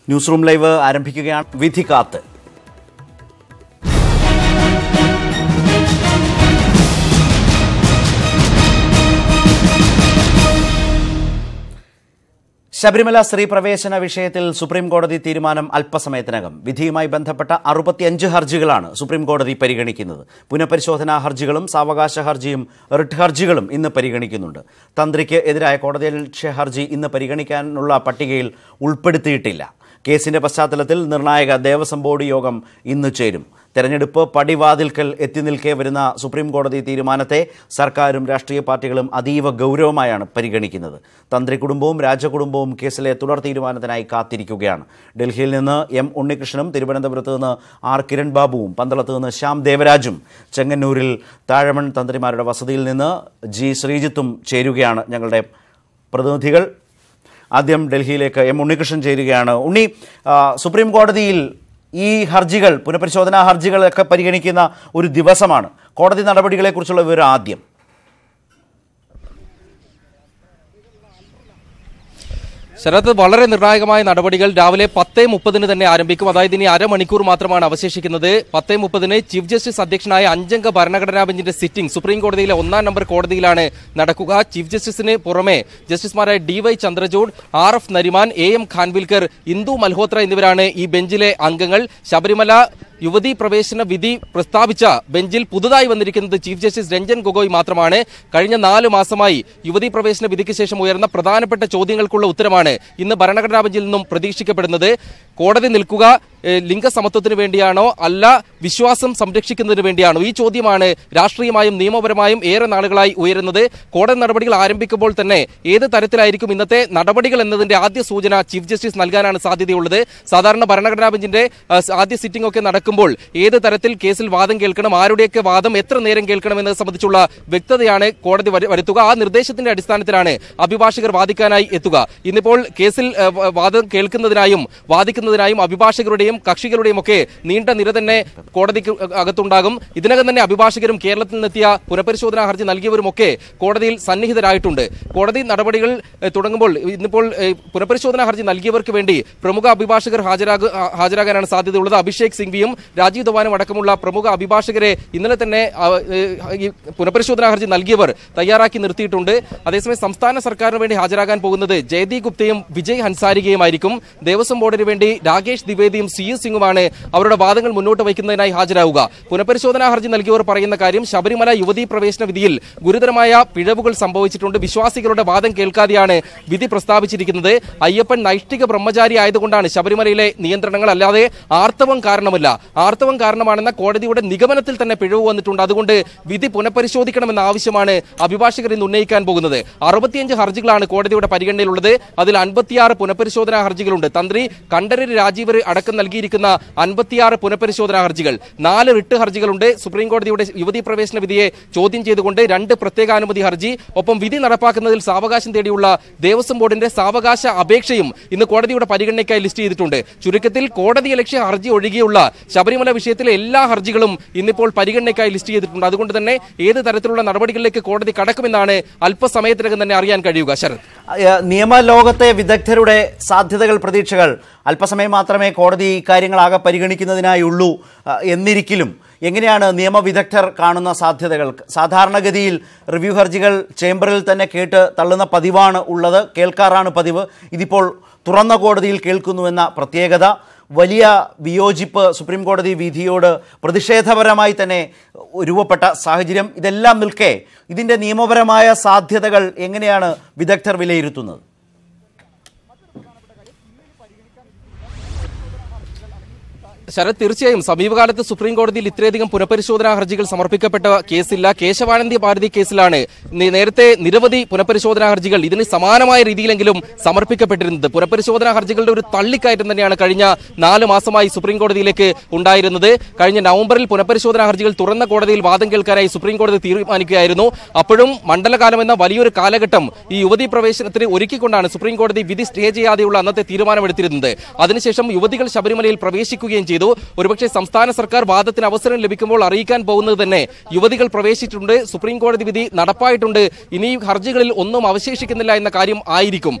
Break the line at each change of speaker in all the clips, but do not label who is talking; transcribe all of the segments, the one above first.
News room live ആരംഭിക്കുകയാണ്. വിധി കാത്ത് ശബരിമല സ്ത്രീ പ്രവേശന വിഷയത്തിൽ സുപ്രീം കോടതി തീരുമാനം അല്പസമയത്തിനകം. വിധിയുമായി ബന്ധപ്പെട്ട 65 ഹർജികളാണ് സുപ്രീം കോടതി പരിഗണിക്കുന്നത്. പുനഃപരിശോധനാ ഹർജികളും സാവകാശ ഹർജിയും റിട്ട് ഹർജികളും ഇന്ന് പരിഗണിക്കുന്നുണ്ട്. തന്ത്രിക്ക് എതിരായ കോടതിയലക്ഷ്യ ഹർജി ഇന്ന് പരിഗണിക്കാനുള്ള പട്ടികയിൽ ഉൾപ്പെടുത്തിയിട്ടില്ല. കേസിന്റെ പശ്ചാത്തലത്തിൽ നിർണായക ദേവസ്വം ബോർഡ് യോഗം ഇന്ന് ചേരും. തെരഞ്ഞെടുപ്പ് പടിവാതിൽക്കൽ എത്തി നിൽക്കെ വരുന്ന സുപ്രീം കോടതി തീരുമാനത്തെ സർക്കാരും രാഷ്ട്രീയ പാർട്ടികളും അതീവ ഗൗരവമായാണ് പരിഗണിക്കുന്നത്. തന്ത്രി കുടുംബവും രാജകുടുംബവും കേസിലെ തുടർ തീരുമാനത്തിനായി കാത്തിരിക്കുകയാണ്. ഡൽഹിയിൽ നിന്ന് എം ഉണ്ണികൃഷ്ണനും തിരുവനന്തപുരത്ത് നിന്ന് ആർ കിരൺ ബാബുവും പന്തളത്ത് നിന്ന് ശ്യാം ദേവരാജും ചെങ്ങന്നൂരിൽ താഴമൺ തന്ത്രിമാരുടെ വസതിയിൽ നിന്ന് ജി ശ്രീജിത്തും ചേരുകയാണ് ഞങ്ങളുടെ പ്രതിനിധികൾ. ആദ്യം ഡൽഹിയിലേക്ക് എം ഉണ്ണികൃഷ്ണൻ ചേരുകയാണ്. ഉണ്ണി, സുപ്രീം കോടതിയിൽ ഈ ഹർജികൾ, പുനഃപരിശോധനാ ഹർജികളൊക്കെ പരിഗണിക്കുന്ന ഒരു ദിവസമാണ്. കോടതി നടപടികളെക്കുറിച്ചുള്ള വിവരം ആദ്യം.
ശരത്, വളരെ നിർണായകമായ നടപടികൾ രാവിലെ 10:30 തന്നെ ആരംഭിക്കും. അതായത് ഇനി അരമണിക്കൂർ മാത്രമാണ് അവശേഷിക്കുന്നത്. 10:30 ചീഫ് ജസ്റ്റിസ് അധ്യക്ഷനായ 5-അംഗ ഭരണഘടനാ ബെഞ്ചിന്റെ സിറ്റിംഗ് സുപ്രീം കോടതിയിലെ 1-ാം നമ്പർ കോടതിയിലാണ് നടക്കുക. ചീഫ് ജസ്റ്റിസിന് പുറമെ ജസ്റ്റിസുമാരായ DY Chandrachud, RF Nariman, AM Khanwilkar, Indu Malhotra എന്നിവരാണ് ഈ ബെഞ്ചിലെ അംഗങ്ങൾ. ശബരിമല യുവതീ പ്രവേശന വിധി പ്രസ്താവിച്ച ബെഞ്ചിൽ പുതുതായി വന്നിരിക്കുന്നത് ചീഫ് ജസ്റ്റിസ് രഞ്ജൻ ഗൊഗോയ് മാത്രമാണ്. കഴിഞ്ഞ 4 മാസമായി യുവതീ പ്രവേശന വിധിക്ക് ശേഷം ഉയർന്ന പ്രധാനപ്പെട്ട ചോദ്യങ്ങൾക്കുള്ള ഉത്തരമാണ് ഇന്ന് ഭരണഘടനാ ബെഞ്ചിൽ നിന്നും പ്രതീക്ഷിക്കപ്പെടുന്നത്. കോടതി നിൽക്കുക ലിംഗസമത്വത്തിന് വേണ്ടിയാണോ അല്ല വിശ്വാസം സംരക്ഷിക്കുന്നതിന് വേണ്ടിയാണോ? ഈ ചോദ്യമാണ് രാഷ്ട്രീയമായും നിയമപരമായും ഏറെ നാളുകളായി ഉയരുന്നത്. കോടതി നടപടികൾ ആരംഭിക്കുമ്പോൾ തന്നെ ഏത് തരത്തിലായിരിക്കും ഇന്നത്തെ നടപടികൾ എന്നതിന്റെ ആദ്യ സൂചന ചീഫ് ജസ്റ്റിസ് നൽകാനാണ് സാധ്യതയുള്ളത്. സാധാരണ ഭരണഘടനാ ബെഞ്ചിന്റെ ആദ്യ സിറ്റിംഗ് ഒക്കെ നടക്കുമ്പോൾ ഏത് തരത്തിൽ കേസിൽ വാദം കേൾക്കണം, ആരുടെയൊക്കെ വാദം എത്ര നേരം കേൾക്കണം എന്നത് സംബന്ധിച്ചുള്ള വ്യക്തതയാണ് കോടതി വരുത്തുക. ആ നിർദ്ദേശത്തിന്റെ അടിസ്ഥാനത്തിലാണ് അഭിഭാഷകർ വാദിക്കാനായി എത്തുക. ഇന്നിപ്പോൾ കേസിൽ വാദം കേൾക്കുന്നതിനായും വാദിക്കുന്നതിനായും അഭിഭാഷകരുടെയും കക്ഷികളുടെയും ഒക്കെ നീണ്ട നിര തന്നെ കോടതിക്ക് അകത്തുണ്ടാകും. ഇതിനകം തന്നെ അഭിഭാഷകരും കേരളത്തിൽ നിന്നെത്തിയ പുനഃപരിശോധനാ ഹർജി നൽകിയവരുമൊക്കെ കോടതിയിൽ സന്നിഹിതരായിട്ടുണ്ട്. കോടതി നടപടികൾ തുടങ്ങുമ്പോൾ ഇന്നിപ്പോൾ പുനഃപരിശോധനാ ഹർജി നൽകിയവർക്ക് വേണ്ടി പ്രമുഖ അഭിഭാഷകർ ഹാജരാകാനാണ് സാധ്യതയുള്ളത്. അഭിഷേക് സിംഗ്വിയും രാജീവ് ധവാനും അടക്കമുള്ള പ്രമുഖ അഭിഭാഷകരെ ഇന്നലെ തന്നെ ഈ പുനഃപരിശോധനാ ഹർജി നൽകിയവർ തയ്യാറാക്കി നിർത്തിയിട്ടുണ്ട്. അതേസമയം സംസ്ഥാന സർക്കാരിന് വേണ്ടി ഹാജരാകാൻ പോകുന്നത് ജയദി ഗുപ്തയും വിജയ് ഹൻസാരികയുമായിരിക്കും. ദേവസ്വം ബോർഡിന് വേണ്ടി രാകേഷ് ദ്വിവേദിയും CS സിംഗുമാണ് അവരുടെ വാദങ്ങൾ മുന്നോട്ട് വയ്ക്കുന്നതിനായി ഹാജരാവുക. പുനഃപരിശോധനാ ഹർജി നൽകിയവർ പറയുന്ന കാര്യം, ശബരിമല യുവതീ പ്രവേശന വിധിയിൽ ഗുരുതരമായ പിഴവുകൾ സംഭവിച്ചിട്ടുണ്ട്. വിശ്വാസികളുടെ വാദം കേൾക്കാതെയാണ് വിധി പ്രസ്താവിച്ചിരിക്കുന്നത്. അയ്യപ്പൻ നൈഷ്ഠിക ബ്രഹ്മചാരി ആയതുകൊണ്ടാണ് ശബരിമലയിലെ നിയന്ത്രണങ്ങൾ, അല്ലാതെ ആർത്തവം കാരണമല്ല. ആർത്തവം കാരണമാണെന്ന കോടതിയുടെ നിഗമനത്തിൽ തന്നെ പിഴവ് വന്നിട്ടുണ്ട്. അതുകൊണ്ട് വിധി പുനഃപരിശോധിക്കണമെന്ന ആവശ്യമാണ് അഭിഭാഷകർ ഇന്ന് ഉന്നയിക്കാൻ പോകുന്നത്. 65 ഹർജികളാണ് കോടതിയുടെ പരിഗണനയിലുള്ളത്. അതിൽ 56 പുനഃപരിശോധനാ ഹർജികളുണ്ട്. തന്ത്രി കണ്ഠരര് രാജീവർ അടക്കം നൽകിയിരിക്കുന്ന 56 പുനഃപരിശോധനാ ഹർജികൾ, 4 റിട്ട് ഹർജികളുണ്ട്. സുപ്രീം കോടതിയുടെ യുവതീ പ്രവേശന വിധിയെ ചോദ്യം ചെയ്തുകൊണ്ട് 2 പ്രത്യേകാനുമതി ഹർജി, ഒപ്പം വിധി നടപ്പാക്കുന്നതിൽ സാവകാശം തേടിയുള്ള ദേവസ്വം ബോർഡിന്റെ സാവകാശ അപേക്ഷയും ഇന്ന് കോടതിയുടെ പരിഗണനയ്ക്കായി ലിസ്റ്റ് ചെയ്തിട്ടുണ്ട്. ചുരുക്കത്തിൽ കോടതിയലക്ഷ്യ ഹർജി ഒഴികെയുള്ള ശബരിമല വിഷയത്തിലെ എല്ലാ ഹർജികളും ഇന്നിപ്പോൾ പരിഗണനയ്ക്കായി ലിസ്റ്റ് ചെയ്തിട്ടുണ്ട്. അതുകൊണ്ട് തന്നെ ഏത് തരത്തിലുള്ള നടപടികളിലേക്ക് കോടതി കടക്കുമെന്നാണ് അല്പസമയത്തിനകം തന്നെ അറിയാൻ കഴിയുക. ശരത്,
നിയമലോകത്തെ വിദഗ്ധരുടെ സാധ്യതകൾ, പ്രതീക്ഷകൾ അല്പസമയം മാത്രമേ കോടതി ഇക്കാര്യങ്ങളാകെ പരിഗണിക്കുന്നതിനായുള്ളൂ എന്നിരിക്കലും എങ്ങനെയാണ് നിയമവിദഗ്ധർ കാണുന്ന സാധ്യതകൾ? സാധാരണഗതിയിൽ റിവ്യൂ ഹർജികൾ ചേംബറിൽ തന്നെ കേട്ട് തള്ളുന്ന പതിവാണ് ഉള്ളത്, കേൾക്കാറാണ് പതിവ്. ഇതിപ്പോൾ തുറന്ന കോടതിയിൽ കേൾക്കുന്നുവെന്ന പ്രത്യേകത, വലിയ വിയോജിപ്പ് സുപ്രീം കോടതി വിധിയോട് പ്രതിഷേധപരമായി തന്നെ രൂപപ്പെട്ട സാഹചര്യം, ഇതെല്ലാം നിൽക്കെ ഇതിൻ്റെ നിയമപരമായ സാധ്യതകൾ എങ്ങനെയാണ് വിദഗ്ധർ വിലയിരുത്തുന്നത്?
ശരത്, തീർച്ചയായും സമീപകാലത്ത് സുപ്രീം കോടതിയിൽ ഇത്രയധികം പുനഃപരിശോധനാ ഹർജികൾ സമർപ്പിക്കപ്പെട്ട കേസില്ല. കേശവാനന്ദ ഭാരതി കേസിലാണ് നേരത്തെ നിരവധി പുനഃപരിശോധനാ ഹർജികൾ ഇതിന് സമാനമായ രീതിയിലെങ്കിലും സമർപ്പിക്കപ്പെട്ടിരുന്നത്. പുനഃപരിശോധനാ ഹർജികളുടെ ഒരു തള്ളിക്കയറ്റം തന്നെയാണ് കഴിഞ്ഞ 4 മാസമായി സുപ്രീം കോടതിയിലേക്ക് ഉണ്ടായിരുന്നത്. കഴിഞ്ഞ നവംബറിൽ പുനഃപരിശോധനാ ഹർജികൾ തുറന്ന കോടതിയിൽ വാദം കേൾക്കാനായി സുപ്രീം കോടതി തീരുമാനിക്കുകയായിരുന്നു. അപ്പോഴും മണ്ഡലകാലം എന്ന വലിയൊരു കാലഘട്ടം ഈ യുവതീ പ്രവേശനത്തിന് ഒരുക്കിക്കൊണ്ടാണ് സുപ്രീം കോടതി വിധി സ്റ്റേ ചെയ്യാതെയുള്ള അന്നത്തെ തീരുമാനമെടുത്തിരുന്നത്. അതിനുശേഷം യുവതികൾ ശബരിമലയിൽ പ്രവേശിക്കുകയും ചെയ്തു. ചെയ്തു. ഒരുപക്ഷെ സംസ്ഥാന സർക്കാർ വാദത്തിന് അവസരം ലഭിക്കുമ്പോൾ അറിയിക്കാൻ പോകുന്നത് തന്നെ യുവതികൾ പ്രവേശിച്ചിട്ടുണ്ട്, സുപ്രീം കോടതി വിധി നടപ്പായിട്ടുണ്ട്, ഇനി ഹർജികളിൽ ഒന്നും അവശേഷിക്കുന്നില്ല എന്ന കാര്യം ആയിരിക്കും.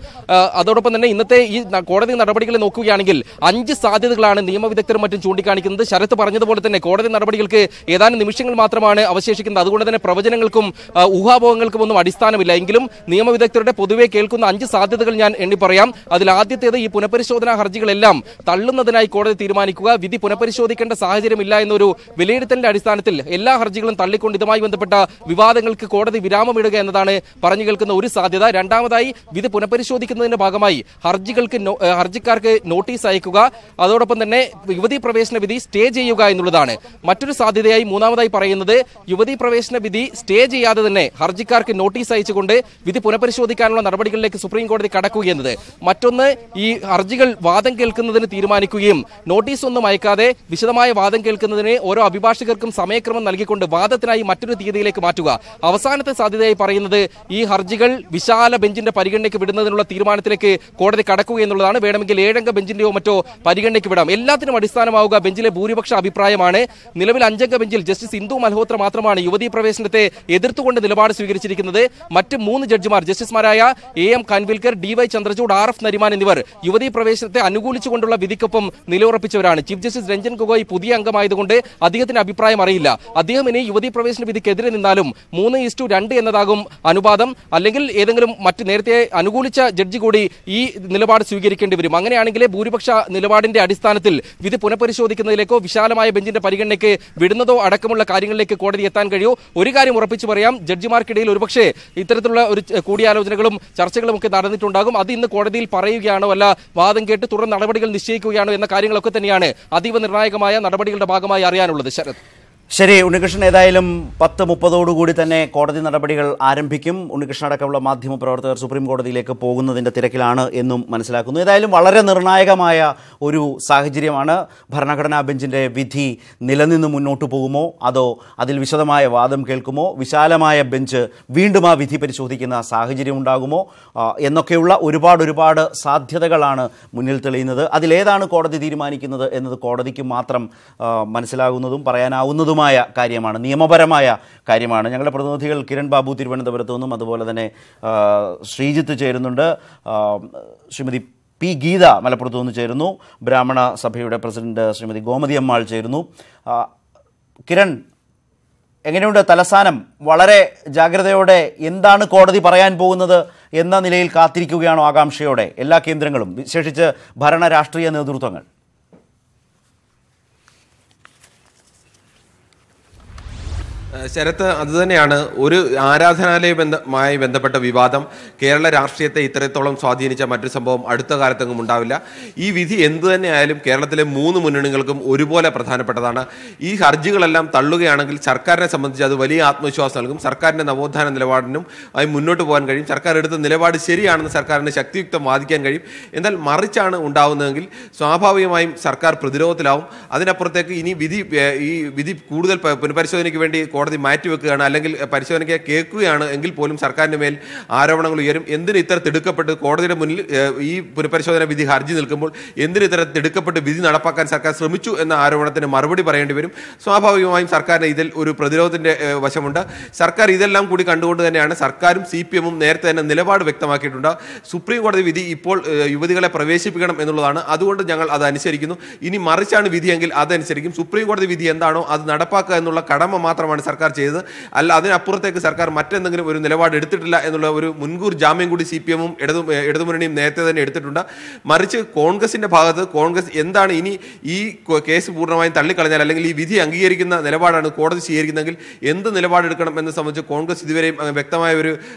അതോടൊപ്പം തന്നെ ഇന്നത്തെ ഈ കോടതി നടപടികളെ നോക്കുകയാണെങ്കിൽ 5 സാധ്യതകളാണ് നിയമവിദഗ്ധരും മറ്റും ചൂണ്ടിക്കാണിക്കുന്നത്. ശരത്ത് പറഞ്ഞതുപോലെ തന്നെ കോടതി നടപടികൾക്ക് ഏതാനും നിമിഷങ്ങൾ മാത്രമാണ് അവശേഷിക്കുന്നത്. അതുകൊണ്ട് തന്നെ പ്രവചനങ്ങൾക്കും ഊഹാപോഹങ്ങൾക്കും ഒന്നും അടിസ്ഥാനമില്ല. എങ്കിലും നിയമവിദഗ്ധരുടെ പൊതുവെ കേൾക്കുന്ന 5 സാധ്യതകൾ ഞാൻ എണ്ണി പറയാം. അതിൽ ആദ്യത്തേത്, ഈ പുനഃപരിശോധനാ ഹർജികളെല്ലാം തള്ളുന്നതിനായി കോടതി തീരുമാനിക്കുക, വിധി പുനഃപരിശോധിക്കേണ്ട സാഹചര്യമില്ല എന്നൊരു വിലയിരുത്തലിന്റെ അടിസ്ഥാനത്തിൽ എല്ലാ ഹർജികളും തള്ളിക്കൊണ്ട് ഇതുമായി ബന്ധപ്പെട്ട വിവാദങ്ങൾക്ക് കോടതി വിരാമമിടുക എന്നതാണ് പറഞ്ഞു കേൾക്കുന്ന ഒരു സാധ്യത. രണ്ടാമതായി, വിധി പുനഃപരിശോധിക്കുന്നതിന്റെ ഭാഗമായി ഹർജിക്കാർക്ക് നോട്ടീസ് അയക്കുക, അതോടൊപ്പം തന്നെ യുവതീ പ്രവേശന വിധി സ്റ്റേ ചെയ്യുക എന്നുള്ളതാണ്. മറ്റൊരു സാധ്യതയായി മൂന്നാമതായി പറയുന്നത്, യുവതീ പ്രവേശന വിധി സ്റ്റേ ചെയ്യാതെ തന്നെ ഹർജിക്കാർക്ക് നോട്ടീസ് അയച്ചുകൊണ്ട് വിധി പുനഃപരിശോധിക്കാനുള്ള നടപടികളിലേക്ക് സുപ്രീം കോടതി കടക്കുകയെന്നത്. മറ്റൊന്ന്, ഈ ഹർജികൾ വാദം കേൾക്കുന്നതിന് തീരുമാനിക്കുകയും നോട്ടീസ് ഒന്നും അയക്കാതെ വിശദമായ വാദം കേൾക്കുന്നതിന് ഓരോ അഭിഭാഷകർക്കും സമയക്രമം നൽകിക്കൊണ്ട് വാദത്തിനായി മറ്റൊരു തീയതിയിലേക്ക് മാറ്റുക. അവസാനത്തെ സാധ്യതയായി പറയുന്നത്, ഈ ഹർജികൾ വിശാല ബെഞ്ചിന്റെ പരിഗണനയ്ക്ക് വിടുന്നതിനുള്ള തീരുമാനത്തിലേക്ക് കോടതി കടക്കുക എന്നുള്ളതാണ്. വേണമെങ്കിൽ 7 അംഗ ബെഞ്ചിന്റെയോ മറ്റോ പരിഗണനയ്ക്ക് വിടാം. എല്ലാത്തിനും അടിസ്ഥാനമാവുക ബെഞ്ചിലെ ഭൂരിപക്ഷ അഭിപ്രായമാണ്. നിലവിൽ 5 അംഗ ബെഞ്ചിൽ ജസ്റ്റിസ് ഇന്ദു മൽഹോത്ര മാത്രമാണ് യുവതീ പ്രവേശനത്തെ എതിർത്തുകൊണ്ട് നിലപാട് സ്വീകരിച്ചിരിക്കുന്നത്. മറ്റ് 3 ജഡ്ജിമാർ ജസ്റ്റിസുമാരായ AM Khanwilkar, DY Chandrachud, RF Nariman എന്നിവർ യുവതീ പ്രവേശനത്തെ അനുകൂലിച്ചുകൊണ്ടുള്ള വിധിക്കൊപ്പം നിലയുറപ്പിച്ചവരാണ്. ചീഫ് ജസ്റ്റിസ് രഞ്ജൻ ഗൊഗോയ് പുതിയ അംഗമായതുകൊണ്ട് അദ്ദേഹത്തിന് അഭിപ്രായം അറിയില്ല. അദ്ദേഹം ഇനി യുവതീ പ്രവേശന വിധിക്കെതിരെ നിന്നാലും 3:2 എന്നതാകും അനുപാതം, അല്ലെങ്കിൽ ഏതെങ്കിലും മറ്റ് നേരത്തെ അനുകൂലിച്ച ജഡ്ജി കൂടി ഈ നിലപാട് സ്വീകരിക്കേണ്ടി വരും. അങ്ങനെയാണെങ്കിലേ ഭൂരിപക്ഷ നിലപാടിന്റെ അടിസ്ഥാനത്തിൽ വിധി പുനഃപരിശോധിക്കുന്നതിലേക്കോ വിശാലമായ ബെഞ്ചിന്റെ പരിഗണനയ്ക്ക് വിടുന്നതോ അടക്കമുള്ള കാര്യങ്ങളിലേക്ക് കോടതി എത്താൻ കഴിയൂ. ഒരു കാര്യം ഉറപ്പിച്ചു പറയാം, ജഡ്ജിമാർക്കിടയിൽ ഒരുപക്ഷെ ഇത്തരത്തിലുള്ള ഒരു കൂടിയാലോചനകളും ചർച്ചകളും ഒക്കെ നടന്നിട്ടുണ്ടാകും. അത് ഇന്ന് കോടതിയിൽ പറയുകയാണോ അല്ല വാദം കേട്ട് തുടർ നടപടികൾ നിശ്ചയിക്കുകയാണോ എന്ന കാര്യങ്ങളൊക്കെ തന്നെയാണ് അതീവ നിർണായകമായ നടപടികളുടെ ഭാഗമായി അറിയാനുള്ളത്. ശരത്.
ശരി ഉണ്ണികൃഷ്ണൻ, ഏതായാലും 10:30 തന്നെ കോടതി നടപടികൾ ആരംഭിക്കും. ഉണ്ണികൃഷ്ണൻ അടക്കമുള്ള മാധ്യമപ്രവർത്തകർ സുപ്രീം കോടതിയിലേക്ക് പോകുന്നതിൻ്റെ തിരക്കിലാണ് എന്നും മനസ്സിലാക്കുന്നു. ഏതായാലും വളരെ നിർണായകമായ ഒരു സാഹചര്യമാണ്. ഭരണഘടനാ ബെഞ്ചിൻ്റെ വിധി നിലനിന്ന് മുന്നോട്ട് പോകുമോ അതോ അതിൽ വിശദമായ വാദം കേൾക്കുമോ, വിശാലമായ ബെഞ്ച് വീണ്ടും ആ വിധി പരിശോധിക്കുന്ന സാഹചര്യം ഉണ്ടാകുമോ എന്നൊക്കെയുള്ള ഒരുപാട് സാധ്യതകളാണ് മുന്നിൽ തെളിയുന്നത്. അതിലേതാണ് കോടതി തീരുമാനിക്കുന്നത് എന്നത് കോടതിക്ക് മാത്രം മനസ്സിലാകുന്നതും പറയാനാവുന്നതും കാര്യമാണ്, നിയമപരമായ കാര്യമാണ്. ഞങ്ങളുടെ പ്രതിനിധികൾ കിരൺ ബാബു തിരുവനന്തപുരത്തു നിന്നും അതുപോലെ തന്നെ ശ്രീജിത്ത് ചേരുന്നുണ്ട്, ശ്രീമതി പി ഗീത മലപ്പുറത്തു നിന്ന് ചേരുന്നു, ബ്രാഹ്മണ സഭയുടെ പ്രസിഡന്റ് ശ്രീമതി ഗോമതി അമ്മാൾ ചേരുന്നു. കിരൺ, എങ്ങനെയുണ്ട് തലസ്ഥാനം? വളരെ ജാഗ്രതയോടെ എന്താണ് കോടതി പറയാൻ പോകുന്നത് എന്ന നിലയിൽ കാത്തിരിക്കുകയാണോ ആകാംക്ഷയോടെ എല്ലാ കേന്ദ്രങ്ങളും, വിശേഷിച്ച് ഭരണ രാഷ്ട്രീയ നേതൃത്വങ്ങൾ?
ശരത്ത്, അതുതന്നെയാണ് ഒരു ആരാധനാലയവുമായി ബന്ധപ്പെട്ട വിവാദം കേരള രാഷ്ട്രീയത്തെ ഇത്രത്തോളം സ്വാധീനിച്ച മറ്റൊരു സംഭവം അടുത്ത കാലത്തെങ്ങും ഉണ്ടാവില്ല. ഈ വിധി എന്തു തന്നെയായാലും കേരളത്തിലെ 3 മുന്നണികൾക്കും ഒരുപോലെ പ്രധാനപ്പെട്ടതാണ്. ഈ ഹർജികളെല്ലാം തള്ളുകയാണെങ്കിൽ സർക്കാരിനെ സംബന്ധിച്ച് അത് വലിയ ആത്മവിശ്വാസം നൽകും. സർക്കാരിന്റെ നവോത്ഥാന നിലപാടിനും ആയി മുന്നോട്ട് പോകാൻ കഴിയും. സർക്കാർ എടുത്ത നിലപാട് ശരിയാണെന്ന് സർക്കാരിന് ശക്തിയുക്തം വാദിക്കാൻ കഴിയും. എന്നാൽ മറിച്ചാണ് ഉണ്ടാവുന്നതെങ്കിൽ സ്വാഭാവികമായും സർക്കാർ പ്രതിരോധത്തിലാവും. അതിനപ്പുറത്തേക്ക് ഇനി ഈ വിധി കൂടുതൽ പുനഃപരിശോധനയ്ക്ക് വേണ്ടി കോടതി മാറ്റിവെക്കുകയാണ്, അല്ലെങ്കിൽ പരിശോധനയ്ക്ക് കേൾക്കുകയാണ് എങ്കിൽ പോലും സർക്കാരിന് മേൽ ആരോപണങ്ങൾ ഉയരും. എന്തിന് ഇത്ര തിടുക്കപ്പെട്ട് കോടതിയുടെ മുന്നിൽ ഈ പുനഃപരിശോധന വിധി ഹർജി നിൽക്കുമ്പോൾ എന്തിന് ഇത്ര തിടുക്കപ്പെട്ട് വിധി നടപ്പാക്കാൻ സർക്കാർ ശ്രമിച്ചു എന്ന ആരോപണത്തിന് മറുപടി പറയേണ്ടി വരും. സ്വാഭാവികമായും സർക്കാരിന് ഇതിൽ ഒരു പ്രതിരോധത്തിന്റെ വശമുണ്ട്. സർക്കാർ ഇതെല്ലാം കൂടി കണ്ടുകൊണ്ട് തന്നെയാണ് സർക്കാരും CPM-ഉം നേരത്തെ തന്നെ നിലപാട് വ്യക്തമാക്കിയിട്ടുണ്ട്. സുപ്രീം കോടതി വിധി ഇപ്പോൾ യുവതികളെ പ്രവേശിപ്പിക്കണം എന്നുള്ളതാണ്. അതുകൊണ്ട് ഞങ്ങൾ അത് അനുസരിക്കുന്നു. ഇനി മറിച്ചാണ് വിധിയെങ്കിൽ അതനുസരിക്കും. സുപ്രീം കോടതി വിധി എന്താണോ അത് നടപ്പാക്കുക എന്നുള്ള കടമ മാത്രമാണ് സർക്കാർ ചെയ്തത്. അല്ല, അതിനപ്പുറത്തേക്ക് സർക്കാർ മറ്റെന്തെങ്കിലും ഒരു നിലപാട് എടുത്തിട്ടില്ല എന്നുള്ള ഒരു മുൻകൂർ ജാമ്യം കൂടി CPM-ഉം ഇടതുമുന്നണിയും നേരത്തെ തന്നെ എടുത്തിട്ടുണ്ട്. മറിച്ച് കോൺഗ്രസിന്റെ ഭാഗത്ത് കോൺഗ്രസ് എന്താണ് ഇനി ഈ കേസ് പൂർണ്ണമായും തള്ളിക്കളഞ്ഞാൽ അല്ലെങ്കിൽ ഈ വിധി അംഗീകരിക്കുന്ന നിലപാടാണ് കോടതി സ്വീകരിക്കുന്നതെങ്കിൽ എന്ത് നിലപാടെടുക്കണം എന്ന് സംബന്ധിച്ച് കോൺഗ്രസ് ഇതുവരെയും വ്യക്തമായ ഒരു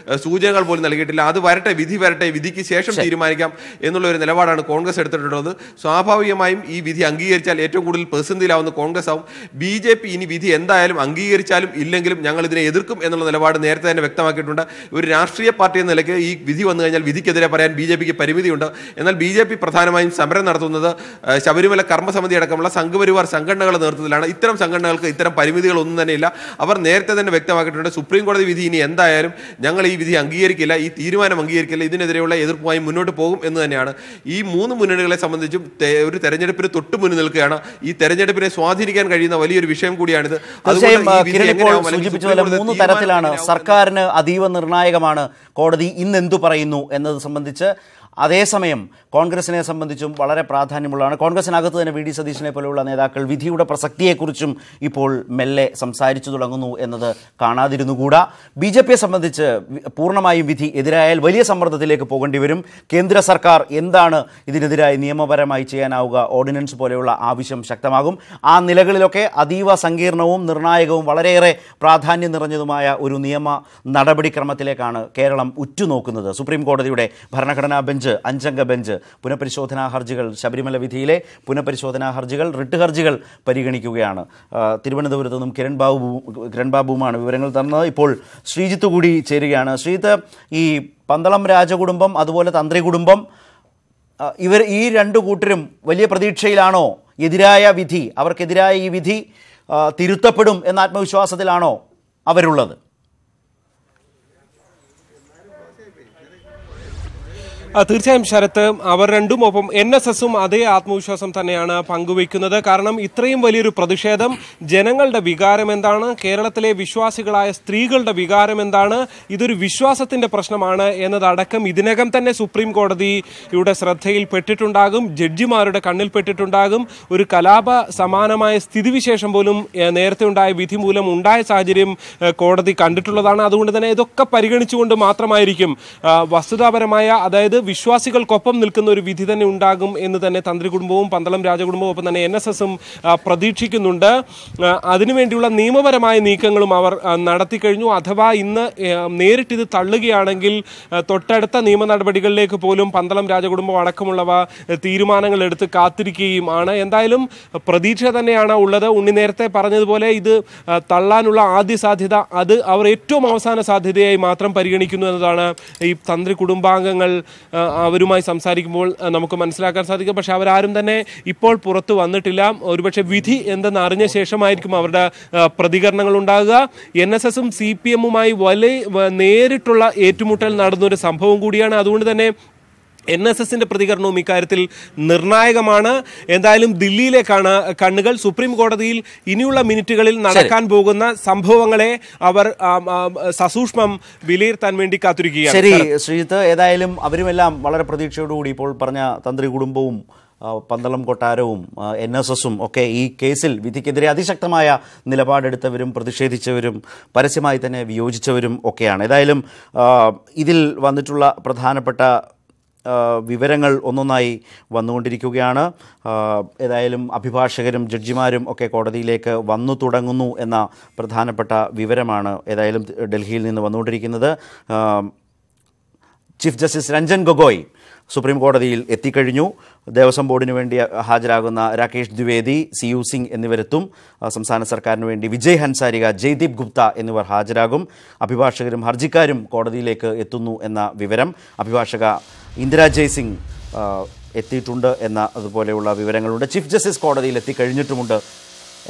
സൂചനകൾ പോലും നൽകിയിട്ടില്ല. അത് വരട്ടെ, വിധി വരട്ടെ, വിധിക്ക് ശേഷം തീരുമാനിക്കാം എന്നുള്ള ഒരു നിലപാടാണ് കോൺഗ്രസ് എടുത്തിട്ടുള്ളത്. സ്വാഭാവികമായും ഈ വിധി അംഗീകരിച്ചാൽ ഏറ്റവും കൂടുതൽ പ്രതിസന്ധിയിലാവുന്ന കോൺഗ്രസ് ആവും. BJP ഇനി വിധി എന്തായാലും അംഗീകരിച്ചാലും ആയാലും ഇല്ലെങ്കിലും ഞങ്ങൾ ഇതിനെ എതിർക്കും എന്നുള്ള നിലപാട് നേരത്തെ തന്നെ വ്യക്തമാക്കിയിട്ടുണ്ട്. ഒരു രാഷ്ട്രീയ പാർട്ടി എന്ന നിലയ്ക്ക് ഈ വിധി വന്നു കഴിഞ്ഞാൽ വിധിക്കെതിരെ പറയാൻ BJPക്ക് പരിമിതിയുണ്ട്. എന്നാൽ BJP പ്രധാനമായും സമരം നടത്തുന്നത് ശബരിമല കർമ്മസമിതി അടക്കമുള്ള സംഘപരിവാർ സംഘടനകളുടെ നേതൃത്വത്തിലാണ്. ഇത്തരം സംഘടനകൾക്ക് ഇത്തരം പരിമിതികളൊന്നും തന്നെയില്ല. അവർ നേരത്തെ തന്നെ വ്യക്തമാക്കിയിട്ടുണ്ട്, സുപ്രീം കോടതി വിധി ഇനി എന്തായാലും ഞങ്ങൾ ഈ വിധി അംഗീകരിക്കില്ല, ഈ തീരുമാനം അംഗീകരിക്കില്ല, ഇതിനെതിരെയുള്ള എതിർപ്പുമായി മുന്നോട്ട് പോകും എന്ന് തന്നെയാണ്. ഈ മൂന്ന് മുന്നണികളെ സംബന്ധിച്ചും ഒരു തെരഞ്ഞെടുപ്പിന് തൊട്ട് മുന്നിൽ നിൽക്കുകയാണ്. ഈ തെരഞ്ഞെടുപ്പിനെ സ്വാധീനിക്കാൻ കഴിയുന്ന വലിയൊരു വിഷയം കൂടിയാണിത്.
സൂചിപ്പിച്ചതുപോലെ 3 തരത്തിലാണ്. സർക്കാരിന് അതീവ നിർണായകമാണ് കോടതി ഇന്നെന്തു പറയുന്നു എന്നത് സംബന്ധിച്ച്. അതേസമയം കോൺഗ്രസിനെ സംബന്ധിച്ചും വളരെ പ്രാധാന്യമുള്ളതാണ്. കോൺഗ്രസിനകത്ത് തന്നെ VD സതീശനെ പോലെയുള്ള നേതാക്കൾ വിധിയുടെ പ്രസക്തിയെക്കുറിച്ചും ഇപ്പോൾ മെല്ലെ സംസാരിച്ചു തുടങ്ങുന്നു എന്നത് കാണാതിരുന്നുകൂടാ. BJPയെ സംബന്ധിച്ച് പൂർണ്ണമായും വിധി എതിരായാൽ വലിയ സമ്മർദ്ദത്തിലേക്ക് പോകേണ്ടി വരും. കേന്ദ്ര സർക്കാർ എന്താണ് ഇതിനെതിരായി നിയമപരമായി ചെയ്യാനാവുക, ഓർഡിനൻസ് പോലെയുള്ള ആവശ്യം ശക്തമാകും. ആ നിലകളിലൊക്കെ അതീവ സങ്കീർണവും നിർണായകവും വളരെയേറെ പ്രാധാന്യം നിറഞ്ഞതുമായ ഒരു നിയമ നടപടിക്രമത്തിലേക്കാണ് കേരളം ഉറ്റുനോക്കുന്നത്. സുപ്രീം കോടതിയുടെ ഭരണഘടനാ ബെഞ്ച്, 5-അംഗ ബെഞ്ച് പുനഃപരിശോധനാ ഹർജികൾ, ശബരിമല വിധിയിലെ പുനഃപരിശോധനാ ഹർജികൾ, റിട്ട് ഹർജികൾ പരിഗണിക്കുകയാണ്. തിരുവനന്തപുരത്ത് നിന്നും കിരൺ ബാബുവുമാണ് വിവരങ്ങൾ തന്നത്. ഇപ്പോൾ ശ്രീജിത്ത് കൂടി ചേരുകയാണ്. ശ്രീജിത്ത്, ഈ പന്തളം രാജകുടുംബം അതുപോലെ തന്ത്രി കുടുംബം ഈ രണ്ടു കൂട്ടരും വലിയ പ്രതീക്ഷയിലാണോ? എതിരായ വിധി, അവർക്കെതിരായ ഈ വിധി തിരുത്തപ്പെടും എന്ന ആത്മവിശ്വാസത്തിലാണോ അവരുള്ളത്?
തീർച്ചയായും ശരത്ത്, അവർ രണ്ടും ഒപ്പം NSSും അതേ ആത്മവിശ്വാസം തന്നെയാണ് പങ്കുവയ്ക്കുന്നത്. കാരണം ഇത്രയും വലിയൊരു പ്രതിഷേധം, ജനങ്ങളുടെ വികാരം എന്താണ്, കേരളത്തിലെ വിശ്വാസികളായ സ്ത്രീകളുടെ വികാരം എന്താണ്, ഇതൊരു വിശ്വാസത്തിന്റെ പ്രശ്നമാണ് എന്നതടക്കം ഇതിനകം തന്നെ സുപ്രീം കോടതിയുടെ ശ്രദ്ധയിൽപ്പെട്ടിട്ടുണ്ടാകും, ജഡ്ജിമാരുടെ കണ്ണിൽപ്പെട്ടിട്ടുണ്ടാകും. ഒരു കലാപ സമാനമായ സ്ഥിതിവിശേഷം പോലും നേരത്തെ ഉണ്ടായ വിധി മൂലം ഉണ്ടായ സാഹചര്യം കോടതി കണ്ടിട്ടുള്ളതാണ്. അതുകൊണ്ട് തന്നെ ഇതൊക്കെ പരിഗണിച്ചുകൊണ്ട് മാത്രമായിരിക്കും വസ്തുതാപരമായ, അതായത് വിശ്വാസികൾക്കൊപ്പം നിൽക്കുന്ന ഒരു വിധി തന്നെ ഉണ്ടാകും എന്ന് തന്നെ തന്ത്രി കുടുംബവും പന്തളം രാജകുടുംബവും ഒപ്പം തന്നെ NSSും പ്രതീക്ഷിക്കുന്നുണ്ട്. അതിനുവേണ്ടിയുള്ള നിയമപരമായ നീക്കങ്ങളും അവർ നടത്തിക്കഴിഞ്ഞു. അഥവാ ഇന്ന് നേരിട്ടിത് തള്ളുകയാണെങ്കിൽ തൊട്ടടുത്ത നിയമ നടപടികളിലേക്ക് പോലും പന്തളം രാജകുടുംബം അടക്കമുള്ളവ തീരുമാനങ്ങൾ എടുത്ത് കാത്തിരിക്കുകയും ആണ്. എന്തായാലും പ്രതീക്ഷ തന്നെയാണ് ഉള്ളത്. ഉണ്ണി നേരത്തെ പറഞ്ഞതുപോലെ ഇത് തള്ളാനുള്ള ആദ്യ സാധ്യത അത് അവർ ഏറ്റവും അവസാന സാധ്യതയായി മാത്രം പരിഗണിക്കുന്നു എന്നതാണ് ഈ തന്ത്രി കുടുംബാംഗങ്ങൾ അവരുമായി സംസാരിക്കുമ്പോൾ നമുക്ക് മനസ്സിലാക്കാൻ സാധിക്കും. പക്ഷെ അവരാരും തന്നെ ഇപ്പോൾ പുറത്തു വന്നിട്ടില്ല. ഒരുപക്ഷെ വിധി എന്തെന്ന് അറിഞ്ഞ ശേഷമായിരിക്കും അവരുടെ പ്രതികരണങ്ങൾ ഉണ്ടാകുക. NSSും CPMുമായി വലിയ നേരിട്ടുള്ള ഏറ്റുമുട്ടൽ നടന്നൊരു സംഭവം കൂടിയാണ്. അതുകൊണ്ട് തന്നെ NSSന്റെ പ്രതികരണവും ഇക്കാര്യത്തിൽ നിർണായകമാണ്. എന്തായാലും ദില്ലിയിലേക്കാണ് കണ്ണുകൾ. സുപ്രീം കോടതിയിൽ ഇനിയുള്ള മിനിറ്റുകളിൽ നടക്കാൻ പോകുന്ന സംഭവങ്ങളെ അവർ സസൂക്ഷ്മം വിലയിരുത്താൻ വേണ്ടി കാത്തിരിക്കുകയാണ്.
ശരി ശ്രീജിത്ത്, ഏതായാലും അവരുമെല്ലാം വളരെ പ്രതീക്ഷയോടുകൂടി ഇപ്പോൾ പറഞ്ഞ തന്ത്രി കുടുംബവും പന്തളം കൊട്ടാരവും NSSും ഒക്കെ ഈ കേസിൽ വിധിക്കെതിരെ അതിശക്തമായ നിലപാടെടുത്തവരും പ്രതിഷേധിച്ചവരും പരസ്യമായി തന്നെ വിയോജിച്ചവരും ഒക്കെയാണ്. ഏതായാലും ഇതിൽ വന്നിട്ടുള്ള പ്രധാനപ്പെട്ട വിവരങ്ങൾ ഒന്നൊന്നായി വന്നുകൊണ്ടിരിക്കുകയാണ്. ഏതായാലും അഭിഭാഷകരും ജഡ്ജിമാരും ഒക്കെ കോടതിയിലേക്ക് വന്നു തുടങ്ങുന്നു എന്ന പ്രധാനപ്പെട്ട വിവരമാണ് ഏതായാലും ഡൽഹിയിൽ നിന്ന് വന്നുകൊണ്ടിരിക്കുന്നത്. Chief justice Ranjan Gogoi supreme കോടതിയിൽ എത്തിക്കഴിഞ്ഞു. ദേവസ്വം ബോർഡിന് വേണ്ടി ഹാജരാകുന്ന രാകേഷ് ദ്വിവേദി, CU സിംഗ് എന്നിവരെത്തും. സംസ്ഥാന സർക്കാരിന് വേണ്ടി വിജയ് ഹൻസാരിക, ജയ്ദീപ് ഗുപ്ത എന്നിവർ ഹാജരാകും. അഭിഭാഷകരും ഹർജിക്കാരും കോടതിയിലേക്ക് എത്തുന്നു എന്ന വിവരം. അഭിഭാഷക ഇന്ദിരാ ജയ്സിംഗ് എത്തിയിട്ടുണ്ട് എന്ന അതുപോലെയുള്ള വിവരങ്ങളുണ്ട്. ചീഫ് ജസ്റ്റിസ് കോടതിയിൽ എത്തിക്കഴിഞ്ഞിട്ടുമുണ്ട്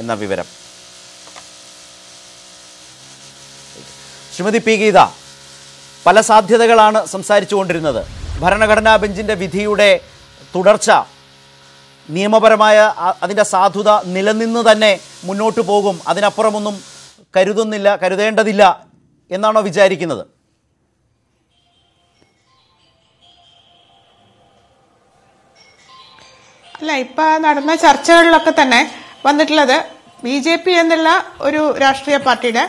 എന്ന വിവരം. ശ്രീമതി P. ഗീത, പല സാധ്യതകളാണ് സംസാരിച്ചുകൊണ്ടിരുന്നത്. ഭരണഘടനാ ബെഞ്ചിന്റെ വിധിയുടെ തുടർച്ച, നിയമപരമായ അതിൻ്റെ സാധുത നിലനിന്ന് തന്നെ മുന്നോട്ട് പോകും, അതിനപ്പുറമൊന്നും കരുതേണ്ടതില്ല എന്നാണോ വിചാരിക്കുന്നത്?
അല്ല, ഇപ്പൊ നടന്ന ചർച്ചകളിലൊക്കെ തന്നെ വന്നിട്ടുള്ളത് BJP എന്നുള്ള ഒരു രാഷ്ട്രീയ പാർട്ടിയുടെ,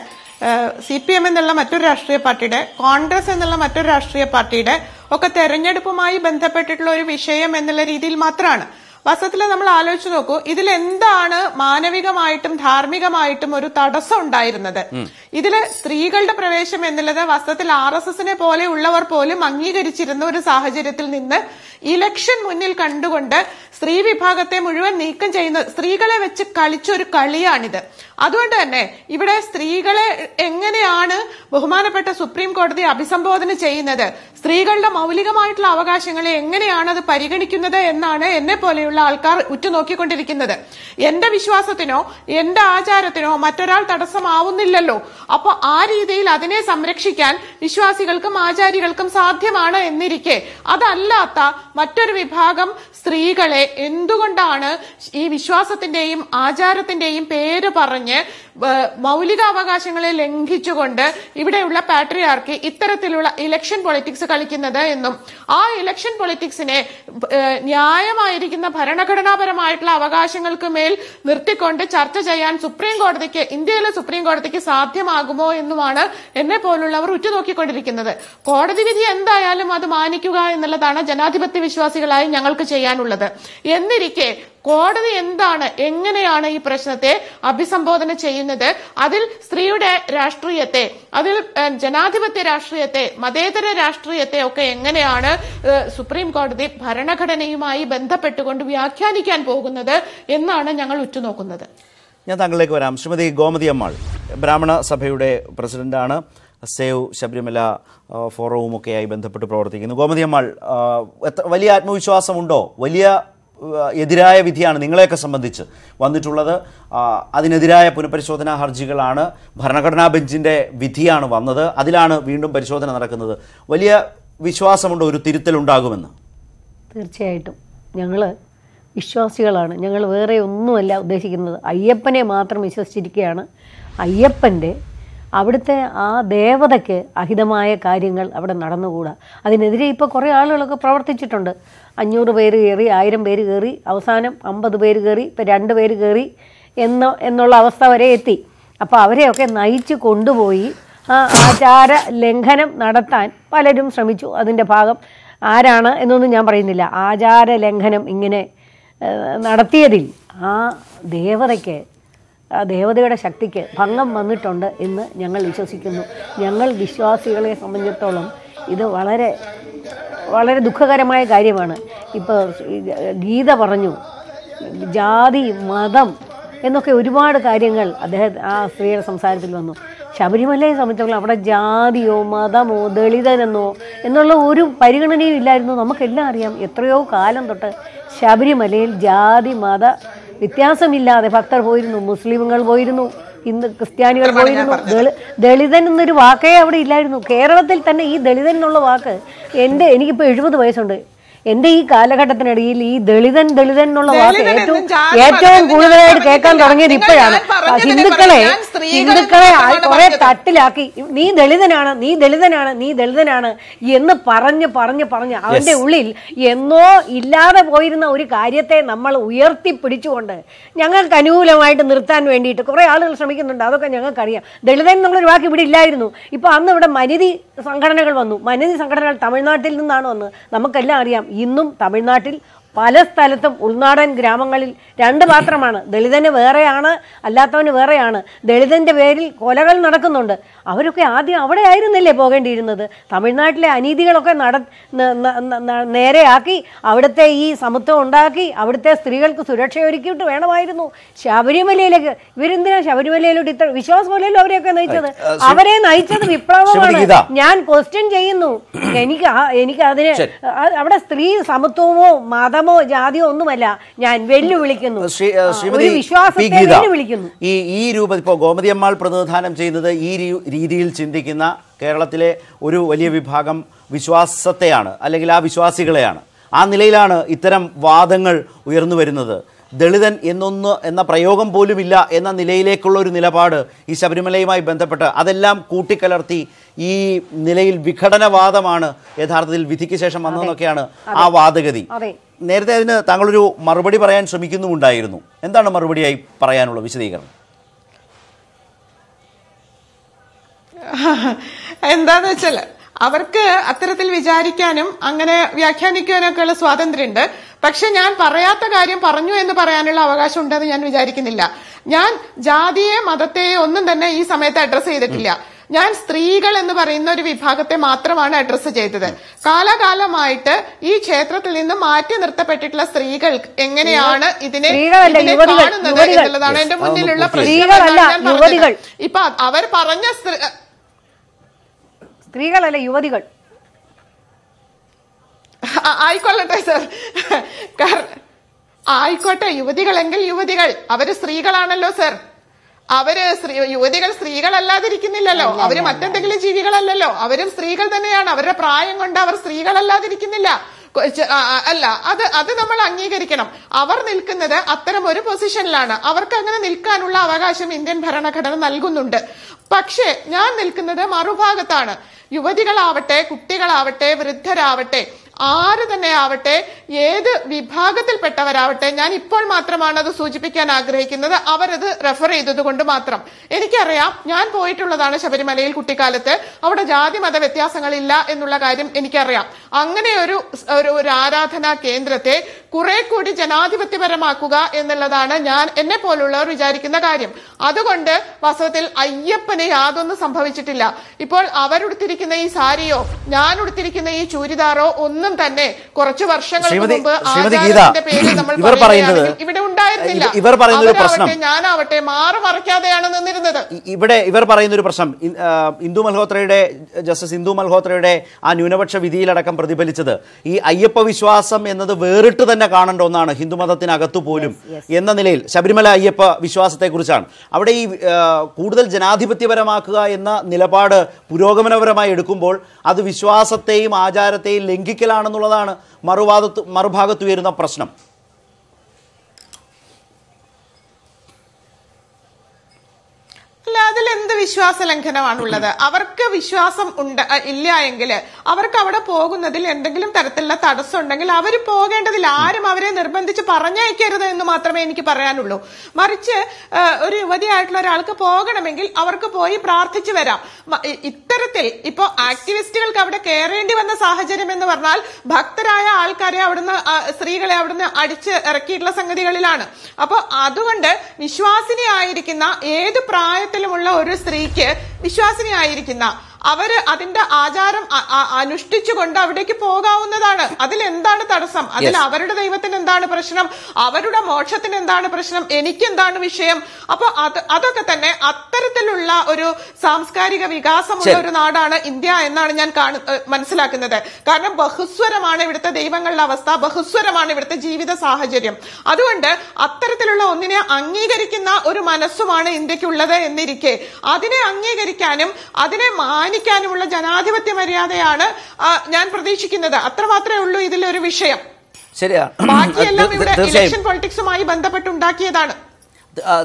CPM എന്നുള്ള മറ്റൊരു രാഷ്ട്രീയ പാർട്ടിയുടെ, കോൺഗ്രസ് എന്നുള്ള മറ്റൊരു രാഷ്ട്രീയ പാർട്ടിയുടെ ഒക്കെ തെരഞ്ഞെടുപ്പുമായി ബന്ധപ്പെട്ടിട്ടുള്ള ഒരു വിഷയം എന്നുള്ള രീതിയിൽ മാത്രമാണ്. വാസ്തവത്തിൽ നമ്മൾ ആലോചിച്ച് നോക്കൂ, ഇതിൽ എന്താണ് മാനവികമായിട്ടും ധാർമ്മികമായിട്ടും ഒരു തടസ്സം ഉണ്ടായിരുന്നത്? ഇതില് സ്ത്രീകളുടെ പ്രവേശം എന്നുള്ളത് വാസ്തവത്തിൽ RSSനെ പോലെ ഉള്ളവർ പോലും അംഗീകരിച്ചിരുന്ന ഒരു സാഹചര്യത്തിൽ നിന്ന് ഇലക്ഷൻ മുന്നിൽ കണ്ടുകൊണ്ട് സ്ത്രീ വിഭാഗത്തെ മുഴുവൻ നീക്കം ചെയ്യുന്ന സ്ത്രീകളെ വെച്ച് കളിച്ചൊരു കളിയാണിത്. അതുകൊണ്ട് തന്നെ ഇവിടെ സ്ത്രീകളെ എങ്ങനെയാണ് ബഹുമാനപ്പെട്ട സുപ്രീം കോടതി അഭിസംബോധന ചെയ്യുന്നത്, സ്ത്രീകളുടെ മൗലികമായിട്ടുള്ള അവകാശങ്ങളെ എങ്ങനെയാണ് അത് പരിഗണിക്കുന്നത് എന്നാണ് എന്നെ പോലെയുള്ള ആൾക്കാർ ഉറ്റുനോക്കിക്കൊണ്ടിരിക്കുന്നത്. എന്റെ വിശ്വാസത്തിനോ എന്റെ ആചാരത്തിനോ മറ്റൊരാൾ തടസ്സമാവുന്നില്ലല്ലോ. അപ്പൊ ആ രീതിയിൽ അതിനെ സംരക്ഷിക്കാൻ വിശ്വാസികൾക്കും ആചാരികൾക്കും സാധ്യമാണ് എന്നിരിക്കെ അതല്ലാത്ത മറ്റൊരു വിഭാഗം സ്ത്രീകളെ എന്തുകൊണ്ടാണ് ഈ വിശ്വാസത്തിന്റെയും ആചാരത്തിന്റെയും പേര് പറഞ്ഞ് മൗലികാവകാശങ്ങളെ ലംഘിച്ചുകൊണ്ട് ഇവിടെയുള്ള പാട്രിയാർക്കി ഇത്തരത്തിലുള്ള ഇലക്ഷൻ പൊളിറ്റിക്സ് കളിക്കുന്നത് എന്നും ആ ഇലക്ഷൻ പൊളിറ്റിക്സിനെ ന്യായമായിരിക്കുന്ന ഭരണഘടനാപരമായിട്ടുള്ള അവകാശങ്ങൾക്ക് മേൽ നിർത്തിക്കൊണ്ട് ചർച്ച ചെയ്യാൻ ഇന്ത്യയിലെ സുപ്രീം കോടതിക്ക് സാധ്യമാകുമോ എന്നുമാണ് എന്നെ പോലുള്ളവർ ഉറ്റുനോക്കിക്കൊണ്ടിരിക്കുന്നത്. കോടതി വിധി എന്തായാലും അത് മാനിക്കുക എന്നുള്ളതാണ് ജനാധിപത്യ വിശ്വാസികളായി ഞങ്ങൾക്ക് ചെയ്യാനുള്ളത്. എന്നിരിക്കെ കോടതി എങ്ങനെയാണ് ഈ പ്രശ്നത്തെ അഭിസംബോധന ചെയ്യുന്നത്, അതിൽ സ്ത്രീയുടെ രാഷ്ട്രീയത്തെ, അതിൽ ജനാധിപത്യ രാഷ്ട്രീയത്തെ, മതേതര രാഷ്ട്രീയത്തെ ഒക്കെ എങ്ങനെയാണ് സുപ്രീം കോടതി ഭരണഘടനയുമായി ബന്ധപ്പെട്ടുകൊണ്ട് വ്യാഖ്യാനിക്കാൻ പോകുന്നത് എന്നാണ് ഞങ്ങൾ ഉറ്റുനോക്കുന്നത്.
ഞാൻ താങ്കളിലേക്ക് വരാം. ശ്രീമതി ഗോമതി അമ്മാൾ ബ്രാഹ്മണ സഭയുടെ പ്രസിഡന്റാണ്, സേവ് ശബരിമല ഫോറവുമൊക്കെയായി ബന്ധപ്പെട്ട് പ്രവർത്തിക്കുന്നു. ഗോമതി അമ്മാൾ, വലിയ ആത്മവിശ്വാസമുണ്ടോ? വലിയ എതിരായ വിധിയാണ് നിങ്ങളെയൊക്കെ സംബന്ധിച്ച് വന്നിട്ടുള്ളത്. അതിനെതിരായ പുനഃപരിശോധനാ ഹർജികളാണ്, ഭരണഘടനാ ബെഞ്ചിൻ്റെ വിധിയാണ് വന്നത്, അതിലാണ് വീണ്ടും പരിശോധന നടക്കുന്നത്. വലിയ വിശ്വാസമുണ്ടോ ഒരു തിരുത്തലുണ്ടാകുമെന്ന്?
തീർച്ചയായിട്ടും ഞങ്ങൾ വിശ്വാസികളാണ്. ഞങ്ങൾ വേറെ ഒന്നുമല്ല ഉദ്ദേശിക്കുന്നത്. അയ്യപ്പനെ മാത്രം വിശ്വസിച്ചിരിക്കുകയാണ്. അയ്യപ്പൻ്റെ അവിടുത്തെ ആ ദേവതയ്ക്ക് അഹിതമായ കാര്യങ്ങൾ അവിടെ നടന്നുകൂടാ. അതിനെതിരെ ഇപ്പോൾ കുറേ ആളുകളൊക്കെ പ്രവർത്തിച്ചിട്ടുണ്ട്. 500 പേര് കയറി, 1000 പേര് കയറി, അവസാനം 50 പേര് കയറി, ഇപ്പം 2 പേര് കയറി എന്നുള്ള അവസ്ഥ വരെ എത്തി. അപ്പോൾ അവരെയൊക്കെ നയിച്ച് കൊണ്ടുപോയി ആ ആചാര ലംഘനം നടത്താൻ പലരും ശ്രമിച്ചു. അതിൻ്റെ ഭാഗം ആരാണ് എന്നൊന്നും ഞാൻ പറയുന്നില്ല. ആചാര ലംഘനം ഇങ്ങനെ നടത്തിയതിൽ ആ ദേവതയ്ക്ക്, ആ ദേവതയുടെ ശക്തിക്ക് ഭംഗം വന്നിട്ടുണ്ട് എന്ന് ഞങ്ങൾ വിശ്വസിക്കുന്നു. ഞങ്ങൾ വിശ്വാസികളെ സംബന്ധിച്ചിടത്തോളം ഇത് വളരെ വളരെ ദുഃഖകരമായ കാര്യമാണ്. ഇപ്പോൾ ഗീത പറഞ്ഞു, ജാതി മതം എന്നൊക്കെ ഒരുപാട് കാര്യങ്ങൾ ആ സ്ത്രീയുടെ സംസാരത്തിൽ വന്നു. ശബരിമലയെ സംബന്ധിച്ചിടത്തോളം അവിടെ ജാതിയോ മതമോ ദളിതനെന്നോ എന്നുള്ള ഒരു പരിഗണനയും ഇല്ലായിരുന്നു. നമുക്കെല്ലാം അറിയാം, എത്രയോ കാലം തൊട്ട് ശബരിമലയിൽ ജാതി മത വ്യത്യാസമില്ലാതെ ഭക്തർ പോയിരുന്നു. മുസ്ലിമുകൾ പോയിരുന്നു, ക്രിസ്ത്യാനികൾ പോയിരുന്നു. ദളിതൻ എന്നൊരു വാക്കേ അവിടെ ഇല്ലായിരുന്നു. കേരളത്തിൽ തന്നെ ഈ ദളിതൻ എന്നുള്ള വാക്ക് എനിക്കിപ്പോൾ 70 വയസ്സുണ്ട്. എന്റെ ഈ കാലഘട്ടത്തിനിടയിൽ ഈ ദളിതൻ എന്നുള്ള വാക്ക് ഏറ്റവും കൂടുതലായിട്ട് കേൾക്കാൻ തുടങ്ങിയത് ഇപ്പോഴാണ്. ഹിന്ദുക്കളെ കുറെ തട്ടിലാക്കി നീ ദളിതനാണ് എന്ന് പറഞ്ഞ് അവന്റെ ഉള്ളിൽ എന്നോ ഇല്ലാതെ പോയിരുന്ന ഒരു കാര്യത്തെ നമ്മൾ ഉയർത്തിപ്പിടിച്ചുകൊണ്ട് ഞങ്ങൾക്ക് അനുകൂലമായിട്ട് നിർത്താൻ വേണ്ടിയിട്ട് കുറെ ആളുകൾ ശ്രമിക്കുന്നുണ്ട്. അതൊക്കെ ഞങ്ങൾക്കറിയാം. ദളിതൻ എന്നുള്ളൊരു വാക്ക് ഇവിടെ ഇല്ലായിരുന്നു. ഇപ്പൊ അന്ന് ഇവിടെ മനിതി സംഘടനകൾ വന്നു. മനിതി സംഘടനകൾ തമിഴ്നാട്ടിൽ നിന്നാണ് വന്നത്. നമുക്കെല്ലാം അറിയാം, ഇന്നും തമിഴ്നാട്ടിൽ പല സ്ഥലത്തും ഉൾനാടൻ ഗ്രാമങ്ങളിൽ 2 പാത്രമാണ്. ദളിതന് വേറെയാണ്, അല്ലാത്തവന് വേറെയാണ്. ദളിതന്റെ പേരിൽ കൊലകൾ നടക്കുന്നുണ്ട്. അവരൊക്കെ ആദ്യം അവിടെ ആയിരുന്നില്ലേ പോകേണ്ടിയിരുന്നത്? തമിഴ്നാട്ടിലെ അനീതികളൊക്കെ നേരെയാക്കി അവിടുത്തെ ഈ സമത്വം ഉണ്ടാക്കി അവിടുത്തെ സ്ത്രീകൾക്ക് സുരക്ഷ ഒരുക്കിയിട്ട് വേണമായിരുന്നു ശബരിമലയിലേക്ക്. ഇവരെന്തിനാ ശബരിമലയിലോട്ട് ഇത്ര വിശ്വാസമല്ലല്ലോ അവരെയൊക്കെ നയിച്ചത്? അവരെ നയിച്ചത് വിപ്ലവമാണ്. ഞാൻ ക്വസ്റ്റ്യൻ ചെയ്യുന്നു. എനിക്ക് അതിന് അവിടെ സ്ത്രീ സമത്വമോ മതമോ ജാതിയോ ഒന്നുമല്ല ഞാൻ വെല്ലുവിളിക്കുന്നു.
ഈ രൂപ ഇപ്പോൾ ഗോമതി അമ്മാൾ പ്രതിനിധാനം ചെയ്യുന്നത് ഈ രീതിയിൽ ചിന്തിക്കുന്ന കേരളത്തിലെ ഒരു വലിയ വിഭാഗം വിശ്വാസത്തെയാണ്, അല്ലെങ്കിൽ ആ വിശ്വാസികളെയാണ്. ആ നിലയിലാണ് ഇത്തരം വാദങ്ങൾ ഉയർന്നു വരുന്നത്. ദളിതൻ എന്ന പ്രയോഗം പോലുമില്ല എന്ന നിലയിലേക്കുള്ള ഒരു നിലപാട് ഈ ശബരിമലയുമായി ബന്ധപ്പെട്ട് അതെല്ലാം കൂട്ടിക്കലർത്തി ഈ നിലയിൽ വിഘടനവാദമാണ് യഥാർത്ഥത്തിൽ വിധിക്ക് ശേഷം വന്നതെന്നൊക്കെയാണ് ആ വാദഗതി. നേരത്തെ അതിന് താങ്കളൊരു മറുപടി പറയാൻ ശ്രമിക്കുന്നുമുണ്ടായിരുന്നു. എന്താണ് മറുപടിയായി പറയാനുള്ള വിശദീകരണം?
എന്താന്ന് വെച്ചാൽ അവർക്ക് അത്തരത്തിൽ വിചാരിക്കാനും അങ്ങനെ വ്യാഖ്യാനിക്കാനൊക്കെയുള്ള സ്വാതന്ത്ര്യമുണ്ട്. പക്ഷെ ഞാൻ പറയാത്ത കാര്യം പറഞ്ഞു എന്ന് പറയാനുള്ള അവകാശം ഉണ്ടെന്ന് ഞാൻ വിചാരിക്കുന്നില്ല. ഞാൻ ജാതിയെ മതത്തെയോ ഒന്നും തന്നെ ഈ സമയത്ത് അഡ്രസ് ചെയ്തിട്ടില്ല. ഞാൻ സ്ത്രീകൾ എന്ന് പറയുന്ന ഒരു വിഭാഗത്തെ മാത്രമാണ് അഡ്രസ് ചെയ്തത്. കാലാകാലമായിട്ട് ഈ ക്ഷേത്രത്തിൽ നിന്ന് മാറ്റി നിർത്തപ്പെട്ടിട്ടുള്ള സ്ത്രീകൾ എങ്ങനെയാണ് ഇതിനെ കാണുന്നത് എന്നുള്ളതാണ് എന്റെ മുന്നിലുള്ള പ്രശ്നം. ഇപ്പൊ അവർ പറഞ്ഞ
സ്ത്രീകളല്ല, യുവതികൾ.
ആയിക്കൊള്ളട്ടെ സർ, ആയിക്കോട്ടെ, യുവതികളെങ്കിൽ യുവതികൾ, അവര് സ്ത്രീകളാണല്ലോ സർ. അവര് യുവതികൾ സ്ത്രീകളല്ലാതിരിക്കുന്നില്ലല്ലോ, അവര് മറ്റെന്തെങ്കിലും ജീവികളല്ലല്ലോ, അവരും സ്ത്രീകൾ തന്നെയാണ്. അവരുടെ പ്രായം കൊണ്ട് അവർ സ്ത്രീകളല്ലാതിരിക്കുന്നില്ല. അല്ല, അത് നമ്മൾ അംഗീകരിക്കണം. അവർ നിൽക്കുന്നത് അത്തരം ഒരു പൊസിഷനിലാണ്. അവർക്ക് അങ്ങനെ നിൽക്കാനുള്ള അവകാശം ഇന്ത്യൻ ഭരണഘടന നൽകുന്നുണ്ട്. പക്ഷേ ഞാൻ നിൽക്കുന്നത് മറുഭാഗത്താണ്. യുവതികളാവട്ടെ, കുട്ടികളാവട്ടെ, വൃദ്ധരാവട്ടെ, ആര് തന്നെ ആവട്ടെ, ഏത് വിഭാഗത്തിൽപ്പെട്ടവരാവട്ടെ, ഞാൻ ഇപ്പോൾ മാത്രമാണ് അത് സൂചിപ്പിക്കാൻ ആഗ്രഹിക്കുന്നത്. അവരത് റെഫർ ചെയ്തത് കൊണ്ട് മാത്രം. എനിക്കറിയാം, ഞാൻ പോയിട്ടുള്ളതാണ് ശബരിമലയിൽ കുട്ടിക്കാലത്ത്. അവിടെ ജാതി മത വ്യത്യാസങ്ങളില്ല എന്നുള്ള കാര്യം എനിക്കറിയാം. അങ്ങനെ ഒരു ആരാധനാ കേന്ദ്രത്തെ കുറെ കൂടി ജനാധിപത്യപരമാക്കുക എന്നുള്ളതാണ് ഞാൻ എന്നെ പോലുള്ളവർ വിചാരിക്കുന്ന കാര്യം. അതുകൊണ്ട് വാസ്തവത്തിൽ അയ്യപ്പന് യാതൊന്നും സംഭവിച്ചിട്ടില്ല. ഇപ്പോൾ അവരുടുത്തിരിക്കുന്ന ഈ സാരിയോ ഞാൻ ഉടുത്തിരിക്കുന്ന ഈ ചൂരിദാറോ ഒന്നും തന്നെ കുറച്ചു വർഷങ്ങൾക്ക് മുമ്പ് ആചാരത്തിന്റെ പേരിൽ നമ്മൾ ഇവിടെ ഉണ്ടായിരുന്നില്ല. അവരാവട്ടെ ഞാനാവട്ടെ മാറി മറിക്കാതെയാണ് നിന്നിരുന്നത്.
ഇവർ പറയുന്ന ഒരു പ്രശ്നം, ജസ്റ്റിസ് ഇന്ദു മൽഹോത്രയുടെ ആ ന്യൂനപക്ഷ വിധിയിലടക്കം പ്രതിഫലിച്ചത് ഈ അയ്യപ്പ വിശ്വാസം എന്നത് വേറിട്ട് തന്നെ കാണേണ്ട ഒന്നാണ് ഹിന്ദുമതത്തിനകത്തു പോലും എന്ന നിലയിൽ ശബരിമല അയ്യപ്പ വിശ്വാസത്തെ കുറിച്ചാണ്. അവിടെ ഈ കൂടുതൽ ജനാധിപത്യപരമാക്കുക എന്ന നിലപാട് പുരോഗമനപരമായി എടുക്കുമ്പോൾ അത് വിശ്വാസത്തെയും ആചാരത്തെയും ലംഘിക്കലാണെന്നുള്ളതാണ് മറുഭാഗത്ത് ഉയരുന്ന പ്രശ്നം.
അല്ല, അതിലെന്ത് വിശ്വാസ ലംഘനമാണുള്ളത്? അവർക്ക് വിശ്വാസം ഇല്ല എങ്കിൽ അവർക്ക് അവിടെ പോകുന്നതിൽ എന്തെങ്കിലും തരത്തിലുള്ള തടസ്സം ഉണ്ടെങ്കിൽ അവർ പോകേണ്ടതില്ല. ആരും അവരെ നിർബന്ധിച്ച് പറഞ്ഞയക്കരുത് എന്ന് മാത്രമേ എനിക്ക് പറയാനുള്ളൂ. മറിച്ച് ഒരു യുവതിയായിട്ടുള്ള ഒരാൾക്ക് പോകണമെങ്കിൽ അവർക്ക് പോയി പ്രാർത്ഥിച്ചു വരാം. ഇത്തരത്തിൽ ഇപ്പോ ആക്ടിവിസ്റ്റുകൾക്ക് അവിടെ കയറേണ്ടി വന്ന സാഹചര്യം എന്ന് പറഞ്ഞാൽ ഭക്തരായ ആൾക്കാരെ അവിടുന്ന്, സ്ത്രീകളെ അവിടുന്ന് അടിച്ച് ഇറക്കിയിട്ടുള്ള സംഗതികളിലാണ്. അപ്പൊ അതുകൊണ്ട് വിശ്വാസിനിയായിരിക്കുന്ന ഏത് പ്രായത്തിലുമുള്ള ഒരു സ്ത്രീക്ക്, വിശ്വാസിനിയായിരിക്കുന്ന അവര് അതിന്റെ ആചാരം അനുഷ്ഠിച്ചുകൊണ്ട് അവിടേക്ക് പോകാവുന്നതാണ്. അതിലെന്താണ് തടസ്സം? അതിൽ അവരുടെ ദൈവത്തിന് എന്താണ് പ്രശ്നം? അവരുടെ മോക്ഷത്തിന് എന്താണ് പ്രശ്നം? എനിക്കെന്താണ് വിഷയം? അപ്പൊ അതൊക്കെ തന്നെ അത്തരത്തിലുള്ള ഒരു സാംസ്കാരിക വികാസമുള്ള ഒരു നാടാണ് ഇന്ത്യ എന്നാണ് ഞാൻ മനസ്സിലാക്കുന്നത്. കാരണം ബഹുസ്വരമാണ് ഇവിടുത്തെ ദൈവങ്ങളുടെ അവസ്ഥ, ബഹുസ്വരമാണ് ഇവിടുത്തെ ജീവിത സാഹചര്യം. അതുകൊണ്ട് അത്തരത്തിലുള്ള ഒന്നിനെ അംഗീകരിക്കുന്ന ഒരു മനസ്സുമാണ് ഇന്ത്യക്കുള്ളത് എന്നിരിക്കെ അതിനെ അംഗീകരിക്കാനും അതിനെ മാനിക്കാനുമുള്ള ജനാധിപത്യ മര്യാദയാണ് ഞാൻ പ്രതീക്ഷിക്കുന്നത്. അത്ര മാത്രമേ ഉള്ളൂ ഇതിലൊരു വിഷയം. ബാക്കിയെല്ലാം ഇവിടെ ഇലക്ഷൻ പൊളിറ്റിക്സുമായി ബന്ധപ്പെട്ടുണ്ടാക്കിയതാണ്.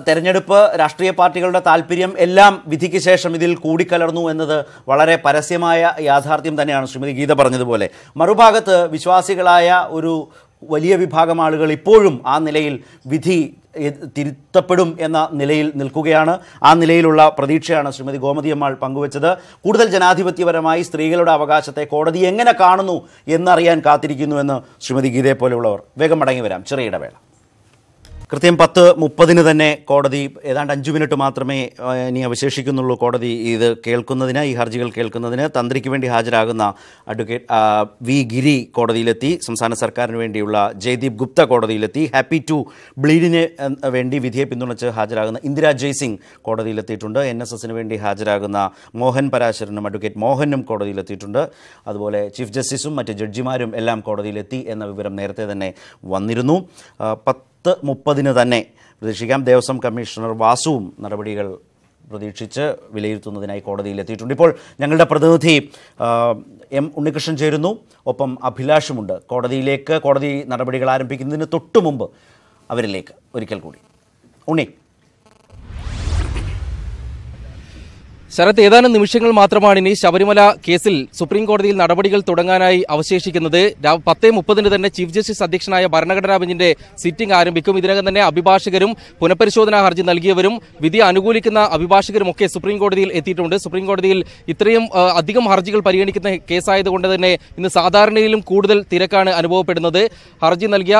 തെരഞ്ഞെടുപ്പ്, രാഷ്ട്രീയ പാർട്ടികളുടെ താല്പര്യം എല്ലാം വിധിക്ക് ശേഷം ഇതിൽ കൂടിക്കലർന്നു എന്നത് വളരെ പരസ്യമായ യാഥാർത്ഥ്യം തന്നെയാണ് ശ്രീമതി ഗീത പറഞ്ഞതുപോലെ. മറുഭാഗത്ത് വിശ്വാസികളായ ഒരു വലിയ വിഭാഗം ആളുകൾ ഇപ്പോഴും ആ നിലയിൽ വിധി തിരുത്തപ്പെടും എന്ന നിലയിൽ നിൽക്കുകയാണ്. ആ നിലയിലുള്ള പ്രതീക്ഷയാണ് ശ്രീമതി ഗോമതിയമ്മാൾ പങ്കുവച്ചത്. കൂടുതൽ ജനാധിപത്യപരമായി സ്ത്രീകളുടെ അവകാശത്തെ കോടതി എങ്ങനെ കാണുന്നു എന്നറിയാൻ കാത്തിരിക്കുന്നുവെന്ന് ശ്രീമതി ഗീതയെ പോലെയുള്ളവർ. വേഗം മടങ്ങി വരാം, ചെറിയ ഇടവേള. കൃത്യം 10:30 തന്നെ കോടതി, ഏതാണ്ട് 5 മിനിറ്റ് മാത്രമേ ഇനി അവശേഷിക്കുന്നുള്ളൂ കോടതി ഇത് കേൾക്കുന്നതിന്, ഈ ഹർജികൾ കേൾക്കുന്നതിന്. തന്ത്രിക്ക് വേണ്ടി ഹാജരാകുന്ന അഡ്വക്കേറ്റ് വി ഗിരി കോടതിയിലെത്തി. സംസ്ഥാന സർക്കാരിന് വേണ്ടിയുള്ള ജയ്ദീപ് ഗുപ്ത കോടതിയിലെത്തി. ഹാപ്പി ടു ബ്ലീഡിന് വേണ്ടി വിധിയെ പിന്തുണച്ച് ഹാജരാകുന്ന ഇന്ദിരാ ജയ്സിംഗ് കോടതിയിലെത്തിയിട്ടുണ്ട്. NSSന് വേണ്ടി ഹാജരാകുന്ന മോഹൻ പരാശരനും അഡ്വക്കേറ്റ് മോഹനും കോടതിയിലെത്തിയിട്ടുണ്ട്. അതുപോലെ ചീഫ് ജസ്റ്റിസും മറ്റ് ജഡ്ജിമാരും എല്ലാം കോടതിയിലെത്തി എന്ന വിവരം നേരത്തെ തന്നെ വന്നിരുന്നു. 10:30 തന്നെ പ്രതീക്ഷിക്കാം. ദേവസ്വം കമ്മീഷണർ വാസുവും നടപടികൾ പ്രതീക്ഷിച്ച് വിലയിരുത്തുന്നതിനായി കോടതിയിലെത്തിയിട്ടുണ്ട്. ഇപ്പോൾ ഞങ്ങളുടെ പ്രതിനിധി M ഉണ്ണികൃഷ്ണൻ ചേരുന്നു, ഒപ്പം അഭിലാഷുമുണ്ട്. കോടതി നടപടികൾ ആരംഭിക്കുന്നതിന് തൊട്ടു മുമ്പ് അവരിലേക്ക് ഒരിക്കൽ കൂടി ഉണ്ണി.
ശരത്, ഏതാനും നിമിഷങ്ങൾ മാത്രമാണ് ഇനി ശബരിമല കേസിൽ സുപ്രീം കോടതിയിൽ നടപടികൾ തുടങ്ങാനായി അവശേഷിക്കുന്നത്. 10:30 തന്നെ ചീഫ് ജസ്റ്റിസ് അധ്യക്ഷനായ ഭരണഘടനാ ബെഞ്ചിന്റെ സിറ്റിംഗ് ആരംഭിക്കും. ഇതിനകം തന്നെ അഭിഭാഷകരും പുനഃപരിശോധനാ ഹർജി നൽകിയവരും വിധി അനുകൂലിക്കുന്ന അഭിഭാഷകരും ഒക്കെ സുപ്രീം കോടതിയിൽ എത്തിയിട്ടുണ്ട്. സുപ്രീം കോടതിയിൽ ഇത്രയും അധികം ഹർജികൾ പരിഗണിക്കുന്ന കേസായതുകൊണ്ട് തന്നെ ഇന്ന് സാധാരണയിലും കൂടുതൽ തിരക്കാണ് അനുഭവപ്പെടുന്നത്. ഹർജി നൽകിയ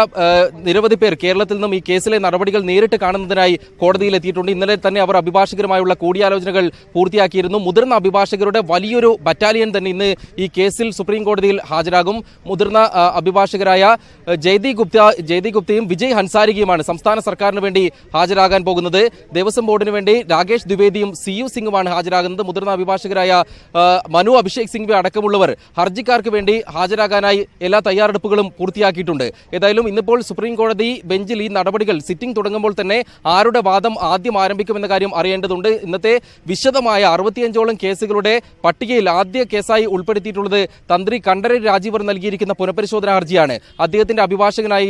നിരവധി പേർ കേരളത്തിൽ നിന്നും ഈ കേസിലെ നടപടികൾ നേരിട്ട് കാണുന്നതിനായി കോടതിയിൽ എത്തിയിട്ടുണ്ട്. ഇന്നലെ തന്നെ അവർ അഭിഭാഷകരുമായുള്ള കൂടിയാലോചനകൾ പൂർത്തിയാക്കിയിരുന്നു. മുതിർന്ന അഭിഭാഷകരുടെ വലിയൊരു ബറ്റാലിയൻ തന്നെ ഇന്ന് ഈ കേസിൽ സുപ്രീം കോടതിയിൽ ഹാജരാകും. മുതിർന്ന അഭിഭാഷകരായ ജയ്ദീപ് ഗുപ്തയും വിജയ് ഹൻസാരികയുമാണ് സംസ്ഥാന സർക്കാരിന് വേണ്ടി ഹാജരാകാൻ പോകുന്നത്. ദേവസ്വം ബോർഡിന് വേണ്ടി രാകേഷ് ദ്വിവേദിയും CU സിംഗുമാണ് ഹാജരാകുന്നത്. മുതിർന്ന അഭിഭാഷകരായ മനു അഭിഷേക് സിംഗ്വി അടക്കമുള്ളവർ ഹർജിക്കാർക്ക് വേണ്ടി ഹാജരാകാനായി എല്ലാ തയ്യാറെടുപ്പുകളും പൂർത്തിയാക്കിയിട്ടുണ്ട്. ഏതായാലും ഇന്നിപ്പോൾ സുപ്രീം കോടതി ബെഞ്ചിൽ ഈ നടപടികൾ സിറ്റിംഗ് തുടങ്ങുമ്പോൾ തന്നെ ആരുടെ വാദം ആദ്യം ആരംഭിക്കുമെന്ന കാര്യം അറിയേണ്ടതുണ്ട്. ഇന്നത്തെ വിശദമായ 65ഓളം കേസുകളുടെ പട്ടികയിൽ ആദ്യ കേസായി ഉൾപ്പെടുത്തിയിട്ടുള്ളത് തന്ത്രി കണ്ഠരര് രാജീവർ നൽകിയിരിക്കുന്ന പുനഃപരിശോധനാ ഹർജിയാണ്. അദ്ദേഹത്തിന്റെ അഭിഭാഷകനായി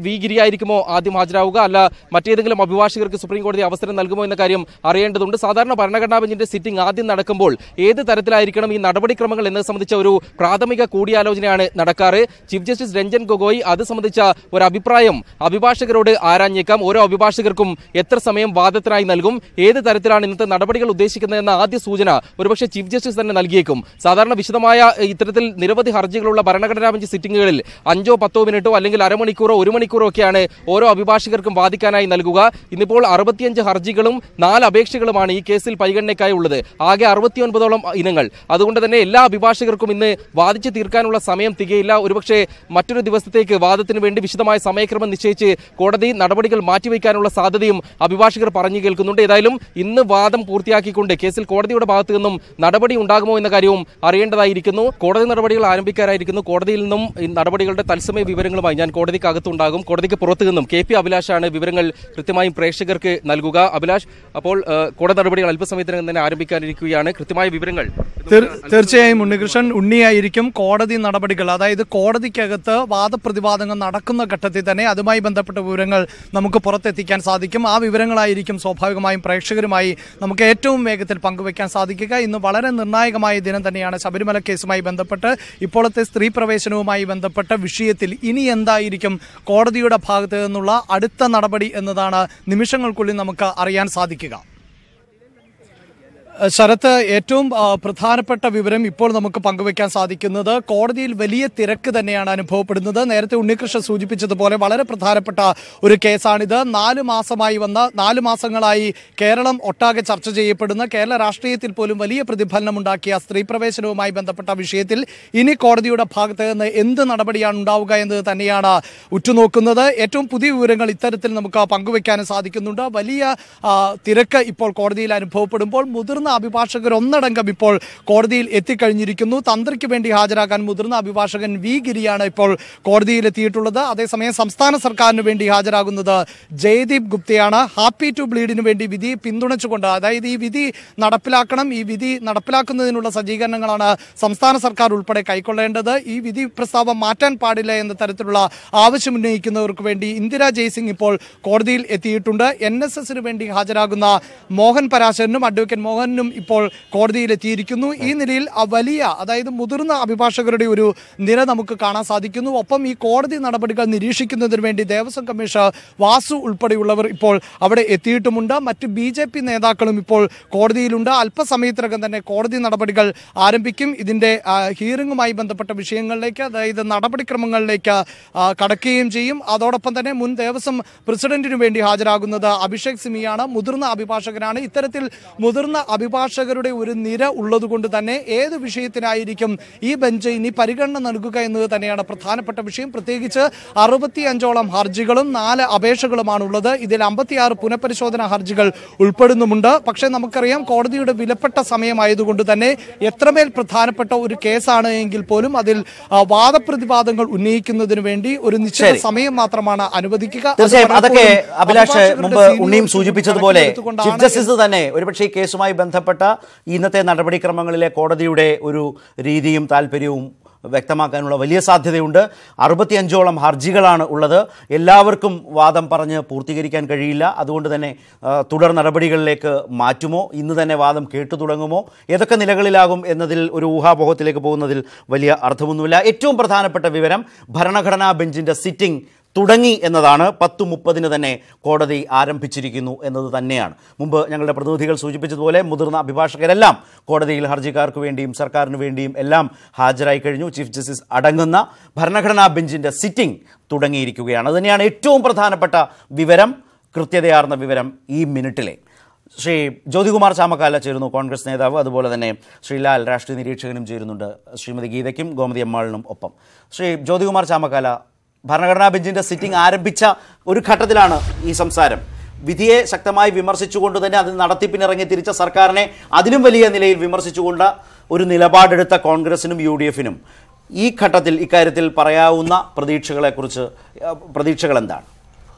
വി ഗിരിയായിരിക്കുമോ ആദ്യം ഹാജരാവുക, അല്ല മറ്റേതെങ്കിലും അഭിഭാഷകർക്ക് സുപ്രീം കോടതി അവസരം നൽകുമോ എന്ന കാര്യം അറിയേണ്ടതുണ്ട്. സാധാരണ ഭരണഘടനാ ബെഞ്ചിന്റെ സിറ്റിംഗ് ആദ്യം നടക്കുമ്പോൾ ഏത് തരത്തിലായിരിക്കണം ഈ നടപടിക്രമങ്ങൾ എന്നത് സംബന്ധിച്ച ഒരു പ്രാഥമിക കൂടിയാലോചനയാണ് നടക്കാറ്. ചീഫ് ജസ്റ്റിസ് രഞ്ജൻ ഗൊഗോയ് അത് സംബന്ധിച്ച ഒരു അഭിപ്രായം അഭിഭാഷകരോട് ആരാഞ്ഞേക്കാം. ഓരോ അഭിഭാഷകർക്കും എത്ര സമയം വാദത്തിനായി നൽകും, ഏത് തരത്തിലാണ് ഇന്നത്തെ നടപടികൾ ഉദ്ദേശിക്കുന്നതെന്ന ആദ്യ സൂചന ഒരുപക്ഷെ ചീഫ് ജസ്റ്റിസ് തന്നെ നൽകിയേക്കും. സാധാരണ വിശദമായ ഇത്തരത്തിൽ നിരവധി ഹർജികളുള്ള ഭരണഘടനാ ബെഞ്ച് സിറ്റിംഗുകളിൽ 5-10 മിനിറ്റോ അല്ലെങ്കിൽ അരമണിക്കൂറോ 1 മണിക്കൂറോ ഒക്കെയാണ് ഓരോ അഭിഭാഷകർക്കും വാദിക്കാനായി നൽകുക. ഇന്നിപ്പോൾ 65 ഹർജികളും 4 അപേക്ഷകളുമാണ് ഈ കേസിൽ പരിഗണനയ്ക്കായി ഉള്ളത്. ആകെ 69ഓളം ഇനങ്ങൾ. അതുകൊണ്ട് തന്നെ എല്ലാ അഭിഭാഷകർക്കും ഇന്ന് വാദിച്ചു തീർക്കാനുള്ള സമയം തികയില്ല. ഒരുപക്ഷെ മറ്റൊരു ദിവസത്തേക്ക് വാദത്തിന് വേണ്ടി വിശദമായ സമയക്രമം നിശ്ചയിച്ച് കോടതി നടപടികൾ മാറ്റിവെക്കാനുള്ള സാധ്യതയും അഭിഭാഷകർ പറഞ്ഞു കേൾക്കുന്നുണ്ട്. ഏതായാലും ഇന്ന് വാദം പൂർത്തിയാക്കിക്കൊണ്ട് കേസിൽ കോടതിയുടെ ഭാഗത്തു നിന്നും നടപടി ഉണ്ടാകുമോ എന്ന കാര്യവും അറിയേണ്ടതായിരിക്കുന്നു. കോടതി നടപടികൾ ആരംഭിക്കാനായിരിക്കുന്നു. കോടതിയിൽ നിന്നും ഈ നടപടികളുടെ തത്സമയ വിവരങ്ങളുമായി ഞാൻ കോടതിക്കകത്തുണ്ടാകും. കോടതിക്ക് പുറത്തു നിന്നും KP അഭിലാഷാണ് വിവരങ്ങൾ കൃത്യമായും പ്രേക്ഷകർക്ക് നൽകുക. അഭിലാഷ്, അപ്പോൾ കോടതി നടപടികൾ അല്പസമയത്തിനകം തന്നെ ആരംഭിക്കാനിരിക്കുകയാണ്. കൃത്യമായ വിവരങ്ങൾ
തീർച്ചയായും ഉണ്ണികൃഷ്ണൻ ഉണ്ണിയായിരിക്കും. കോടതി നടപടികൾ, അതായത് കോടതിക്കകത്ത് വാദപ്രതിവാദങ്ങൾ നടക്കുന്ന ഘട്ടത്തിൽ തന്നെ അതുമായി ബന്ധപ്പെട്ട വിവരങ്ങൾ നമുക്ക് പുറത്തെത്തിക്കാൻ സാധിക്കും. ആ വിവരങ്ങളായിരിക്കും സ്വാഭാവികമായും പ്രേക്ഷകരുമായി നമുക്ക് ഏറ്റവും വേഗത്തിൽ പങ്കുവയ്ക്കാൻ സാധിക്കുക. ഇന്ന് വളരെ നിർണായകമായ ദിനം തന്നെയാണ് ശബരിമല കേസുമായി ബന്ധപ്പെട്ട്. ഇപ്പോഴത്തെ സ്ത്രീ പ്രവേശനവുമായി ബന്ധപ്പെട്ട വിഷയത്തിൽ ഇനി എന്തായിരിക്കും കോടതിയുടെ ഭാഗത്ത് നിന്നുള്ള അടുത്ത നടപടി എന്നതാണ് നിമിഷങ്ങൾക്കുള്ളിൽ നമുക്ക് അറിയാൻ സാധിക്കുക. ശരത്ത്, ഏറ്റവും പ്രധാനപ്പെട്ട വിവരം ഇപ്പോൾ നമുക്ക് പങ്കുവയ്ക്കാൻ സാധിക്കുന്നത് കോടതിയിൽ വലിയ തിരക്ക് തന്നെയാണ് അനുഭവപ്പെടുന്നത്. നേരത്തെ ഉണ്ണികൃഷ്ണൻ സൂചിപ്പിച്ചതുപോലെ വളരെ പ്രധാനപ്പെട്ട ഒരു കേസാണിത്. 4 മാസങ്ങളായി കേരളം ഒട്ടാകെ ചർച്ച ചെയ്യപ്പെടുന്ന, കേരള രാഷ്ട്രീയത്തിൽ പോലും വലിയ പ്രതിഫലനമുണ്ടാക്കിയ സ്ത്രീ പ്രവേശനവുമായി ബന്ധപ്പെട്ട വിഷയത്തിൽ ഇനി കോടതിയുടെ ഭാഗത്ത് നിന്ന് എന്ത് നടപടിയാണ് ഉണ്ടാവുക എന്നത് തന്നെയാണ് ഉറ്റുനോക്കുന്നത്. ഏറ്റവും പുതിയ വിവരങ്ങൾ ഇത്തരത്തിൽ നമുക്ക് പങ്കുവയ്ക്കാനും സാധിക്കുന്നുണ്ട്. വലിയ തിരക്ക് ഇപ്പോൾ കോടതിയിൽ അനുഭവപ്പെടുമ്പോൾ മുതിർന്ന അഭിഭാഷകർ ഒന്നടങ്കം ഇപ്പോൾ കോടതിയിൽ എത്തിക്കഴിഞ്ഞിരിക്കുന്നു. തന്ത്രിക്ക് വേണ്ടി ഹാജരാകാൻ മുതിർന്ന അഭിഭാഷകൻ വി ഗിരിയാണ് ഇപ്പോൾ കോടതിയിൽ എത്തിയിട്ടുള്ളത്. അതേസമയം സംസ്ഥാന സർക്കാരിന് വേണ്ടി ഹാജരാകുന്നത് ജയ്ദീപ് ഗുപ്തയാണ്. ഹാപ്പി ടു ബ്ലീഡിന് വേണ്ടി വിധി പിന്തുണച്ചുകൊണ്ട്, അതായത് ഈ വിധി നടപ്പിലാക്കണം, ഈ വിധി നടപ്പിലാക്കുന്നതിനുള്ള സജ്ജീകരണങ്ങളാണ് സംസ്ഥാന സർക്കാർ ഉൾപ്പെടെ കൈക്കൊള്ളേണ്ടത്. ഈ വിധി പ്രസ്താവം മാറ്റാൻ പാടില്ല എന്ന തരത്തിലുള്ള ആവശ്യം ഉന്നയിക്കുന്നവർക്ക് വേണ്ടി ഇന്ദിരാ ജയ്സിംഗ് ഇപ്പോൾ കോടതിയിൽ എത്തിയിട്ടുണ്ട്. NSSന് വേണ്ടി ഹാജരാകുന്ന മോഹൻ പരാശരനും അഡ്വക്കേറ്റ് മോഹനും ഇപ്പോൾ കോടതിയിൽ എത്തിയിരിക്കുന്നു. ഈ നിലയിൽ വലിയ, അതായത് മുതിർന്ന അഭിഭാഷകരുടെ ഒരു നിര നമുക്ക് കാണാൻ സാധിക്കുന്നു. ഒപ്പം ഈ കോടതി നടപടികൾ നിരീക്ഷിക്കുന്നതിന് വേണ്ടി ദേവസ്വം കമ്മീഷണർ വാസു ഉൾപ്പെടെയുള്ളവർ ഇപ്പോൾ അവിടെ എത്തിയിട്ടുമുണ്ട്. മറ്റ് BJP നേതാക്കളും ഇപ്പോൾ കോടതിയിലുണ്ട്. അല്പസമയത്തിനകം തന്നെ കോടതി നടപടികൾ ആരംഭിക്കും. ഇതിന്റെ ഹിയറിംഗുമായി ബന്ധപ്പെട്ട വിഷയങ്ങളിലേക്ക്, അതായത് നടപടിക്രമങ്ങളിലേക്ക് കടക്കുകയും ചെയ്യും. അതോടൊപ്പം തന്നെ മുൻ ദേവസ്വം പ്രസിഡന്റിനു വേണ്ടി ഹാജരാകുന്നത് അഭിഷേക് സിമിയാണ്, മുതിർന്ന അഭിഭാഷകനാണ്. ഇത്തരത്തിൽ മുതിർന്ന അഭിഭാഷകരുടെ ഒരു നിര ഉള്ളതുകൊണ്ട് തന്നെ ഏത് വിഷയത്തിനായിരിക്കും ഈ ബെഞ്ച് ഇനി പരിഗണന നൽകുക എന്നത് തന്നെയാണ് പ്രധാനപ്പെട്ട വിഷയം. പ്രത്യേകിച്ച് 65ഓളം ഹർജികളും 4 അപേക്ഷകളുമാണുള്ളത്. ഇതിൽ 56 പുനഃപരിശോധനാ ഹർജികൾ ഉൾപ്പെടുന്നുമുണ്ട്. പക്ഷേ നമുക്കറിയാം, കോടതിയുടെ വിലപ്പെട്ട സമയമായതുകൊണ്ട് തന്നെ എത്രമേൽ പ്രധാനപ്പെട്ട ഒരു കേസാണ് എങ്കിൽ പോലും അതിൽ വാദപ്രതിവാദങ്ങൾ ഉന്നയിക്കുന്നതിന് വേണ്ടി ഒരു നിശ്ചിത സമയം മാത്രമാണ് അനുവദിക്കുക.
തീർച്ചയായും അതൊക്കെ അഭിലാഷ് മുമ്പ് ഉണ്ണിയും സൂചിപ്പിച്ചതുപോലെ ചീഫ് ജസ്റ്റിസ് തന്നെ ഒരുപക്ഷെ ഈ കേസുമായി ബന്ധപ്പെട്ട ഇന്നത്തെ നടപടിക്രമങ്ങളിലെ കോടതിയുടെ ഒരു രീതിയും താല്പര്യവും വ്യക്തമാക്കാനുള്ള വലിയ സാധ്യതയുണ്ട്. 65ഓളം ഹർജികളാണ് ഉള്ളത്. എല്ലാവർക്കും വാദം പറഞ്ഞ് പൂർത്തീകരിക്കാൻ കഴിയില്ല. അതുകൊണ്ട് തന്നെ തുടർ നടപടികളിലേക്ക് മാറ്റുമോ, ഇന്ന് തന്നെ വാദം കേട്ടു തുടങ്ങുമോ, ഏതൊക്കെ നിലകളിലാകും എന്നതിൽ ഒരു ഊഹാപോഹത്തിലേക്ക് പോകുന്നതിൽ വലിയ അർത്ഥമൊന്നുമില്ല. ഏറ്റവും പ്രധാനപ്പെട്ട വിവരം, ഭരണഘടനാ ബെഞ്ചിൻ്റെ സിറ്റിംഗ് തുടങ്ങി എന്നതാണ്. 10:30 തന്നെ കോടതി ആരംഭിച്ചിരിക്കുന്നു എന്നത് തന്നെയാണ്. മുമ്പ് ഞങ്ങളുടെ പ്രതിനിധികൾ സൂചിപ്പിച്ചതുപോലെ മുതിർന്ന അഭിഭാഷകരെല്ലാം കോടതിയിൽ ഹർജിക്കാർക്ക് വേണ്ടിയും സർക്കാരിന് വേണ്ടിയും എല്ലാം ഹാജരായി കഴിഞ്ഞു. ചീഫ് ജസ്റ്റിസ് അടങ്ങുന്ന ഭരണഘടനാ ബെഞ്ചിൻ്റെ സിറ്റിംഗ് തുടങ്ങിയിരിക്കുകയാണ്. അതുതന്നെയാണ് ഏറ്റവും പ്രധാനപ്പെട്ട വിവരം, കൃത്യതയാർന്ന വിവരം ഈ മിനിറ്റിലെ. ശ്രീ ജ്യോതികുമാർ ചാമക്കാല ചേരുന്നു, കോൺഗ്രസ് നേതാവ്. അതുപോലെ തന്നെ ശ്രീ ലാൽ, രാഷ്ട്രീയ നിരീക്ഷകനും ചേരുന്നുണ്ട്, ശ്രീമതി ഗീതയ്ക്കും ഗോമതി അമ്മാളിനും ഒപ്പം. ശ്രീ ജ്യോതികുമാർ ചാമക്കാല, ഭരണഘടനാ ബെഞ്ചിൻ്റെ സിറ്റിംഗ് ആരംഭിച്ച ഒരു ഘട്ടത്തിലാണ് ഈ സംസാരം. വിധിയെ ശക്തമായി വിമർശിച്ചുകൊണ്ട് തന്നെ അതിന് നടത്തിപ്പിനിറങ്ങി തിരിച്ച സർക്കാരിനെ അതിലും വലിയ നിലയിൽ വിമർശിച്ചുകൊണ്ട് ഒരു നിലപാടെടുത്ത കോൺഗ്രസിനും UDF-നും ഈ ഘട്ടത്തിൽ ഇക്കാര്യത്തിൽ പറയാവുന്ന പ്രതീക്ഷകൾ എന്താണ്?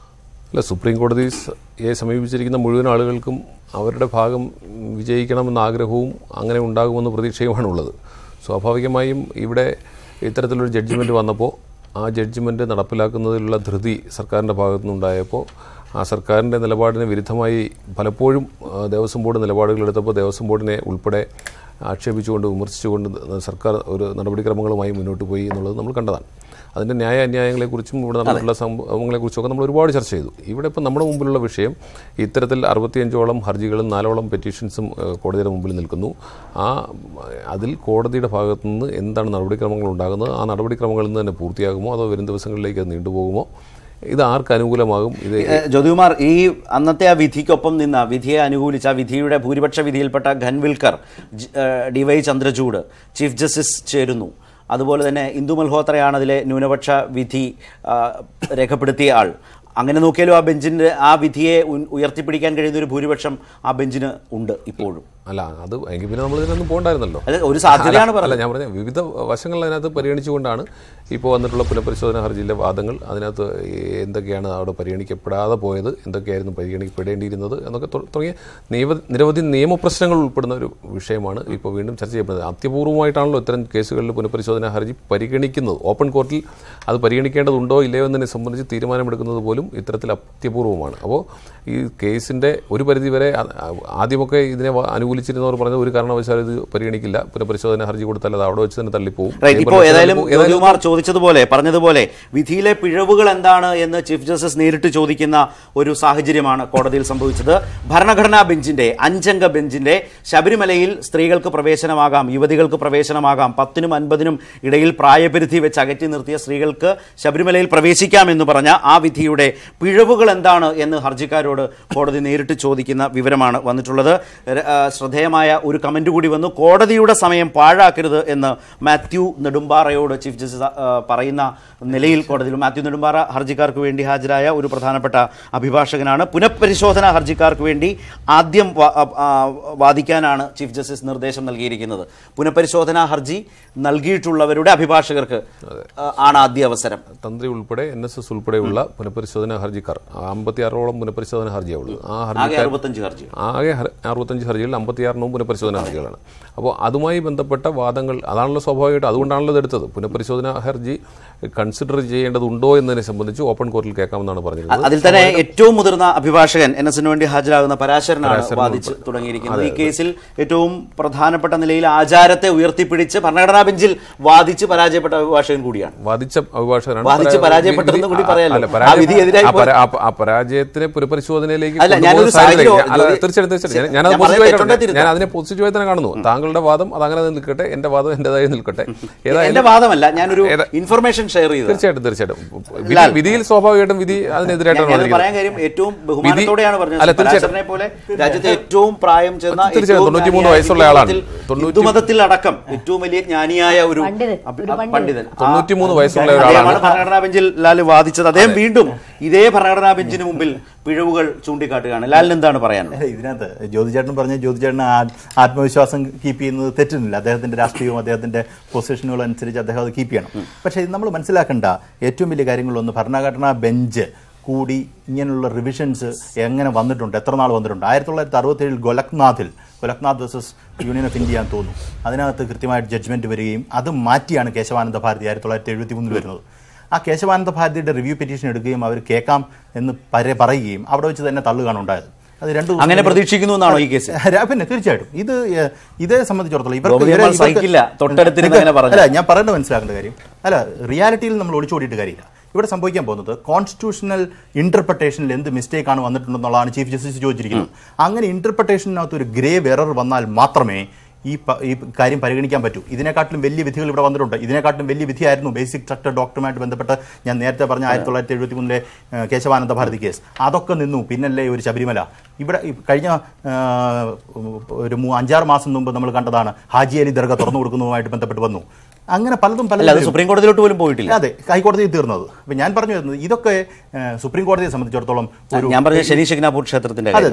അല്ല, സുപ്രീം കോടതിയെ സമീപിച്ചിരിക്കുന്ന മുഴുവൻ ആളുകൾക്കും അവരുടെ ഭാഗം വിജയിക്കണമെന്ന ആഗ്രഹവും അങ്ങനെ ഉണ്ടാകുമെന്ന പ്രതീക്ഷയുമാണുള്ളത്. സ്വാഭാവികമായും ഇവിടെ ഇത്തരത്തിലൊരു ജഡ്ജിമെൻറ്റ് വന്നപ്പോൾ ആ ജഡ്ജിമെൻറ്റ് നടപ്പിലാക്കുന്നതിലുള്ള ധൃതി സർക്കാരിൻ്റെ ഭാഗത്തുനിന്നുണ്ടായപ്പോൾ ആ സർക്കാരിൻ്റെ നിലപാടിന് വിരുദ്ധമായി പലപ്പോഴും ദേവസ്വം ബോർഡ് നിലപാടുകളെടുത്തപ്പോൾ ദേവസ്വം ബോർഡിനെ ഉൾപ്പെടെ ആക്ഷേപിച്ചുകൊണ്ട് വിമർശിച്ചുകൊണ്ട് സർക്കാർ ഒരു നടപടിക്രമങ്ങളുമായി മുന്നോട്ട് പോയി എന്നുള്ളത് നമ്മൾ കണ്ടതാണ്. അതിൻ്റെ ന്യായ അന്യായങ്ങളെക്കുറിച്ചും ഇവിടെ നടന്നിട്ടുള്ള സംഭവങ്ങളെക്കുറിച്ചൊക്കെ നമ്മൾ ഒരുപാട് ചർച്ച ചെയ്തു. ഇവിടെ ഇപ്പോൾ നമ്മുടെ മുമ്പിലുള്ള വിഷയം ഇത്തരത്തിൽ 65ഓളം ഹർജികളും 4ഓളം പെറ്റീഷൻസും കോടതിയുടെ മുമ്പിൽ നിൽക്കുന്നു. അതിൽ കോടതിയുടെ ഭാഗത്തുനിന്ന് എന്താണ് നടപടിക്രമങ്ങൾ ഉണ്ടാകുന്നത്, ആ നടപടിക്രമങ്ങളിൽ നിന്ന് തന്നെ പൂർത്തിയാകുമോ അതോ വരും ദിവസങ്ങളിലേക്ക് അത് നീണ്ടുപോകുമോ, ഇത് ആർക്ക് അനുകൂലമാകും? ഇത്
ജ്യോതികുമാർ, ഈ അന്നത്തെ ആ വിധിക്കൊപ്പം നിന്ന് വിധിയെ അനുകൂലിച്ച ആ വിധിയുടെ ഭൂരിപക്ഷ വിധിയിൽപ്പെട്ട Khanwilkar, DY Chandrachud, chief justice ചേരുന്നു. അതുപോലെ തന്നെ ഇന്ദു മൽഹോത്രയാണ് അതിലെ ന്യൂനപക്ഷ വിധി രേഖപ്പെടുത്തിയ ആൾ. അങ്ങനെ നോക്കിയാലും ആ ബെഞ്ചിൻ്റെ ആ വിധിയെ ഉയർത്തിപ്പിടിക്കാൻ കഴിയുന്ന ഒരു ഭൂരിപക്ഷം ആ ബെഞ്ചിന് ഉണ്ട് ഇപ്പോഴും.
അല്ല, അത് എങ്കിൽ പിന്നെ നമ്മൾ ഇതിനൊന്നും പോകണ്ടായിരുന്നല്ലോ.
ഒരു സാധ്യതയാണ് പറഞ്ഞത്.
ഞാൻ പറഞ്ഞ വിവിധ വശങ്ങൾ അതിനകത്ത് പരിഗണിച്ചുകൊണ്ടാണ് ഇപ്പോൾ വന്നിട്ടുള്ള പുനഃപരിശോധന ഹർജിയിലെ വാദങ്ങൾ, അതിനകത്ത് എന്തൊക്കെയാണ് അവിടെ പരിഗണിക്കപ്പെടാതെ പോയത്, എന്തൊക്കെയായിരുന്നു പരിഗണിക്കപ്പെടേണ്ടിയിരുന്നത് എന്നൊക്കെ തുടങ്ങിയ നിരവധി നിയമപ്രശ്നങ്ങൾ ഉൾപ്പെടുന്ന ഒരു വിഷയമാണ് ഇപ്പോൾ വീണ്ടും ചർച്ച ചെയ്യപ്പെടുന്നത്. അത്യപൂർവമായിട്ടാണല്ലോ ഇത്തരം കേസുകളിൽ പുനഃപരിശോധന ഹർജി പരിഗണിക്കുന്നത്. ഓപ്പൺ കോർട്ടിൽ അത് പരിഗണിക്കേണ്ടതുണ്ടോ ഇല്ലയോ എന്നതിനെ സംബന്ധിച്ച് തീരുമാനമെടുക്കുന്നത് പോലും ഇത്തരത്തിൽ അത്യപൂർവമാണ്. അപ്പോൾ ഈ കേസിൻ്റെ ഒരു പരിധിവരെ ആദ്യമൊക്കെ ഇതിനെ അനുകൂലിച്ചിരുന്നവർ പറഞ്ഞത് ഒരു കാരണവശാലും ഇത് പരിഗണിക്കില്ല, പുനഃപരിശോധന ഹർജി കൊടുത്താൽ അത് അവിടെ വെച്ച് തന്നെ തള്ളിപ്പോവും.
ഇപ്പോൾ ഏതായാലും ജ്യോതികുമാർ ചോദിച്ചതുപോലെ പറഞ്ഞതുപോലെ വിധിയിലെ പിഴവുകൾ എന്താണ് എന്ന് ചീഫ് ജസ്റ്റിസ് നേരിട്ട് ചോദിക്കുന്ന ഒരു സാഹചര്യമാണ് കോടതിയിൽ സംഭവിച്ചത്. ഭരണഘടനാ ബെഞ്ചിന്റെ 5 അംഗ ബെഞ്ചിന്റെ ശബരിമലയിൽ സ്ത്രീകൾക്ക് പ്രവേശനമാകാം, യുവതികൾക്ക് പ്രവേശനമാകാം, 10നും 50നും ഇടയിൽ പ്രായപരിധി വെച്ച് അകറ്റി നിർത്തിയ സ്ത്രീകൾക്ക് ശബരിമലയിൽ പ്രവേശിക്കാമെന്ന് പറഞ്ഞ ആ വിധിയുടെ പിഴവുകൾ എന്താണ് എന്ന് ഹർജിക്കാരോട് കോടതി നേരിട്ട് ചോദിക്കുന്ന വിവരമാണ് വന്നിട്ടുള്ളത്. ശ്രദ്ധേയമായ ഒരു കമന്റ് കൂടി വന്നു. കോടതിയുടെ സമയം പാഴാക്കരുത് എന്ന് മാത്യു നെടുമ്പാറയോട് ചീഫ് ജസ്റ്റിസ് പറയുന്ന നിലയിൽ കോടതിയിൽ മാത്യു നെടുമ്പാറ ഹർജിക്കാർക്ക് വേണ്ടി ഹാജരായ ഒരു പ്രധാനപ്പെട്ട അഭിഭാഷകനാണ്. പുനഃപരിശോധന ഹർജിക്കാർക്ക് വേണ്ടി ആദ്യം വാദിക്കാനാണ് ചീഫ് ജസ്റ്റിസ് നിർദ്ദേശം നൽകിയിരിക്കുന്നത്. പുനഃപരിശോധനാ ഹർജി നൽകിയിട്ടുള്ളവരുടെ അഭിഭാഷകർക്ക് ആണ് ആദ്യ അവസരം.
തന്ത്രി ഉൾപ്പെടെ NSS ഉൾപ്പെടെയുള്ള പുനഃപരിശോധന ഹർജിക്കാർ 56ഓളം പുനഃപരിശോധന ഹർജിയുള്ളൂ.
ആകെ 65
ഹർജികളിൽ 56 പുനഃപരിശോധന ഹർജികളാണ്. അപ്പോൾ അതുമായി ബന്ധപ്പെട്ട വാദങ്ങൾ അതാണല്ലോ സ്വാഭാവികമായിട്ട്, അതുകൊണ്ടാണല്ലോ ഇതെടുത്തത്. പുനഃപരിശോധന ഹർജി കൺസിഡർ ചെയ്യേണ്ടതുണ്ടോ എന്നതിനെ സംബന്ധിച്ച് ഓപ്പൺ കോർട്ടിൽ കേൾക്കാമെന്നാണ് പറഞ്ഞിരുന്നത്.
അതിൽ തന്നെ ഏറ്റവും മുതിർന്ന അഭിഭാഷകൻ NSന് വേണ്ടി ഹാജരാകുന്ന പരാശരനാണ് വാദിച്ച് തുടങ്ങിയിരിക്കുന്നത്. ഈ കേസിൽ ഏറ്റവും പ്രധാനപ്പെട്ട നിലയിൽ ആചാരത്തെ ഉയർത്തിപ്പിടിച്ച് ഭരണഘടനാ ബെഞ്ചിൽ വാദിച്ച് പരാജയപ്പെട്ട അഭിഭാഷകൻ കൂടിയാണ്.
വാദിച്ച അഭിഭാഷകനാണ്.
വാദിച്ച് പരാജയപ്പെട്ടതെന്ന് കൂടി പറയാമല്ലോ.
ആ പരാജയത്തിനെ പുനഃപരിശോധനയിലേക്ക് തീർച്ചയായിട്ടും ഞാൻ അതിനെ പോസിറ്റീവായി തന്നെ കാണുന്നു. താങ്കളുടെ വാദം അതങ്ങനെ നിൽക്കട്ടെ, എന്റെ വാദം എന്റേതായി നിൽക്കട്ടെ.
എന്റെ വാദമല്ല, ഞാനൊരു ഇൻഫർമേഷൻ ഷെയർ ചെയ്തു.
തീർച്ചയായിട്ടും വിധിയിൽ സ്വാഭാവികമായിട്ടും വിധി അതിനെതിരായിട്ടാണ്
പറയാൻ കാര്യം. ഏറ്റവും ബഹുമാനത്തോടെയാണ് പറഞ്ഞത്. പോലെ രാജ്യത്തെ ഏറ്റവും പ്രായം ചെന്ന
93 വയസ്സുള്ള ആളാണ്.
ഹിന്ദുമതത്തിൽ അടക്കം ഏറ്റവും വലിയ ജ്ഞാനിയായ ഒരു പണ്ഡിതൻ,
93 വയസ്സുള്ള ഒരാളാണ്
ഭരണഘടനാ ബെഞ്ചിൽ ലാൽ വാദിച്ചത്. അദ്ദേഹം വീണ്ടും ഇതേ ഭരണഘടനാ ബെഞ്ചിന് മുമ്പിൽ പിഴവുകൾ ചൂണ്ടിക്കാട്ടുകയാണ്. ലാലിന് എന്താണ് പറയാനുള്ളത്?
ഇതിനകത്ത് ജ്യോതിചേട്ടൻ പറഞ്ഞ ജ്യോതിചേട്ടന് ആത്മവിശ്വാസം കീപ്പ് ചെയ്യുന്നത് തെറ്റുന്നില്ല. അദ്ദേഹത്തിന്റെ രാഷ്ട്രീയവും അദ്ദേഹത്തിന്റെ പൊസിഷനുകളും അനുസരിച്ച് അദ്ദേഹം അത് കീപ്പ് ചെയ്യണം. പക്ഷേ ഇത് നമ്മൾ മനസ്സിലാക്കേണ്ട ഏറ്റവും വലിയ കാര്യങ്ങളൊന്ന്, ഭരണഘടനാ ബെഞ്ച് കൂടി ഇങ്ങനെയുള്ള റിവിഷൻസ് എങ്ങനെ വന്നിട്ടുണ്ട്, എത്ര നാൾ വന്നിട്ടുണ്ട്. 1967 Golaknath versus union of India എന്ന് തോന്നുന്നു. അതിനകത്ത് കൃത്യമായിട്ട് ജഡ്ജ്മെന്റ് വരികയും അത് മാറ്റിയാണ് കേശവാനന്ദ ഭാരതി 1973 വരുന്നത്. ആ കേശവാനന്ദ ഭാരതിയുടെ റിവ്യൂ പെറ്റീഷൻ എടുക്കുകയും അവർ കേൾക്കാം എന്ന് പറയുകയും അവിടെ വെച്ച് തന്നെ തള്ളുകയാണ് ഉണ്ടായത്. അത് രണ്ടു
അങ്ങനെ പ്രതീക്ഷിക്കുന്നു എന്നാണോ ഈ കേസ്?
പിന്നെ തീർച്ചയായിട്ടും ഇതേ സംബന്ധിച്ചിടത്തോളം
അല്ല,
ഞാൻ പറയേണ്ടത് മനസ്സിലാക്കേണ്ട കാര്യം അല്ല, റിയാലിറ്റിയിൽ നമ്മൾ ഒളിച്ചോടിയിട്ട് കാര്യമില്ല. ഇവിടെ സംഭവിക്കാൻ പോകുന്നത് കോൺസ്റ്റിറ്റ്യൂഷണൽ ഇന്റർപ്രിട്ടേഷനിൽ എന്ത് മിസ്റ്റേക്ക് ആണ് വന്നിട്ടുണ്ടെന്നുള്ളതാണ് ചീഫ് ജസ്റ്റിസ് ചോദിച്ചിരിക്കുന്നത്. അങ്ങനെ ഇന്റർപ്രിട്ടേഷനകത്ത് ഒരു ഗ്രേവ് എറർ വന്നാൽ മാത്രമേ ഈ കാര്യം പരിഗണിക്കാൻ പറ്റൂ. ഇതിനെക്കാട്ടിലും വലിയ വിധികൾ ഇവിടെ വന്നിട്ടുണ്ട്. ഇതിനെക്കാട്ടിലും വലിയ വിധിയായിരുന്നു ബേസിക് സ്ട്രക്ചർ ഡോക്ടറുമായിട്ട് ബന്ധപ്പെട്ട് ഞാൻ നേരത്തെ പറഞ്ഞ 1973 കേശവാനന്ദ ഭാരതി കേസ്. അതൊക്കെ നിന്നു. പിന്നല്ലേ ഒരു ശബരിമല. ഇവിടെ കഴിഞ്ഞ ഒരു 5-6 മാസം മുമ്പ് നമ്മൾ കണ്ടതാണ് ഹാജി അലി ദർഗ തുറന്നു കൊടുക്കുന്നതുമായിട്ട് ബന്ധപ്പെട്ട് വന്നു. അങ്ങനെ പലതും
സുപ്രീം കോടതിയിലോട്ട് പോലും പോയിട്ടില്ല.
അതെ, ഹൈക്കോടതിയിൽ തീർന്നത്. അപ്പൊ ഞാൻ പറഞ്ഞു വരുന്നത് ഇതൊക്കെ സുപ്രീം കോടതിയെ സംബന്ധിച്ചിടത്തോളം
ഞാൻ പറഞ്ഞ ശനി ശിഗ്നാപൂർ ക്ഷേത്രത്തിന്റെ
അതെ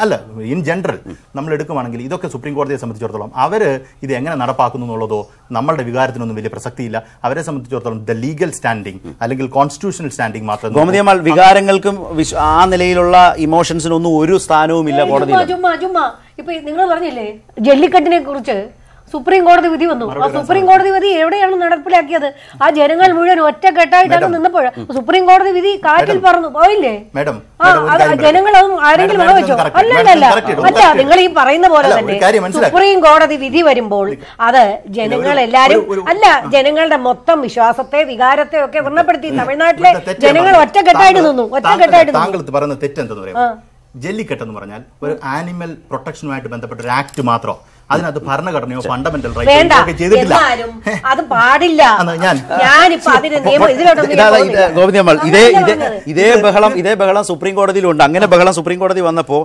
അല്ല, ഇൻ ജനറൽ നമ്മൾ എടുക്കുവാണെങ്കിൽ ഇതൊക്കെ സുപ്രീം കോടതിയെ സംബന്ധിച്ചിടത്തോളം അവര് ഇത് എങ്ങനെ നടപ്പാക്കുന്നു എന്നുള്ളതോ നമ്മളുടെ വികാരത്തിനൊന്നും വലിയ പ്രസക്തിയില്ല. അവരെ സംബന്ധിച്ചിടത്തോളം ദ ലീഗൽ സ്റ്റാൻഡിംഗ് അല്ലെങ്കിൽ കോൺസ്റ്റിറ്റ്യൂഷണൽ സ്റ്റാൻഡിംഗ് മാത്രം.
ഗോമതിയമ്മാൾ, വികാരങ്ങൾക്കും ആ നിലയിലുള്ള ഇമോഷൻസിനൊന്നും ഒരു സ്ഥാനവുമില്ല കോടതിയിൽ.
ഇപ്പൊ നിങ്ങൾ പറഞ്ഞില്ലേ ജല്ലിക്കെട്ടിനെ കുറിച്ച് സുപ്രീം കോടതി വിധി വന്നു. ആ സുപ്രീം കോടതി വിധി എവിടെയാണ് നടപ്പിലാക്കിയത്? ആ ജനങ്ങൾ മുഴുവൻ ഒറ്റക്കെട്ടായിട്ടാണ് നിന്നപ്പോൾ സുപ്രീം കോടതി വിധി കാറ്റിൽ പറന്നു പോയില്ലേ? ജനങ്ങൾ ആരെങ്കിലും വെച്ചോ? അല്ലല്ല അല്ല, നിങ്ങൾ ഈ പറയുന്ന പോലെ തന്നെ സുപ്രീം കോടതി വിധി വരുമ്പോൾ അത് ജനങ്ങൾ എല്ലാരും അല്ല, ജനങ്ങളുടെ മൊത്തം വിശ്വാസത്തെ വികാരത്തെ ഒക്കെ വ്രണപ്പെടുത്തി. തമിഴ്നാട്ടിലെ ജനങ്ങൾ ഒറ്റക്കെട്ടായിട്ട് നിന്നു.
താങ്കൾ പറയുന്ന തെറ്റെന്തെന്ന് പറയാം. ജല്ലിക്കെട്ട് എന്ന് പറഞ്ഞാൽ ഒരു ആനിമൽ പ്രൊട്ടക്ഷനുമായിട്ട് ബന്ധപ്പെട്ട ഒരു ആക്ട് മാത്രം. അതിനകത്ത് ഭരണഘടനയോ ഫണ്ടമെന്റൽ റൈറ്റ് ചെയ്തിട്ടില്ല.
അത് പാടില്ല.
ഗോവിന്ദമ്മൾ, ഇതേ ബഹളം സുപ്രീം കോടതിയിലുണ്ട്. അങ്ങനെ ബഹളം സുപ്രീം കോടതി വന്നപ്പോൾ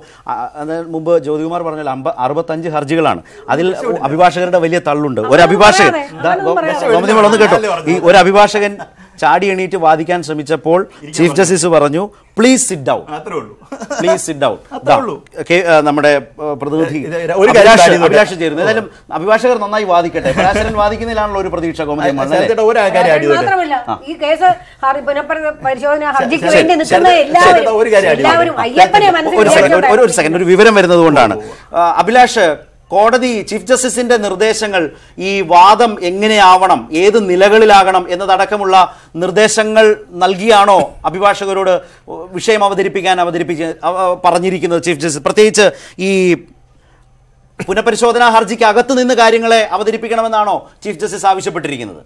മുമ്പ് ജ്യോതികുമാർ പറഞ്ഞാൽ 65 ഹർജികളാണ്. അതിൽ അഭിഭാഷകരുടെ വലിയ തള്ളുണ്ട്. ഒരു അഭിഭാഷകൻ ഗോവിന്ദമ്മൾ ഒന്ന് കേട്ടോ, ഈ ഒരു അഭിഭാഷകൻ ചാടി എണീറ്റ് വാദിക്കാൻ ശ്രമിച്ചപ്പോൾ ചീഫ് ജസ്റ്റിസ് പറഞ്ഞു please sit down, please sit down. നമ്മുടെ പ്രതിനിധി അഭിലാഷ് ചേരുന്നു. ഏതായാലും അഭിഭാഷകർ നന്നായി വാദിക്കട്ടെ. പരാശരൻ വാദിക്കുന്നതിലാണല്ലോ ഒരു പ്രതീക്ഷ.
ഈ കേസ് പരിശോധന ഹർജിക്ക് വേണ്ടി നിൽക്കുന്ന എല്ലാവരും
ഒരു സെക്കൻഡ്, ഒരു വിവരം വരുന്നത് കൊണ്ടാണ്. അഭിലാഷ്, കോടതി ചീഫ് ജസ്റ്റിസിന്റെ നിർദ്ദേശങ്ങൾ ഈ വാദം എങ്ങനെയാവണം, ഏത് നിലകളിലാകണം എന്നതടക്കമുള്ള നിർദ്ദേശങ്ങൾ നൽകിയാണോ അഭിഭാഷകരോട് വിഷയം പറഞ്ഞിരിക്കുന്നത് ചീഫ് ജസ്റ്റിസ്? പ്രത്യേകിച്ച് ഈ പുനഃപരിശോധനാ ഹർജിക്ക് അകത്ത് നിന്ന് കാര്യങ്ങളെ അവതരിപ്പിക്കണമെന്നാണോ ചീഫ് ജസ്റ്റിസ് ആവശ്യപ്പെട്ടിരിക്കുന്നത്?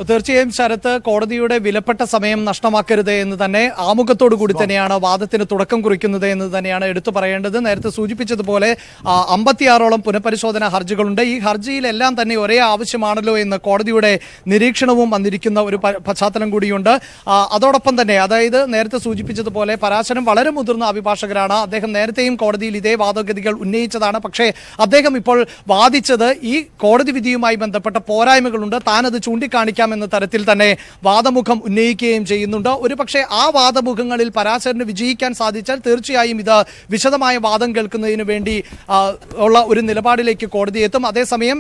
തീർച്ചയായും ശരത്ത്, കോടതിയുടെ വിലപ്പെട്ട സമയം നഷ്ടമാക്കരുത് എന്ന് തന്നെ ആമുഖത്തോടു കൂടി തന്നെയാണ് വാദത്തിന് തുടക്കം കുറിക്കുന്നത് എന്ന് തന്നെയാണ് എടുത്തു പറയേണ്ടത്. നേരത്തെ സൂചിപ്പിച്ചതുപോലെ 56ഓളം പുനഃപരിശോധനാ ഹർജികളുണ്ട്. ഈ ഹർജിയിലെല്ലാം തന്നെ ഒരേ ആവശ്യമാണല്ലോ എന്ന് കോടതിയുടെ നിരീക്ഷണവും വന്നിരിക്കുന്ന ഒരു പശ്ചാത്തലം കൂടിയുണ്ട്. അതോടൊപ്പം തന്നെ, അതായത് നേരത്തെ സൂചിപ്പിച്ചതുപോലെ പരാശരൻ വളരെ മുതിർന്ന അഭിഭാഷകരാണ്. അദ്ദേഹം നേരത്തെയും കോടതിയിൽ ഇതേ വാദഗതികൾ ഉന്നയിച്ചതാണ്. പക്ഷേ അദ്ദേഹം ഇപ്പോൾ വാദിച്ചത് ഈ കോടതി വിധിയുമായി ബന്ധപ്പെട്ട പോരായ്മകളുണ്ട്, താനത് ചൂണ്ടിക്കാണിക്കാൻ എന്ന തരത്തിൽ തന്നെ വാദമുഖം ഉന്നയിക്കുകയും ചെയ്യുന്നുണ്ട്. ഒരു പക്ഷേ ആ വാദമുഖങ്ങളിൽ പരാശരന് വിജയിക്കാൻ സാധിച്ചാൽ തീർച്ചയായും ഇത് വിശദമായ വാദം കേൾക്കുന്നതിന് വേണ്ടി ഉള്ള ഒരു നിലപാടിലേക്ക് കോടതി എത്തും. അതേസമയം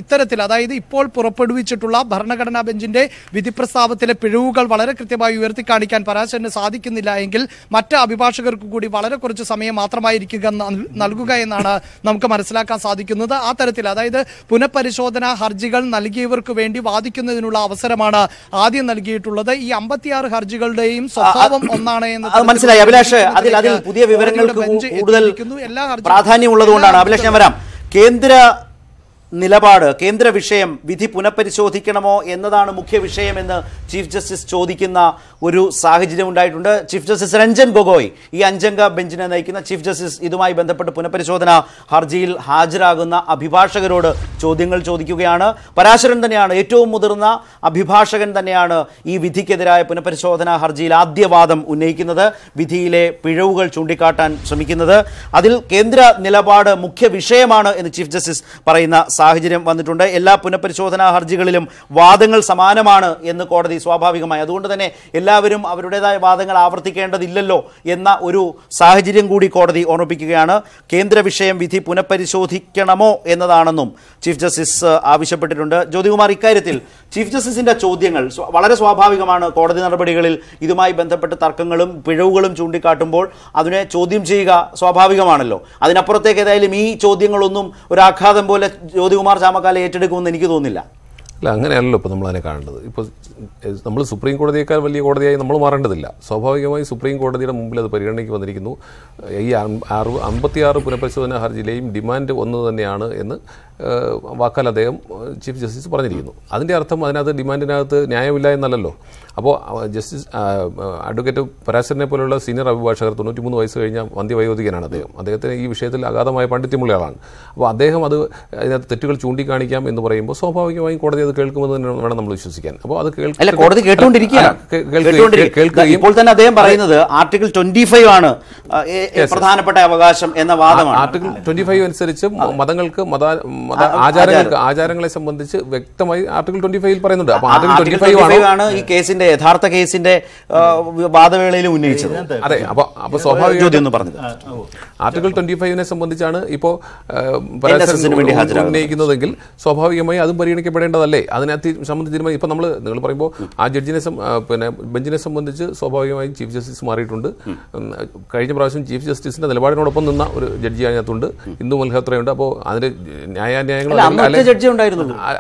ഇത്തരത്തിൽ, അതായത് ഇപ്പോൾ പുറപ്പെടുവിച്ചിട്ടുള്ള ഭരണഘടനാ ബെഞ്ചിന്റെ വിധി പ്രസ്താവത്തിലെ പിഴവുകൾ വളരെ കൃത്യമായി ഉയർത്തിക്കാണിക്കാൻ പരാശരന് സാധിക്കുന്നില്ല എങ്കിൽ മറ്റ് അഭിഭാഷകർക്ക് കൂടി വളരെ കുറച്ച് സമയം മാത്രമായിരിക്കുക നൽകുക എന്നാണ് നമുക്ക് മനസ്സിലാക്കാൻ സാധിക്കുന്നത്. ആ തരത്തിൽ, അതായത് പുനഃപരിശോധനാ ഹർജികൾ നൽകിയവർക്ക് വേണ്ടി വാദിക്കുന്നതിനുള്ള അവസരമാണ് ആദ്യം നൽകിയിട്ടുള്ളത്. ഈ 56 ഹർജികളുടെയും സ്വഭാവം ഒന്നാണ് എന്ന്
മനസ്സിലായി. അഭിലാഷ്, അതിൽ പുതിയ വിവരങ്ങൾക്ക് കൂടുതൽ പ്രാധാന്യമുള്ളതുകൊണ്ടാണ് അഭിലാഷ് ഞാൻ വരാം. കേന്ദ്ര നിലപാട്, കേന്ദ്ര വിഷയം വിധി പുനഃപരിശോധിക്കണമോ എന്നതാണ് മുഖ്യ വിഷയമെന്ന് ചീഫ് ജസ്റ്റിസ് ചോദിക്കുന്ന ഒരു സാഹചര്യം ഉണ്ടായിട്ടുണ്ട്. ചീഫ് ജസ്റ്റിസ് രഞ്ജൻ ഗൊഗോയ്, ഈ 5-അംഗ ബെഞ്ചിനെ നയിക്കുന്ന ചീഫ് ജസ്റ്റിസ്, ഇതുമായി ബന്ധപ്പെട്ട് പുനഃപരിശോധന ഹർജിയിൽ ഹാജരാകുന്ന അഭിഭാഷകരോട് ചോദ്യങ്ങൾ ചോദിക്കുകയാണ്. പരാശരൻ തന്നെയാണ്, ഏറ്റവും മുതിർന്ന അഭിഭാഷകൻ തന്നെയാണ് ഈ വിധിക്കെതിരായ പുനഃപരിശോധന ഹർജിയിൽ ആദ്യവാദം ഉന്നയിക്കുന്നത്, വിധിയിലെ പിഴവുകൾ ചൂണ്ടിക്കാട്ടാൻ ശ്രമിക്കുന്നത്. അതിൽ കേന്ദ്ര നിലപാട് മുഖ്യ വിഷയമാണ് എന്ന് ചീഫ് ജസ്റ്റിസ് പറയുന്ന സാഹചര്യം വന്നിട്ടുണ്ട്. എല്ലാ പുനഃപരിശോധനാ ഹർജികളിലും വാദങ്ങൾ സമാനമാണ് എന്ന് കോടതി സ്വാഭാവികമായി, അതുകൊണ്ട് തന്നെ എല്ലാവരും അവരുടേതായ വാദങ്ങൾ ആവർത്തിക്കേണ്ടതില്ലല്ലോ എന്ന ഒരു സാഹചര്യം കൂടി കോടതി ഓർമ്മിപ്പിക്കുകയാണ്. കേന്ദ്ര വിഷയം വിധി പുനഃപരിശോധിക്കണമോ എന്നതാണെന്നും ചീഫ് ജസ്റ്റിസ് ആവശ്യപ്പെട്ടിട്ടുണ്ട്. ജ്യോതികുമാർ, ഇക്കാര്യത്തിൽ ചീഫ് ജസ്റ്റിസിന്റെ ചോദ്യങ്ങൾ വളരെ സ്വാഭാവികമാണ്. കോടതി നടപടികളിൽ ഇതുമായി ബന്ധപ്പെട്ട് തർക്കങ്ങളും പിഴവുകളും ചൂണ്ടിക്കാട്ടുമ്പോൾ അതിനെ ചോദ്യം ചെയ്യുക സ്വാഭാവികമാണല്ലോ. അതിനപ്പുറത്തേക്ക് ഏതായാലും ഈ ചോദ്യങ്ങളൊന്നും ഒരു ആഘാതം പോലെ ജ്യോതികുമാർ ചാമക്കാല ഏറ്റെടുക്കുമെന്ന് എനിക്ക് തോന്നുന്നില്ല.
അല്ല, അങ്ങനെയല്ലല്ലോ ഇപ്പോൾ നമ്മളതിനെ കാണേണ്ടത്. ഇപ്പോൾ നമ്മൾ സുപ്രീം കോടതിയേക്കാൾ വലിയ കോടതിയായി നമ്മൾ മാറേണ്ടതില്ല. സ്വാഭാവികമായി സുപ്രീം കോടതിയുടെ മുമ്പിൽ അത് പരിഗണനയ്ക്ക് വന്നിരിക്കുന്നു. ഈ 56 പുനഃപരിശോധനാ ഹർജിയിലെയും ഡിമാൻഡ് ഒന്ന് തന്നെയാണ് എന്ന് വാക്കാൽ അദ്ദേഹം ചീഫ് ജസ്റ്റിസ് പറഞ്ഞിരിക്കുന്നു. അതിൻ്റെ അർത്ഥം അതിനകത്ത് ഡിമാൻഡിനകത്ത് ന്യായമില്ല എന്നല്ലല്ലോ. അപ്പോൾ ജസ്റ്റിസ് അഡ്വക്കേറ്റ് പരാശരനെ പോലുള്ള സീനിയർ അഭിഭാഷകർ 93 വയസ്സ് കഴിഞ്ഞ വന്ധ്യവയോധികനാണ് അദ്ദേഹം. അദ്ദേഹത്തിന് ഈ വിഷയത്തിൽ അഗാധമായ പാണ്ഡിത്യമുള്ള ആളാണ്. അപ്പോൾ അദ്ദേഹം അത് അതിനകത്ത് തെറ്റുകൾ ചൂണ്ടിക്കാണിക്കാം എന്ന് പറയുമ്പോൾ സ്വാഭാവികമായും കോടതി അത് കേൾക്കുമെന്ന് തന്നെ വേണം നമ്മൾ വിശ്വസിക്കാൻ. അപ്പോൾ അത്
കോടതി കേട്ടുകൊണ്ടിരിക്കുകയാണ്. ഇപ്പോൾ തന്നെ അദ്ദേഹം പറയുന്നത് ആർട്ടിക്കിൾ 25 ആണ് പ്രധാനപ്പെട്ട അവകാശം എന്ന വാദമാണ്.
ആർട്ടിക്കിൾ 25 അനുസരിച്ച് മതങ്ങൾക്ക് ആചാരങ്ങളെ സംബന്ധിച്ച് വ്യക്തമായി ആർട്ടിക്കിൾ 25 പറയുന്നുണ്ട്. അപ്പോൾ ആർട്ടിക്കിൾ 25 ആണ്
ഈ കേസിന്റെ യഥാർത്ഥ കേസിന്റെ വാദവേളയിൽ ഉന്നയിച്ചത്.
അതെ, അപ്പോൾ സ്വാഭാവികം പറഞ്ഞത് ആർട്ടിക്കിൾ 25നെ സംബന്ധിച്ചാണ് ഇപ്പോൾ ഉന്നയിക്കുന്നതെങ്കിൽ സ്വാഭാവികമായി അതും പരിഗണിക്കപ്പെടേണ്ടതല്ലേ. അതിനകത്ത് സംബന്ധിച്ച് തീരുമാനം ഇപ്പോൾ നിങ്ങൾ പറയുമ്പോൾ ആ ജഡ്ജിനെ ബെഞ്ചിനെ സംബന്ധിച്ച് സ്വാഭാവികമായും ചീഫ് ജസ്റ്റിസ് മാറിയിട്ടുണ്ട്. കഴിഞ്ഞ പ്രാവശ്യം ചീഫ് ജസ്റ്റിസിന്റെ നിലപാടിനോടൊപ്പം നിന്ന ഒരു ജഡ്ജി അതിനകത്തുണ്ട്, ഇന്ദു മൽഹോത്രയുണ്ട്. അപ്പോൾ അതിന് ന്യായാന്യായങ്ങൾ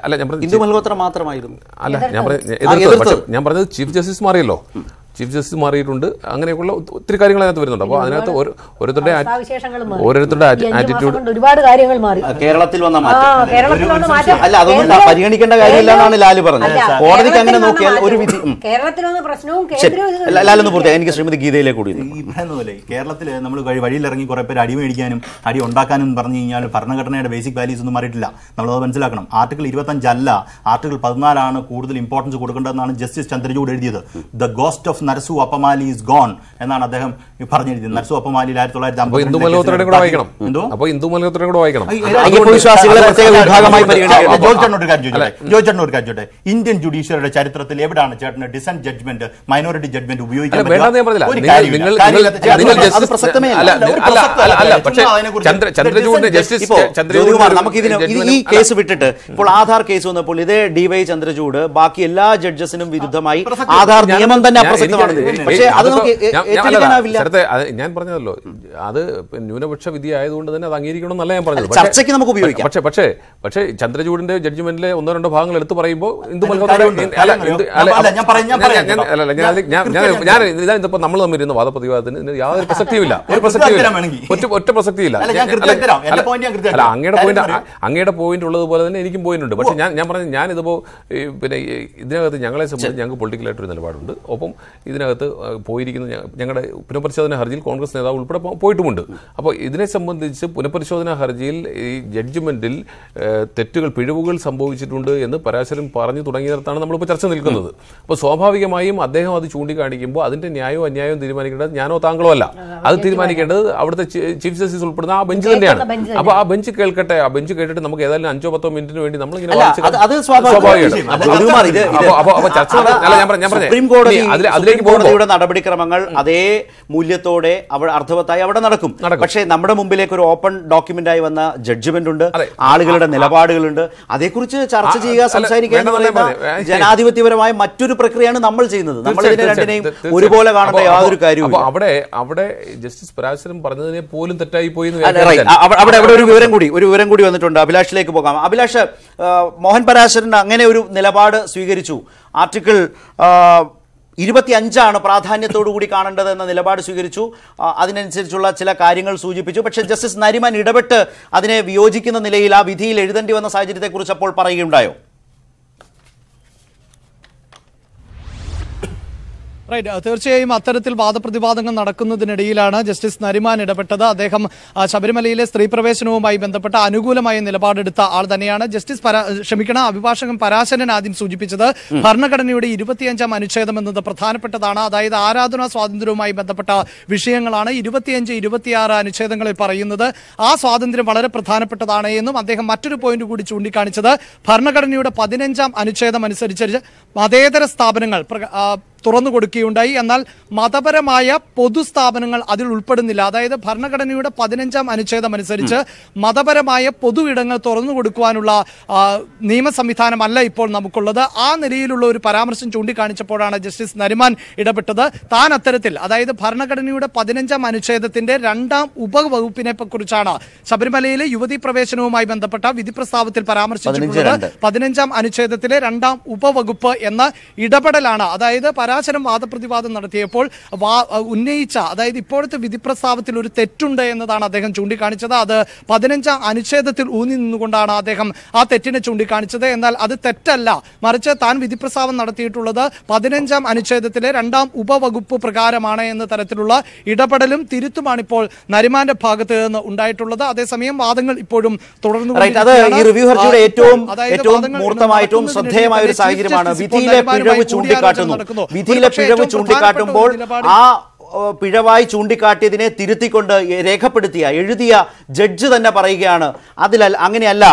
അല്ല ഞാൻ പറഞ്ഞത് ചീഫ് ജസ്റ്റിസ് മാറിയല്ലോ. ചീഫ് ജസ്റ്റിസ് മാറിയിട്ടുണ്ട്. അങ്ങനെയൊക്കെയുള്ള ഒത്തിരി കാര്യങ്ങൾ അതിനകത്ത് വരുന്നുണ്ട്. അപ്പോൾ അതിനകത്ത് ഓരോരുത്തരുടെ ആറ്റിറ്റ്യൂഡ്
ഒരുപാട് കാര്യങ്ങൾ മാറി.
കേരളത്തിൽ വന്ന മാറ്റം അല്ല, അതൊന്നും പരിഗണിക്കേണ്ട കാര്യമില്ല എന്നാണ് ലാല് പറഞ്ഞത്. കോടതിക്ക് അങ്ങനെ നോക്കിയാൽ ഒരു വിധി
കേരളത്തിൽ വന്ന പ്രശ്നവും
ലാലൊന്ന് പൂർത്തിയായി. എനിക്ക് ശ്രീമതി ഗീതയിലേക്ക് കൂടി
ഈ പറയുന്നതല്ലേ, കേരളത്തിൽ നമ്മൾ വഴിയിലിറങ്ങി കുറെ പേര് അടി മേടിക്കാനും അടി ഉണ്ടാക്കാനും പറഞ്ഞു കഴിഞ്ഞാൽ ഭരണഘടനയുടെ ബേസിക് വാല്യൂസ് ഒന്നും മാറിയിട്ടില്ല. നമ്മളത് മനസ്സിലാക്കണം. ആർട്ടിക്കിൾ 25 അല്ല, ആർട്ടിക്കിൾ 14 കൂടുതൽ ഇമ്പോർട്ടൻസ് കൊടുക്കേണ്ടതെന്നാണ് ജസ്റ്റിസ് ചന്ദ്രചൂഡ് എഴുതിയത്. The ghost of Narasu Appa Mali is gone എന്നാണ് അദ്ദേഹം പറഞ്ഞിരിക്കുന്നത്. നരസു അപ്പമാലി 1950
ഇന്ദു മൽഹോത്രയുടെ കൂടെ വായിക്കണം. അപ്പോൾ ഇന്ദു മൽഹോത്രയുടെ കൂടെ വായിക്കണം.
ഇന്ത്യൻ ജുഡീഷ്യറിയുടെ ചരിത്രത്തിൽ എവിടെയാണ് ചേട്ടന് ഡിസന്റ് ജഡ്ജ്മെന്റ്, മൈനോറിറ്റി ജഡ്ജ്മെന്റ് ഉപയോഗിക്കാൻ?
ഈ കേസ് വിട്ടിട്ട് ഇപ്പോൾ ആധാർ കേസ് വന്നപ്പോൾ ഇതേ DY ചന്ദ്രചൂഡ് ബാക്കി എല്ലാ ജഡ്ജസിനും വിരുദ്ധമായി ആധാർ നിയമം തന്നെ അപ്രസക്തമാണ്. പക്ഷേ അത് നമുക്ക് ഏറ്റെടുക്കാനാവില്ല.
ഞാൻ പറഞ്ഞതല്ലോ, അത് ന്യൂനപക്ഷ വിധി ആയതുകൊണ്ട് തന്നെ അത് അംഗീകരിക്കണമെന്നല്ല ഞാൻ പറഞ്ഞത്.
ചർച്ചയ്ക്ക് നമുക്ക് ഉപയോഗിക്കാം.
പക്ഷേ ചന്ദ്രചൂഡിന്റെ ജഡ്ജ്മെന്റിലെ 1-2 ഭാഗങ്ങൾ എടുത്തു പറയുമ്പോൾ ഇന്ദു ഞാനിപ്പോ നമ്മൾ തമ്മിൽ ഇരുന്ന വാദപ്രതിവാദത്തിന് യാതൊരു പ്രസക്തിയുമില്ല. ഒറ്റ പ്രസക്തിയില്ല. അല്ല, അങ്ങയുടെ പോയിന്റ് ഉള്ളതുപോലെ തന്നെ എനിക്കും പോയിന്റ് ഉണ്ട്. പക്ഷെ ഞാൻ പറഞ്ഞത് ഞാനിതിപ്പോ പിന്നെ ഇതിനകത്ത് ഞങ്ങളെ സംബന്ധിച്ച് ഞങ്ങൾക്ക് പൊളിറ്റിക്കലായിട്ടൊരു നിലപാടുണ്ട്. ഒപ്പം ഇതിനകത്ത് പോയിരിക്കുന്ന ഞങ്ങളുടെ പുനഃപരിശോധനാ ഹർജിയിൽ കോൺഗ്രസ് നേതാവ് ഉൾപ്പെടെ പോയിട്ടുമുണ്ട്. അപ്പോൾ ഇതിനെ സംബന്ധിച്ച് പുനഃപരിശോധനാ ഹർജിയിൽ ഈ ജഡ്ജ്മെന്റിൽ തെറ്റുകൾ, പിഴവുകൾ സംഭവിച്ചിട്ടുണ്ട് എന്ന് പരാശരൻ പറഞ്ഞു തുടങ്ങിയിടത്താണ് നമ്മളിപ്പോൾ ചർച്ച നിൽക്കുന്നത്. അപ്പോൾ സ്വാഭാവികമായും അദ്ദേഹം അത് ചൂണ്ടിക്കാണിക്കുമ്പോൾ അതിന്റെ ന്യായവും അന്യായവും തീരുമാനിക്കേണ്ടത് ഞാനോ താങ്കളോ അല്ല. അത് തീരുമാനിക്കേണ്ടത് അവിടുത്തെ ചീഫ് ജസ്റ്റിസ് ഉൾപ്പെടുന്ന ആ ബെഞ്ച് തന്നെയാണ്. അപ്പോൾ ആ ബെഞ്ച് കേൾക്കട്ടെ. ആ ബെഞ്ച് കേട്ടിട്ട് നമുക്ക് ഏതായാലും 5-10 മിനിറ്റിന് വേണ്ടി നമ്മളിങ്ങനെ
കോടതിയുടെ നടപടിക്രമങ്ങൾ അതേ മൂല്യത്തോടെ അർത്ഥവത്തായി അവിടെ നടക്കും. പക്ഷേ നമ്മുടെ മുമ്പിലേക്ക് ഒരു ഓപ്പൺ ഡോക്യുമെന്റ് ആയി വന്ന ജഡ്ജ്മെന്റ് ഉണ്ട്, ആളുകളുടെ നിലപാടുകളുണ്ട്. അതേക്കുറിച്ച് ചർച്ച ചെയ്യുക, സംസാരിക്കുക എന്ന് പറയുന്നത് ജനാധിപത്യപരമായ മറ്റൊരു പ്രക്രിയയാണ് നമ്മൾ ചെയ്യുന്നത്. നമ്മൾ ഇതിനെ രണ്ടിനെയും ഒരുപോലെ കാണേണ്ട യാതൊരു കാര്യവും.
അവിടെ ജസ്റ്റിസ് പരാശരൻ പറഞ്ഞതിനെ പോലും തെറ്റായി പോയി.
അവിടെ ഒരു വിവരം കൂടി വന്നിട്ടുണ്ട്. അഭിലാഷിലേക്ക് പോകാം. അഭിലാഷ്, മോഹൻ പരാശരൻ അങ്ങനെ ഒരു നിലപാട് സ്വീകരിച്ചു. ആർട്ടിക്കിൾ 25 പ്രാധാന്യത്തോടു കൂടി കാണേണ്ടത് എന്ന നിലപാട് സ്വീകരിച്ചു. അതിനനുസരിച്ചുള്ള ചില കാര്യങ്ങൾ സൂചിപ്പിച്ചു. പക്ഷേ ജസ്റ്റിസ് നരിമാൻ ഇടപെട്ട് അതിനെ വിയോജിക്കുന്ന നിലയിൽ ആ വിധിയിൽ എഴുതേണ്ടി വന്ന സാഹചര്യത്തെക്കുറിച്ച് അപ്പോൾ പറയുകയുണ്ടായോ?
റൈറ്റ്, തീർച്ചയായും അത്തരത്തിൽ വാദപ്രതിവാദങ്ങൾ നടക്കുന്നതിനിടയിലാണ് ജസ്റ്റിസ് നരിമാൻ ഇടപെട്ടത്. അദ്ദേഹം ശബരിമലയിലെ സ്ത്രീ പ്രവേശനവുമായി ബന്ധപ്പെട്ട അനുകൂലമായ നിലപാടെടുത്ത ആൾ തന്നെയാണ്. അഭിഭാഷകൻ പരാശരൻ ആദ്യം സൂചിപ്പിച്ചത് ഭരണഘടനയുടെ 25-ാം അനുച്ഛേദം എന്നത് പ്രധാനപ്പെട്ടതാണ്. അതായത് ആരാധനാ സ്വാതന്ത്ര്യവുമായി ബന്ധപ്പെട്ട വിഷയങ്ങളാണ് 25, 26 അനുച്ഛേദങ്ങളിൽ പറയുന്നത്. ആ സ്വാതന്ത്ര്യം വളരെ പ്രധാനപ്പെട്ടതാണ് എന്നും അദ്ദേഹം മറ്റൊരു പോയിന്റ് കൂടി ചൂണ്ടിക്കാണിച്ചത് ഭരണഘടനയുടെ 15-ാം അനുച്ഛേദം അനുസരിച്ച് മതേതര സ്ഥാപനങ്ങൾ തുറന്നു കൊടുക്കുകയുണ്ടായി. എന്നാൽ മതപരമായ പൊതുസ്ഥാപനങ്ങൾ അതിൽ ഉൾപ്പെടുന്നില്ല. അതായത് ഭരണഘടനയുടെ 15-ാം അനുച്ഛേദം അനുസരിച്ച് മതപരമായ പൊതു ഇടങ്ങൾ തുറന്നു കൊടുക്കുവാനുള്ള നിയമ സംവിധാനമല്ല ഇപ്പോൾ നമുക്കുള്ളത്. ആ നിലയിലുള്ള ഒരു പരാമർശം ചൂണ്ടിക്കാണിച്ചപ്പോഴാണ് ജസ്റ്റിസ് നരിമാൻ ഇടപെട്ടത്. താൻ അത്തരത്തിൽ, അതായത് ഭരണഘടനയുടെ 15-ാം അനുച്ഛേദത്തിന്റെ 2ാം ഉപവകുപ്പിനെ കുറിച്ചാണ് ശബരിമലയിലെ യുവതീ പ്രവേശനവുമായി ബന്ധപ്പെട്ട വിധി പ്രസ്താവത്തിൽ പരാമർശിച്ചിട്ടുള്ളത്. 15-ാം അനുച്ഛേദത്തിലെ 2ാം ഉപവകുപ്പ് എന്ന ഇടപെടലാണ്. അതായത് പരാശരം വാദപ്രതിവാദം നടത്തിയപ്പോൾ ഉന്നയിച്ച, അതായത് ഇപ്പോഴത്തെ വിധി പ്രസ്താവത്തിൽ ഒരു തെറ്റുണ്ട് എന്നതാണ് അദ്ദേഹം ചൂണ്ടിക്കാണിച്ചത്. അത് 15-ാം അനുച്ഛേദത്തിൽ ഊന്നി നിന്നുകൊണ്ടാണ് അദ്ദേഹം ആ തെറ്റിനെ ചൂണ്ടിക്കാണിച്ചത്. എന്നാൽ അത് തെറ്റല്ല, മറിച്ച് താൻ വിധി പ്രസ്താവം നടത്തിയിട്ടുള്ളത് 15-ാം അനുച്ഛേദത്തിലെ 2ാം ഉപവകുപ്പ് പ്രകാരമാണ് എന്ന തരത്തിലുള്ള ഇടപെടലും തിരുത്തുമാണ് ഇപ്പോൾ നരിമാന്റെ ഭാഗത്ത് നിന്ന് ഉണ്ടായിട്ടുള്ളത്. അതേസമയം വാദങ്ങൾ ഇപ്പോഴും തുടർന്നു.
ഏറ്റവും ശ്രദ്ധേയമായ ഒരു സാഹചര്യമാണ് വിധിയിലെ പിഴവ് ചൂണ്ടിക്കാട്ടുമ്പോൾ ആ പിഴവായി ചൂണ്ടിക്കാട്ടിയതിനെ തിരുത്തിക്കൊണ്ട് എഴുതിയ ജഡ്ജ് തന്നെ പറയുകയാണ് അങ്ങനെയല്ല,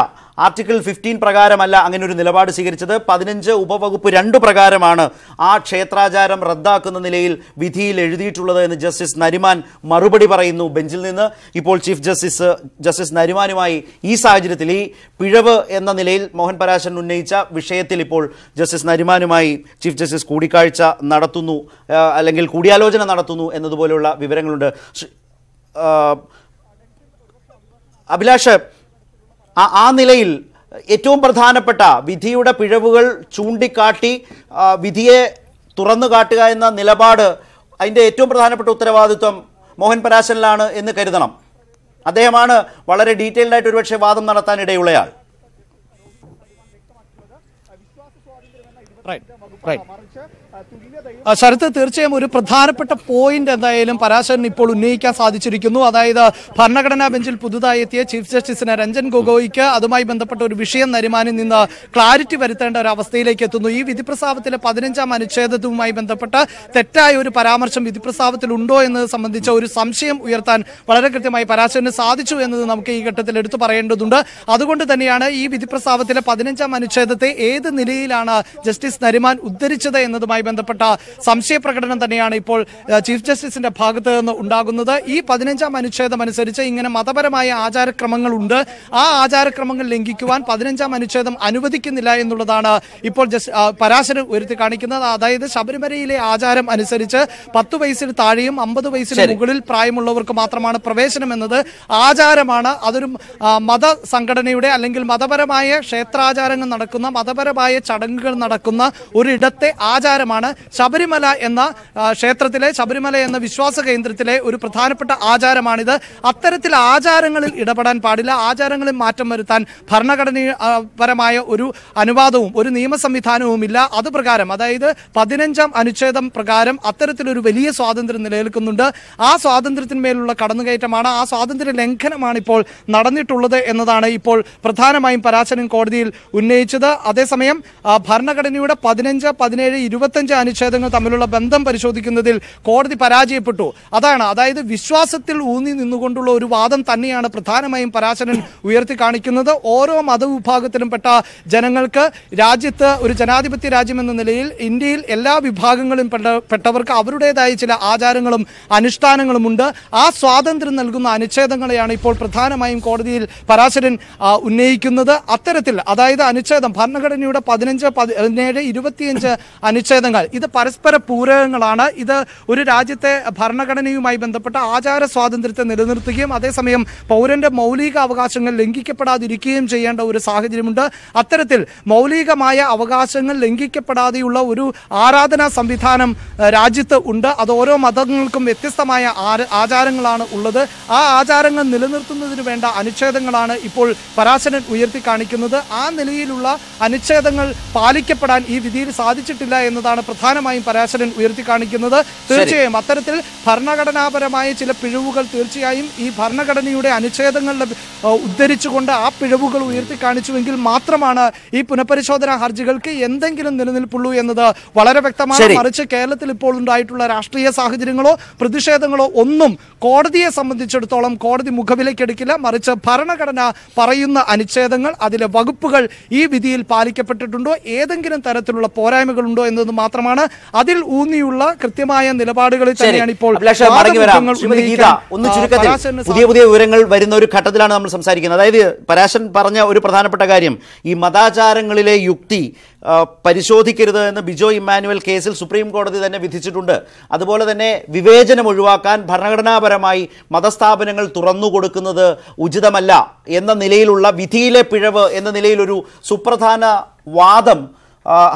ആർട്ടിക്കിൾ 15 പ്രകാരമല്ല അങ്ങനെ ഒരു നിലപാട് സ്വീകരിച്ചത്. 15 ഉപവകുപ്പ് 2 പ്രകാരമാണ് ആ ക്ഷേത്രാചാരം റദ്ദാക്കുന്ന നിലയിൽ വിധിയിൽ എഴുതിയിട്ടുള്ളത് എന്ന് ജസ്റ്റിസ് നരിമാൻ മറുപടി പറയുന്നു ബെഞ്ചിൽ നിന്ന്. ഇപ്പോൾ ചീഫ് ജസ്റ്റിസ് നരിമാനുമായി ഈ സാഹചര്യത്തിൽ ഈ പിഴവ് എന്ന നിലയിൽ മോഹൻ പരാശരൻ ഉന്നയിച്ച വിഷയത്തിൽ ഇപ്പോൾ ജസ്റ്റിസ് നരിമാനുമായി ചീഫ് ജസ്റ്റിസ് കൂടിക്കാഴ്ച നടത്തുന്നു, അല്ലെങ്കിൽ കൂടിയാലോചന നടത്തുന്നു എന്നതുപോലെയുള്ള വിവരങ്ങളുണ്ട്. അഭിലാഷ്, ആ നിലയിൽ ഏറ്റവും പ്രധാനപ്പെട്ട വിധിയുടെ പിഴവുകൾ ചൂണ്ടിക്കാട്ടി വിധിയെ തുറന്നു കാട്ടുക എന്ന നിലപാട്, അതിൻ്റെ ഏറ്റവും പ്രധാനപ്പെട്ട ഉത്തരവാദിത്വം മോഹൻ പരാശരനിലാണ് എന്ന് കരുതണം. അദ്ദേഹമാണ് വളരെ ഡീറ്റെയിൽഡ് ആയിട്ട് ഒരുപക്ഷെ വാദം നടത്താൻ ഇടയുള്ളയാൾ.
ശരത്ത്, തീർച്ചയായും ഒരു പ്രധാനപ്പെട്ട പോയിന്റ് എന്തായാലും പരാശരൻ ഇപ്പോൾ ഉന്നയിക്കാൻ സാധിച്ചിരിക്കുന്നു. അതായത് ഭരണഘടനാ ബെഞ്ചിൽ പുതുതായി എത്തിയ ചീഫ് ജസ്റ്റിസിന് രഞ്ജൻ ഗൊഗോയ്ക്ക് അതുമായി ബന്ധപ്പെട്ട ഒരു വിഷയം നരിമാനിൽ നിന്ന് ക്ലാരിറ്റി വരുത്തേണ്ട ഒരു അവസ്ഥയിലേക്ക് എത്തുന്നു. ഈ വിധി പ്രസ്താവത്തിലെ 15-ാം അനുച്ഛേദവുമായി ബന്ധപ്പെട്ട തെറ്റായ ഒരു പരാമർശം വിധി പ്രസ്താവത്തിൽ ഉണ്ടോ എന്നത് സംബന്ധിച്ച ഒരു സംശയം ഉയർത്താൻ വളരെ കൃത്യമായി പരാശരന് സാധിച്ചു എന്നത് നമുക്ക് ഈ ഘട്ടത്തിൽ എടുത്തു പറയേണ്ടതുണ്ട്. അതുകൊണ്ട് തന്നെയാണ് ഈ വിധി പ്രസ്താവത്തിലെ 15-ാം അനുച്ഛേദത്തെ ഏത് നിലയിലാണ് ജസ്റ്റിസ് നരിമാൻ ഉദ്ധരിച്ചത് എന്നതുമായി ബന്ധപ്പെട്ട സംശയപ്രകടനം തന്നെയാണ് ഇപ്പോൾ ചീഫ് ജസ്റ്റിസിന്റെ ഭാഗത്ത് നിന്ന് ഉണ്ടാകുന്നത്. ഈ 15-ാം അനുച്ഛേദം അനുസരിച്ച് ഇങ്ങനെ മതപരമായ ആചാരക്രമങ്ങളുണ്ട്, ആ ആചാരക്രമങ്ങൾ ലംഘിക്കുവാൻ 15-ാം അനുച്ഛേദം അനുവദിക്കുന്നില്ല എന്നുള്ളതാണ് ഇപ്പോൾ പരാശരൻ ഉയർത്തി കാണിക്കുന്നത്. അതായത് ശബരിമലയിലെ ആചാരം അനുസരിച്ച് 10 വയസ്സിന് താഴെയും 50 വയസ്സിന് മുകളിൽ പ്രായമുള്ളവർക്ക് മാത്രമാണ് പ്രവേശനം എന്നത് ആചാരമാണ്. അതൊരു മത സംഘടനയുടെ അല്ലെങ്കിൽ മതപരമായ ക്ഷേത്രാചാരങ്ങൾ നടക്കുന്ന, മതപരമായ ചടങ്ങുകൾ നടക്കുന്ന ഒരിടത്തെ ആചാരമാണ്. ശബരിമല എന്ന ക്ഷേത്രത്തിലെ, ശബരിമല എന്ന വിശ്വാസ കേന്ദ്രത്തിലെ ഒരു പ്രധാനപ്പെട്ട ആചാരമാണിത്. അത്തരത്തിൽ ആചാരങ്ങളിൽ ഇടപെടാൻ പാടില്ല, ആചാരങ്ങളിൽ മാറ്റം വരുത്താൻ ഭരണഘടനാപരമായ ഒരു അനുവാദവും ഒരു നിയമ സംവിധാനവുമില്ല. അത് പ്രകാരം, അതായത് 15-ാം അനുച്ഛേദം പ്രകാരം അത്തരത്തിലൊരു വലിയ സ്വാതന്ത്ര്യം നിലനിൽക്കുന്നുണ്ട്. ആ സ്വാതന്ത്ര്യത്തിന്മേലുള്ള കടന്നുകയറ്റമാണ്, ആ സ്വാതന്ത്ര്യ ലംഘനമാണ് ഇപ്പോൾ നടന്നിട്ടുള്ളത് എന്നതാണ് ഇപ്പോൾ പ്രധാനമായും പരാശരൻ കോടതിയിൽ ഉന്നയിച്ചത്. അതേസമയം ഭരണഘടനയുടെ 15, 17, 25 അനുച്ഛേദങ്ങൾ തമ്മിലുള്ള ബന്ധം പരിശോധിക്കുന്നതിൽ കോടതി പരാജയപ്പെട്ടു. അതായത് വിശ്വാസത്തിൽ ഊന്നി നിന്നുകൊണ്ടുള്ള ഒരു വാദം തന്നെയാണ് പ്രധാനമായും പരാശരൻ ഉയർത്തി കാണിക്കുന്നത്. ഓരോ മതവിഭാഗത്തിലും പെട്ട ജനങ്ങൾക്ക് രാജ്യത്ത്, ഒരു ജനാധിപത്യ രാജ്യം എന്ന നിലയിൽ ഇന്ത്യയിൽ എല്ലാ വിഭാഗങ്ങളും പെട്ടവർക്ക് അവരുടേതായ ചില ആചാരങ്ങളും അനുഷ്ഠാനങ്ങളുമുണ്ട്. ആ സ്വാതന്ത്ര്യം നൽകുന്ന അനുച്ഛേദങ്ങളെയാണ് ഇപ്പോൾ പ്രധാനമായും കോടതിയിൽ പരാശരൻ ഉന്നയിക്കുന്നത്. അത്തരത്തിൽ, അതായത് അനുച്ഛേദം, ഭരണഘടനയുടെ 15, 17, 25 അനുച്ഛേദങ്ങൾ ഇത് പരസ്പര പൂരകങ്ങളാണ്. ഇത് ഒരു രാജ്യത്തെ ഭരണഘടനയുമായി ബന്ധപ്പെട്ട ആചാര സ്വാതന്ത്ര്യത്തെ നിലനിർത്തുകയും അതേസമയം പൗരന്റെ മൗലിക അവകാശങ്ങൾ ലംഘിക്കപ്പെടാതിരിക്കുകയും ചെയ്യേണ്ട ഒരു സാഹചര്യമുണ്ട്. അത്തരത്തിൽ മൗലികമായ അവകാശങ്ങൾ ലംഘിക്കപ്പെടാതെയുള്ള ഒരു ആരാധനാ സംവിധാനം രാജ്യത്ത് ഉണ്ട്. അത് ഓരോ മതങ്ങൾക്കും വ്യത്യസ്തമായ ആചാരങ്ങളാണ് ഉള്ളത്. ആ ആചാരങ്ങൾ നിലനിർത്തുന്നതിന് വേണ്ട അനുച്ഛേദങ്ങളാണ് ഇപ്പോൾ പരാശരൻ ഉയർത്തി കാണിക്കുന്നത്. ആ നിലയിലുള്ള അനുച്ഛേദങ്ങൾ പാലിക്കപ്പെടാൻ ഈ ഈ വിധിയിൽ സാധിച്ചിട്ടില്ല എന്നതാണ് പ്രധാനമായും പരാശരൻ ഉയർത്തിക്കാണിക്കുന്നത്. തീർച്ചയായും അത്തരത്തിൽ ഭരണഘടനാപരമായ ചില പിഴവുകൾ തീർച്ചയായും ഈ ഭരണഘടനയുടെ അനുച്ഛേദങ്ങളുടെ ഉദ്ധരിച്ചുകൊണ്ട് ആ പിഴവുകൾ ഉയർത്തിക്കാണിച്ചുവെങ്കിൽ മാത്രമാണ് ഈ പുനഃപരിശോധനാ ഹർജികൾക്ക് എന്തെങ്കിലും നിലനിൽപ്പുള്ളൂ എന്നത് വളരെ വ്യക്തമാണ്. മറിച്ച് കേരളത്തിൽ ഇപ്പോൾ ഉണ്ടായിട്ടുള്ള രാഷ്ട്രീയ സാഹചര്യങ്ങളോ പ്രതിഷേധങ്ങളോ ഒന്നും കോടതിയെ സംബന്ധിച്ചിടത്തോളം കോടതി മുഖവിലേക്കെടുക്കില്ല. മറിച്ച് ഭരണഘടന പറയുന്ന അനുച്ഛേദങ്ങൾ, അതിലെ വകുപ്പുകൾ ഈ വിധിയിൽ പാലിക്കപ്പെട്ടിട്ടുണ്ടോ, ഏതെങ്കിലും തരത്തിലുള്ള പോരായ്മകളുണ്ടോ എന്നത് മാത്രമാണ്. അതിൽ ഊന്നിയുള്ള കൃത്യമായ നിലപാടുകളിൽ തന്നെയാണ് ഇപ്പോൾ
പുതിയ പുതിയ വിവരങ്ങൾ വരുന്ന ഒരു ഘട്ടത്തിലാണ് നമ്മൾ സംസാരിക്കുന്നത്. അതായത് പരാശരൻ പറഞ്ഞ ഒരു പ്രധാനപ്പെട്ട കാര്യം, ഈ മതാചാരങ്ങളിലെ യുക്തി പരിശോധിക്കരുത് എന്ന് ബിജോയ് ഇമ്മാനുവൽ കേസിൽ സുപ്രീം കോടതി തന്നെ വിധിച്ചിട്ടുണ്ട്. അതുപോലെ തന്നെ വിവേചനം ഒഴിവാക്കാൻ ഭരണഘടനാപരമായി മതസ്ഥാപനങ്ങൾ തുറന്നു കൊടുക്കുന്നത് ഉചിതമല്ല എന്ന നിലയിലുള്ള വിധിയിലെ പിഴവ് എന്ന നിലയിലൊരു സുപ്രധാന വാദം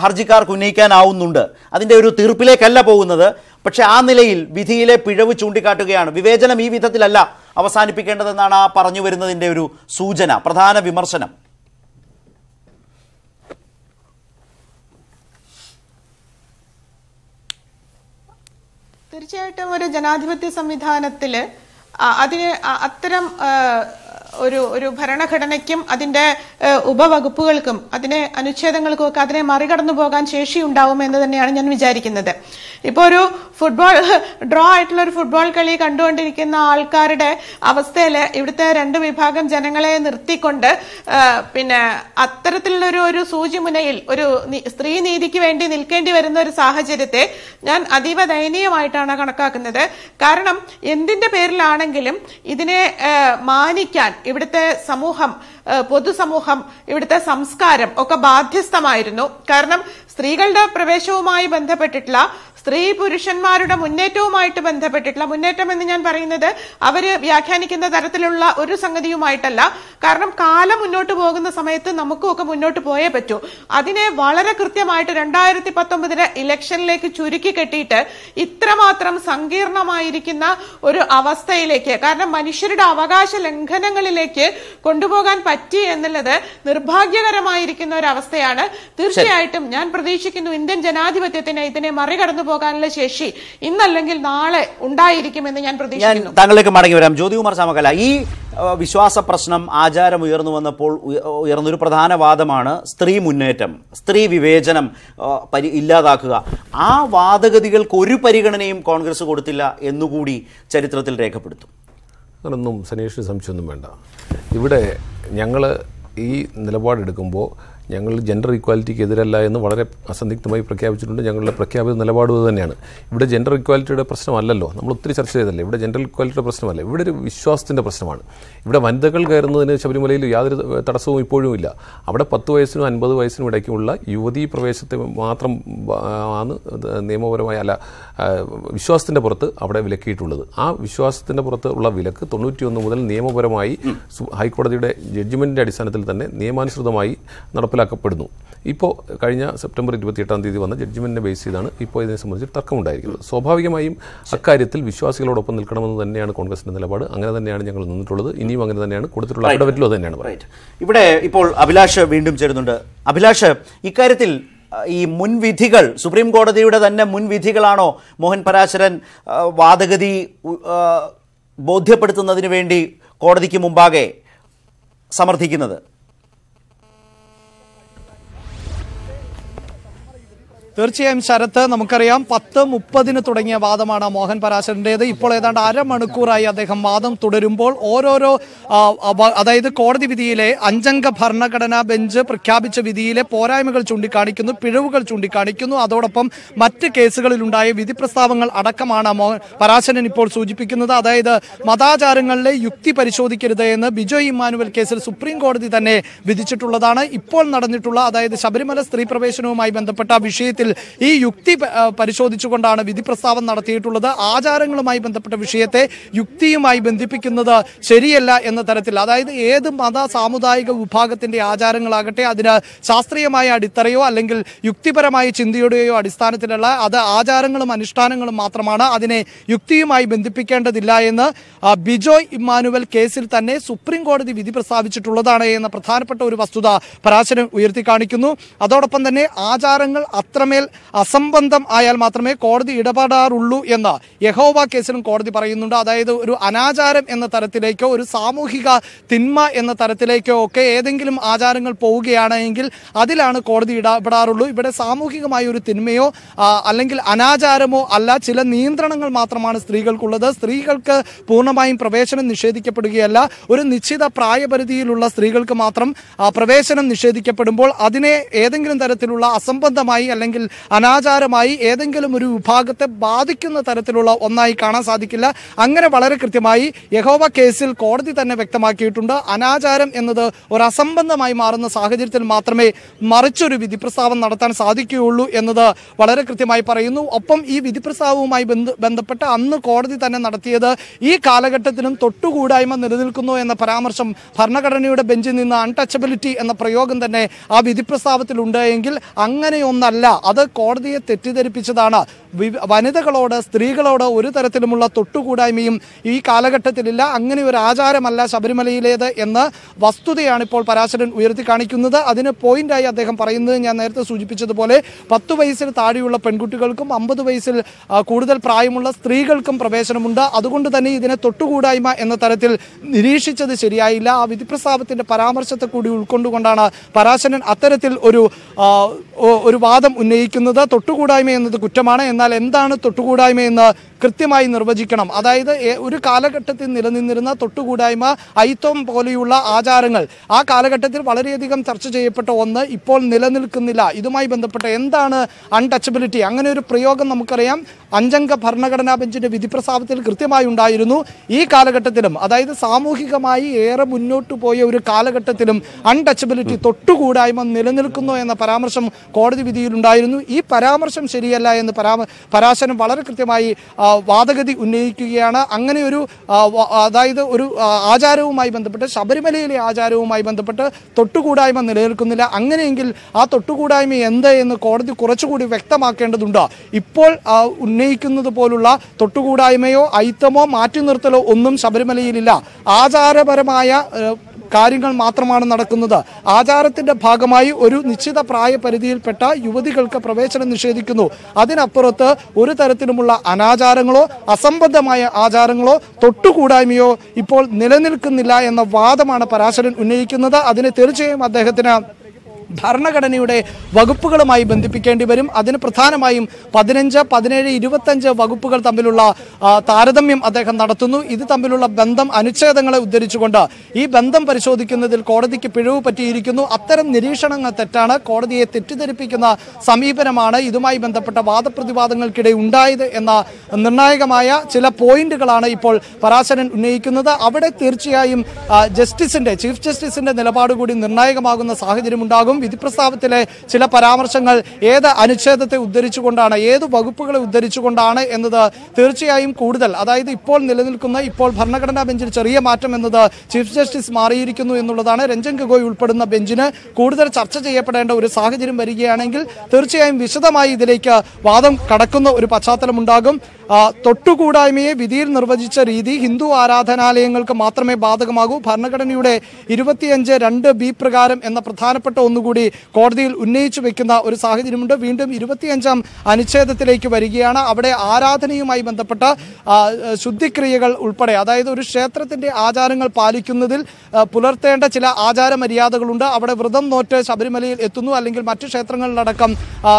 ഹർജിക്കാർക്ക് ഉന്നയിക്കാനാവുന്നുണ്ട്. അതിൻ്റെ ഒരു തീർപ്പിലേക്കല്ല പോകുന്നത്, പക്ഷെ ആ നിലയിൽ വിധിയിലെ പിഴവ് ചൂണ്ടിക്കാട്ടുകയാണ്. വിവേചനം ഈ വിധത്തിലല്ല അവസാനിപ്പിക്കേണ്ടതെന്നാണ് ആ പറഞ്ഞു വരുന്നതിൻ്റെ ഒരു സൂചന, പ്രധാന വിമർശനം.
തീർച്ചയായിട്ടും ഒരു ജനാധിപത്യ സംവിധാനത്തില് അതിന് അത്തരം ഒരു ഭരണഘടനയ്ക്കും അതിന്റെ ഉപവകുപ്പുകൾക്കും അതിനെ അനുച്ഛേദങ്ങൾക്കും ഒക്കെ അതിനെ മറികടന്നു പോകാൻ ശേഷിയുണ്ടാവും എന്ന് തന്നെയാണ് ഞാൻ വിചാരിക്കുന്നത്. ഇപ്പോൾ ഒരു ഡ്രോ ആയിട്ടുള്ള ഒരു ഫുട്ബോൾ കളി കണ്ടുകൊണ്ടിരിക്കുന്ന ആൾക്കാരുടെ അവസ്ഥയിൽ ഇവിടുത്തെ രണ്ട് വിഭാഗം ജനങ്ങളെ നിർത്തിക്കൊണ്ട് പിന്നെ അത്തരത്തിലുള്ള ഒരു സൂചി മുനയിൽ ഒരു സ്ത്രീ നീതിക്ക് വേണ്ടി നിൽക്കേണ്ടി വരുന്ന ഒരു സാഹചര്യത്തെ ഞാൻ അതീവ ദയനീയമായിട്ടാണ് കണക്കാക്കുന്നത്. കാരണം എന്തിന്റെ പേരിലാണെങ്കിലും ഇതിനെ മാനിക്കാൻ ഇവിടുത്തെ സമൂഹം, പൊതുസമൂഹം, ഇവിടുത്തെ സംസ്കാരം ഒക്കെ ബാധ്യസ്ഥമായിരുന്നു. കാരണം സ്ത്രീകളുടെ പ്രവേശവുമായി ബന്ധപ്പെട്ടിട്ടുള്ള, സ്ത്രീ പുരുഷന്മാരുടെ മുന്നേറ്റവുമായിട്ട് ബന്ധപ്പെട്ടിട്ടുള്ള, മുന്നേറ്റം എന്ന് ഞാൻ പറയുന്നത് അവര് വ്യാഖ്യാനിക്കുന്ന തരത്തിലുള്ള ഒരു സംഗതിയുമായിട്ടല്ല. കാരണം കാലം മുന്നോട്ട് പോകുന്ന സമയത്ത് നമുക്കുമൊക്കെ മുന്നോട്ട് പോയേ പറ്റൂ. അതിനെ വളരെ കൃത്യമായിട്ട് 2019 ഇലക്ഷനിലേക്ക് ചുരുക്കി കെട്ടിയിട്ട് ഇത്രമാത്രം സങ്കീർണമായിരിക്കുന്ന ഒരു അവസ്ഥയിലേക്ക്, കാരണം മനുഷ്യരുടെ അവകാശ ലംഘനങ്ങളിലേക്ക് കൊണ്ടുപോകാൻ പറ്റി എന്നുള്ളത് നിർഭാഗ്യകരമായിരിക്കുന്ന ഒരു അവസ്ഥയാണ്. തീർച്ചയായിട്ടും ഞാൻ പ്രതീക്ഷിക്കുന്നു ഇന്ത്യൻ ജനാധിപത്യത്തിന് ഇതിനെ മറികടന്നു പോകാനുള്ള ശേഷി ഇന്നല്ലെങ്കിൽ നാളെ ഉണ്ടായിരിക്കുമെന്ന് ഞാൻ പ്രതീക്ഷിക്കുന്നു.
താങ്കളിലേക്ക് മടങ്ങി വരാം. ജ്യോതികുമാർ ചാമക്കാല, ഈ വിശ്വാസ പ്രശ്നം, ആചാരം ഉയർന്നു വന്നപ്പോൾ ഉയർന്നൊരു പ്രധാന വാദമാണ് സ്ത്രീ മുന്നേറ്റം, സ്ത്രീ വിവേചനം ഇല്ലാതാക്കുക. ആ വാദഗതികൾക്ക് ഒരു പരിഗണനയും കോൺഗ്രസ് കൊടുത്തില്ല എന്നുകൂടി ചരിത്രത്തിൽ രേഖപ്പെടുത്തും.
അങ്ങനൊന്നും സനീഷിന് സംശയമൊന്നും വേണ്ട. ഇവിടെ ഞങ്ങൾ ഈ നിലപാടെടുക്കുമ്പോൾ ഞങ്ങൾ ജെൻഡർ ഇക്വാലിറ്റിക്ക് എതിരല്ല എന്ന് വളരെ അസന്ദിഗ്ധമായി പ്രഖ്യാപിച്ചിട്ടുണ്ട്. ഞങ്ങളുടെ പ്രഖ്യാപിത നിലപാട് തന്നെയാണ്. ഇവിടെ ജെൻഡർ ഇക്വാലിറ്റിയുടെ പ്രശ്നമല്ലല്ലോ, നമ്മൾ ഒത്തിരി ചർച്ച ചെയ്തല്ലേ. ഇവിടെ ജെൻഡർ ഇക്വാലിറ്റിയുടെ പ്രശ്നമല്ല, ഇവിടെ ഒരു വിശ്വാസത്തിൻ്റെ പ്രശ്നമാണ്. ഇവിടെ വനിതകൾ കയറുന്നതിന് ശബരിമലയിൽ യാതൊരു തടസ്സവും ഇപ്പോഴും ഇല്ല. അവിടെ 10 വയസ്സിനും 50 വയസ്സിനും ഇടയ്ക്കുള്ള യുവതീ പ്രവേശത്തെ മാത്രം ആണ് നിയമപരമായ അല്ല വിശ്വാസത്തിൻ്റെ പുറത്ത് അവിടെ വിലക്കിയിട്ടുള്ളത്. ആ വിശ്വാസത്തിൻ്റെ പുറത്ത് ഉള്ള വിലക്ക് 91 മുതൽ നിയമപരമായി ഹൈക്കോടതിയുടെ ജഡ്ജ്മെൻറ്റിൻ്റെ അടിസ്ഥാനത്തിൽ തന്നെ നിയമാനുസൃതമായി നടപ്പിലാക്കപ്പെടുന്നു. ഇപ്പോൾ കഴിഞ്ഞ സെപ്റ്റംബർ 28-ാം തീയതി വന്ന ജഡ്ജ്മെൻറ്റിനെ ബേസ് ചെയ്താണ് ഇപ്പോൾ ഇതിനെ സംബന്ധിച്ച് തർക്കമുണ്ടായിരിക്കുന്നത്. സ്വാഭാവികമായും അക്കാര്യത്തിൽ വിശ്വാസികളോടൊപ്പം നിൽക്കണമെന്ന് തന്നെയാണ് കോൺഗ്രസിൻ്റെ നിലപാട്. അങ്ങനെ തന്നെയാണ് ഞങ്ങൾ നിന്നിട്ടുള്ളത്. ഇനിയും അങ്ങനെ തന്നെയാണ് കൊടുത്തിട്ടുള്ള അഫിഡവിറ്റിലോ തന്നെയാണ് പറയുന്നത്.
ഇവിടെ ഇപ്പോൾ അഭിലാഷ് വീണ്ടും ചേരുന്നുണ്ട്. അഭിലാഷ്, ഇക്കാര്യത്തിൽ ഈ മുൻവിധികൾ, സുപ്രീം കോടതിയുടെ തന്നെ മുൻവിധികളാണോ മോഹൻ പരാശരൻ വാദഗതി ബോധ്യപ്പെടുത്തുന്നതിന് വേണ്ടി കോടതിക്ക് മുമ്പാകെ സമർത്ഥിക്കുന്നത്?
തീർച്ചയായും ശരത്ത്, നമുക്കറിയാം 10:30 തുടങ്ങിയ വാദമാണ് മോഹൻ പരാശരൻ്റേത്. ഇപ്പോൾ ഏതാണ്ട് അരമണിക്കൂറായി അദ്ദേഹം വാദം തുടരുമ്പോൾ ഓരോരോ അതായത് കോടതി വിധിയിലെ 5-അംഗ ഭരണഘടനാ ബെഞ്ച് പ്രഖ്യാപിച്ച വിധിയിലെ പോരായ്മകൾ ചൂണ്ടിക്കാണിക്കുന്നു, പിഴവുകൾ ചൂണ്ടിക്കാണിക്കുന്നു. അതോടൊപ്പം മറ്റ് കേസുകളിലുണ്ടായ വിധി പ്രസ്താവങ്ങൾ അടക്കമാണ് മോഹൻ പരാശരൻ ഇപ്പോൾ സൂചിപ്പിക്കുന്നത്. അതായത് മതാചാരങ്ങളിലെ യുക്തി പരിശോധിക്കരുത് എന്ന് ബിജോയ് ഇമ്മാനുവൽ കേസിൽ സുപ്രീം കോടതി തന്നെ വിധിച്ചിട്ടുള്ളതാണ്. ഇപ്പോൾ നടന്നിട്ടുള്ള, അതായത് ശബരിമല സ്ത്രീ പ്രവേശനവുമായി ബന്ധപ്പെട്ട വിഷയത്തിൽ പശ്ചാത്തലത്തിൽ ഈ യുക്തി പരിശോധിച്ചുകൊണ്ടാണ് വിധി പ്രസ്താവം നടത്തിയിട്ടുള്ളത്. ആചാരങ്ങളുമായി ബന്ധപ്പെട്ട വിഷയത്തെ യുക്തിയുമായി ബന്ധിപ്പിക്കുന്നത് ശരിയല്ല എന്ന തരത്തിൽ, അതായത് ഏത് മത സാമുദായിക വിഭാഗത്തിന്റെ ആചാരങ്ങളാകട്ടെ അതിന് ശാസ്ത്രീയമായ അടിത്തറയോ അല്ലെങ്കിൽ യുക്തിപരമായ ചിന്തയുടെയോ അടിസ്ഥാനത്തിലുള്ള അത് ആചാരങ്ങളും അനുഷ്ഠാനങ്ങളും മാത്രമാണ്, അതിനെ യുക്തിയുമായി ബന്ധിപ്പിക്കേണ്ടതില്ല എന്ന് ബിജോയ് ഇമ്മാനുവൽ കേസിൽ തന്നെ സുപ്രീം കോടതി വിധി പ്രസ്താവിച്ചിട്ടുള്ളതാണ് എന്ന പ്രധാനപ്പെട്ട ഒരു വസ്തുത പരാശരൻ ഉയർത്തി കാണിക്കുന്നു. അതോടൊപ്പം തന്നെ ആചാരങ്ങൾ അത്രമേൽ അസംബന്ധം ആയാൽ മാത്രമേ കോടതി ഇടപെടാറുള്ളൂ എന്ന് യഹോവ കേസിലും കോടതി പറയുന്നുണ്ട്. അതായത് ഒരു അനാചാരം എന്ന തരത്തിലേക്കോ ഒരു സാമൂഹിക തിന്മ എന്ന തരത്തിലേക്കോ ഒക്കെ ഏതെങ്കിലും ആചാരങ്ങൾ പോവുകയാണെങ്കിൽ അതിലാണ് കോടതി ഇടപെടാറുള്ളൂ. ഇവിടെ സാമൂഹികമായ ഒരു തിന്മയോ അല്ലെങ്കിൽ അനാചാരമോ അല്ല, ചില നിയന്ത്രണങ്ങൾ മാത്രമാണ് സ്ത്രീകൾക്കുള്ളത്. സ്ത്രീകൾക്ക് പൂർണ്ണമായും പ്രവേശനം നിഷേധിക്കപ്പെടുകയല്ല. ഒരു നിശ്ചിത പ്രായപരിധിയിലുള്ള സ്ത്രീകൾക്ക് മാത്രം പ്രവേശനം നിഷേധിക്കപ്പെടുമ്പോൾ അതിനെ ഏതെങ്കിലും തരത്തിലുള്ള അസംബന്ധമായി അല്ലെങ്കിൽ അനാചാരമായി ഏതെങ്കിലും ഒരു വിഭാഗത്തെ ബാധിക്കുന്ന തരത്തിലുള്ള ഒന്നായി കാണാൻ സാധിക്കില്ല. അങ്ങനെ വളരെ കൃത്യമായി യഹോവ കേസിൽ കോടതി തന്നെ വ്യക്തമാക്കിയിട്ടുണ്ട്. അനാചാരം എന്നത് ഒരു അസംബന്ധമായി മാറുന്ന സാഹചര്യത്തിൽ മാത്രമേ മറിച്ചൊരു വിധി പ്രസ്താവം നടത്താൻ സാധിക്കുകയുള്ളൂ എന്നത് വളരെ കൃത്യമായി പറയുന്നു. ഒപ്പം ഈ വിധി പ്രസ്താവവുമായി ബന്ധപ്പെട്ട് അന്ന് കോടതി തന്നെ നടത്തിയത് ഈ കാലഘട്ടത്തിലും തൊട്ടുകൂടായ്മ നിലനിൽക്കുന്നു എന്ന പരാമർശം ഭരണഘടനയുടെ ബെഞ്ചിൽ നിന്ന് അൺടച്ചബിലിറ്റി എന്ന പ്രയോഗം തന്നെ ആ വിധി പ്രസ്താവത്തിലുണ്ട് എങ്കിൽ അങ്ങനെയൊന്നല്ല, അത് കോടതിയെ തെറ്റിദ്ധരിപ്പിച്ചതാണ്. വനിതകളോട് സ്ത്രീകളോട് ഒരു തരത്തിലുമുള്ള തൊട്ടുകൂടായ്മയും ഈ കാലഘട്ടത്തിലില്ല, അങ്ങനെ ഒരു ആചാരമല്ല ശബരിമലയിലേത് എന്ന വസ്തുതയാണ് ഇപ്പോൾ പരാശരൻ ഉയർത്തി കാണിക്കുന്നത്. അതിന് പോയിന്റായി അദ്ദേഹം പറയുന്നത് ഞാൻ നേരത്തെ സൂചിപ്പിച്ചതുപോലെ 10 വയസ്സിൽ താഴെയുള്ള പെൺകുട്ടികൾക്കും 50 വയസ്സിൽ കൂടുതൽ പ്രായമുള്ള സ്ത്രീകൾക്കും പ്രവേശനമുണ്ട്. അതുകൊണ്ട് തന്നെ ഇതിനെ തൊട്ടുകൂടായ്മ എന്ന തരത്തിൽ നിരീക്ഷിച്ചത് ശരിയായില്ല. ആ വിധി പ്രസ്താവത്തിന്റെ പരാമർശത്തെ കൂടി ഉൾക്കൊണ്ടുകൊണ്ടാണ് പരാശരൻ അത്തരത്തിൽ ഒരു വാദം ഉന്നയിക്കുന്നത്. തൊട്ടുകൂടായ്മ എന്നത് കുറ്റമാണ്, എന്നാൽ എന്താണ് തൊട്ടുകൂടായ്മ എന്ന് കൃത്യമായി നിർവചിക്കണം. അതായത് ഒരു കാലഘട്ടത്തിൽ നിലനിന്നിരുന്ന തൊട്ടുകൂടായ്മ, അയിത്തം പോലെയുള്ള ആചാരങ്ങൾ ആ കാലഘട്ടത്തിൽ വളരെയധികം ചർച്ച ചെയ്യപ്പെട്ട ഒന്ന് ഇപ്പോൾ നിലനിൽക്കുന്നില്ല. ഇതുമായി ബന്ധപ്പെട്ട് എന്താണ് അൺടച്ചബിലിറ്റി, അങ്ങനെ ഒരു പ്രയോഗം നമുക്കറിയാം 5-അംഗ ഭരണഘടനാ ബെഞ്ചിന്റെ വിധി പ്രസ്താവത്തിൽ കൃത്യമായി ഉണ്ടായിരുന്നു. ഈ കാലഘട്ടത്തിലും, അതായത് സാമൂഹികമായി ഏറെ മുന്നോട്ട് പോയ ഒരു കാലഘട്ടത്തിലും അൺടച്ചബിലിറ്റി, തൊട്ടുകൂടായ്മ നിലനിൽക്കുന്നു എന്ന പരാമർശം കോടതി വിധിയിലുണ്ടായിരുന്നു. ഈ പരാമർശം ശരിയല്ല എന്ന് പരാശരൻ വളരെ കൃത്യമായി വാദഗതി ഉന്നയിക്കുകയാണ്. അങ്ങനെ ഒരു അതായത് ഒരു ആചാരവുമായി ബന്ധപ്പെട്ട്, ശബരിമലയിലെ ആചാരവുമായി ബന്ധപ്പെട്ട് തൊട്ടുകൂടായ്മ നിലനിൽക്കുന്നില്ല. അങ്ങനെയെങ്കിൽ ആ തൊട്ടുകൂടായ്മ എന്ത് എന്ന് കോടതി കുറച്ചുകൂടി വ്യക്തമാക്കേണ്ടതുണ്ട്. ഇപ്പോൾ ഉന്നയിക്കുന്നത് പോലുള്ള തൊട്ടുകൂടായ്മയോ അയിത്തമോ മാറ്റി നിർത്തലോ ഒന്നും ശബരിമലയിലില്ല. ആചാരപരമായ കാര്യങ്ങൾ മാത്രമാണ് നടക്കുന്നത്. ആചാരത്തിന്റെ ഭാഗമായി ഒരു നിശ്ചിത പ്രായപരിധിയിൽപ്പെട്ട യുവതികൾക്ക് പ്രവേശനം നിഷേധിക്കുന്നു. അതിനപ്പുറത്ത് ഒരു തരത്തിലുമുള്ള അനാചാരങ്ങളോ അസംബന്ധമായ ആചാരങ്ങളോ തൊട്ടുകൂടായ്മയോ ഇപ്പോൾ നിലനിൽക്കുന്നില്ല എന്ന വാദമാണ് പരാശരൻ ഉന്നയിക്കുന്നത്. അതിന് തീർച്ചയായും അദ്ദേഹത്തിന് ഭരണഘടനയുടെ വകുപ്പുകളുമായി ബന്ധിപ്പിക്കേണ്ടി വരും. അതിന് പ്രധാനമായും 15, 17, 25 വകുപ്പുകൾ തമ്മിലുള്ള താരതമ്യം അദ്ദേഹം നടത്തുന്നു. ഇത് തമ്മിലുള്ള ബന്ധം, അനുച്ഛേദങ്ങളെ ഉദ്ധരിച്ചുകൊണ്ട് ഈ ബന്ധം പരിശോധിക്കുന്നതിൽ കോടതിക്ക് പിഴവ് പറ്റിയിരിക്കുന്നു. അത്തരം നിരീക്ഷണങ്ങൾ തെറ്റാണ്, കോടതിയെ തെറ്റിദ്ധരിപ്പിക്കുന്ന സമീപനമാണ് ഇതുമായി ബന്ധപ്പെട്ട വാദപ്രതിവാദങ്ങൾക്കിടെ ഉണ്ടായത് എന്ന നിർണായകമായ ചില പോയിന്റുകളാണ് ഇപ്പോൾ പരാശരൻ ഉന്നയിക്കുന്നത്. അവിടെ തീർച്ചയായും ചീഫ് ജസ്റ്റിസിന്റെ നിലപാട് കൂടി നിർണായകമാകുന്ന സാഹചര്യം ഉണ്ടാകും. വിധി പ്രസ്താവത്തിലെ ചില പരാമർശങ്ങൾ ഏത് അനുച്ഛേദത്തെ ഉദ്ധരിച്ചുകൊണ്ടാണ്, ഏത് വകുപ്പുകളെ ഉദ്ധരിച്ചുകൊണ്ടാണ് എന്നത് തീർച്ചയായും കൂടുതൽ, അതായത് ഇപ്പോൾ നിലനിൽക്കുന്ന, ഇപ്പോൾ ഭരണഘടനാ ബെഞ്ചിൽ ചെറിയ മാറ്റം എന്നത് ചീഫ് ജസ്റ്റിസ് മാറിയിരിക്കുന്നു എന്നുള്ളതാണ്. രഞ്ജൻ ഗൊഗോയ് ഉൾപ്പെടുന്ന ബെഞ്ചിന് കൂടുതൽ ചർച്ച ചെയ്യപ്പെടേണ്ട ഒരു സാഹചര്യം വരികയാണെങ്കിൽ തീർച്ചയായും വിശദമായി ഇതിലേക്ക് വാദം കടക്കുന്ന ഒരു പശ്ചാത്തലമുണ്ടാകും. തൊട്ടുകൂടായ്മയെ വിധിയിൽ നിർവചിച്ച രീതി ഹിന്ദു ആരാധനാലയങ്ങൾക്ക് മാത്രമേ ബാധകമാകൂ. ഭരണഘടനയുടെ 25(2)B പ്രകാരം എന്ന പ്രധാനപ്പെട്ട ഒന്നുകൂടി കോടതിയിൽ ഉന്നയിച്ചു വെക്കുന്ന ഒരു സാഹചര്യമുണ്ട്. വീണ്ടും 25-ാം അനുച്ഛേദത്തിലേക്ക് വരികയാണ്. അവിടെ ആരാധനയുമായി ബന്ധപ്പെട്ട ശുദ്ധിക്രിയകൾ ഉൾപ്പെടെ, അതായത് ഒരു ക്ഷേത്രത്തിന്റെ ആചാരങ്ങൾ പാലിക്കുന്നതിൽ പുലർത്തേണ്ട ചില ആചാര മര്യാദകളുണ്ട്. അവിടെ വ്രതം നോറ്റ് ശബരിമലയിൽ എത്തുന്നു, അല്ലെങ്കിൽ മറ്റു ക്ഷേത്രങ്ങളിലടക്കം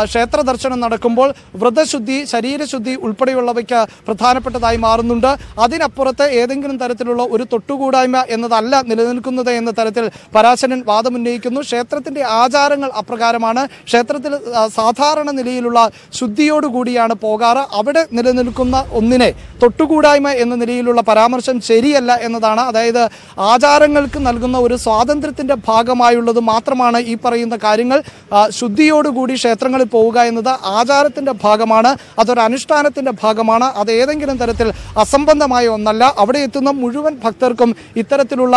ക്ഷേത്ര ദർശനം നടക്കുമ്പോൾ വ്രതശുദ്ധി, ശരീരശുദ്ധി ഉൾപ്പെടെയുള്ളവയ്ക്ക് പ്രധാനപ്പെട്ടതായി മാറുന്നുണ്ട്. അതിനപ്പുറത്ത് ഏതെങ്കിലും തരത്തിലുള്ള ഒരു തൊട്ടുകൂടായ്മ എന്നതല്ല നിലനിൽക്കുന്നത് എന്ന തരത്തിൽ പരാശരൻ വാദമുന്നയിക്കുന്നു. ക്ഷേത്രത്തിന്റെ ആചാരങ്ങൾ അപ്രകാരമാണ്. ക്ഷേത്രത്തിൽ സാധാരണ നിലയിലുള്ള ശുദ്ധിയോടുകൂടിയാണ് പോകാറ്. അവിടെ നിലനിൽക്കുന്ന ഒന്നിനെ തൊട്ടുകൂടായ്മ എന്ന നിലയിലുള്ള പരാമർശം ശരിയല്ല എന്നതാണ്. അതായത് ആചാരങ്ങൾക്ക് നൽകുന്ന ഒരു സ്വാതന്ത്ര്യത്തിന്റെ ഭാഗമായുള്ളത് മാത്രമാണ് ഈ പറയുന്ന കാര്യങ്ങൾ. ശുദ്ധിയോടുകൂടി ക്ഷേത്രങ്ങളിൽ പോവുക എന്നത് ആചാരത്തിന്റെ ഭാഗമാണ്, അതൊരു അനുഷ്ഠാനത്തിന്റെ ഭാഗമാണ്. അത് ഏതെങ്കിലും തരത്തിൽ അസംബന്ധമായ ഒന്നല്ല. അവിടെ എത്തുന്ന മുഴുവൻ ഭക്തർക്കും ഇത്തരത്തിലുള്ള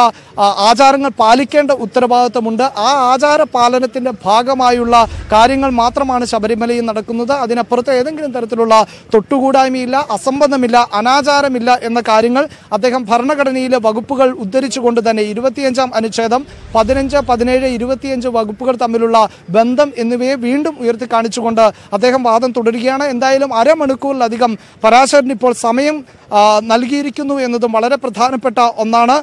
ആചാരങ്ങൾ പാലിക്കേണ്ട ഉത്തരവാദിത്വമുണ്ട്. ആ ആചാര പാലനത്തിന്റെ ഭാഗമായുള്ള കാര്യങ്ങൾ മാത്രമാണ് ശബരിമലയിൽ നടക്കുന്നത്. അതിനപ്പുറത്ത് ഏതെങ്കിലും തരത്തിലുള്ള തൊട്ടുകൂടായ്മയില്ല, അസംബന്ധമില്ല, അനാചാരമില്ല എന്ന കാര്യങ്ങൾ അദ്ദേഹം ഭരണഘടനയിലെ വകുപ്പുകൾ ഉദ്ധരിച്ചുകൊണ്ട് തന്നെ 25-ാം അനുച്ഛേദം 15, 17, 25 വകുപ്പുകൾ തമ്മിലുള്ള ബന്ധം എന്നിവയെ വീണ്ടും ഉയർത്തി കാണിച്ചുകൊണ്ട് അദ്ദേഹം വാദം തുടരുകയാണ്. എന്തായാലും അരമണിക്കൂറിലധികം പരാശരൻ ഇപ്പോൾ സമയം നൽകിയിരിക്കുന്നു എന്നതും വളരെ പ്രധാനപ്പെട്ട ഒന്നാണ്.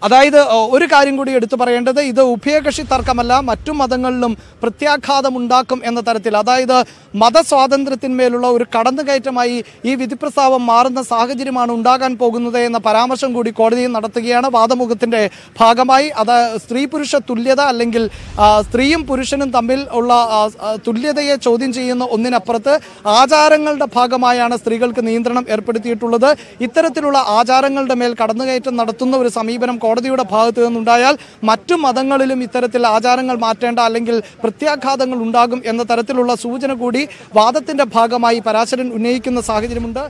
അതായത് ഒരു കാര്യം കൂടി എടുത്തു പറയേണ്ടത്, ഇത് ഉഭയകക്ഷി തർക്കമല്ല, മറ്റു മതങ്ങളിലും പ്രത്യാഘാതമുണ്ടാക്കും എന്ന തരത്തിൽ, അതായത് മതസ്വാതന്ത്ര്യത്തിന്മേലുള്ള ഒരു കടന്നുകയറ്റമായി ഈ വിധിപ്രസ്താവം മാറുന്ന സാഹചര്യമാണ് ഉണ്ടാകാൻ പോകുന്നത് എന്ന പരാമർശം കൂടി കോടതിയിൽ നടത്തുകയാണ് വാദമുഖത്തിന്റെ ഭാഗമായി. അത് സ്ത്രീ പുരുഷ തുല്യത അല്ലെങ്കിൽ സ്ത്രീയും പുരുഷനും തമ്മിൽ ഉള്ള തുല്യതയെ ചോദ്യം ചെയ്യുന്ന ഒന്നിനപ്പുറത്ത് ആചാരങ്ങളുടെ ഭാഗമായാണ് സ്ത്രീകൾക്ക് നിയന്ത്രണം ഏർപ്പെടുത്തിയിട്ടുള്ളത്. ഇത്തരത്തിലുള്ള ആചാരങ്ങളുടെ മേൽ കടന്നുകയറ്റം നടത്തുന്ന ഒരു സമീപനം കോടതിയുടെ ഭാഗത്തു നിന്നുണ്ടായാൽ മറ്റു മതങ്ങളിലും ഇത്തരത്തിൽ ആചാരങ്ങൾ മാറ്റേണ്ട അല്ലെങ്കിൽ പ്രത്യാഘാതങ്ങൾ ഉണ്ടാകും എന്ന തരത്തിലുള്ള സൂചന കൂടി വാദത്തിന്റെ ഭാഗമായി പരാശരൻ ഉന്നയിക്കുന്ന സാഹചര്യമുണ്ട്.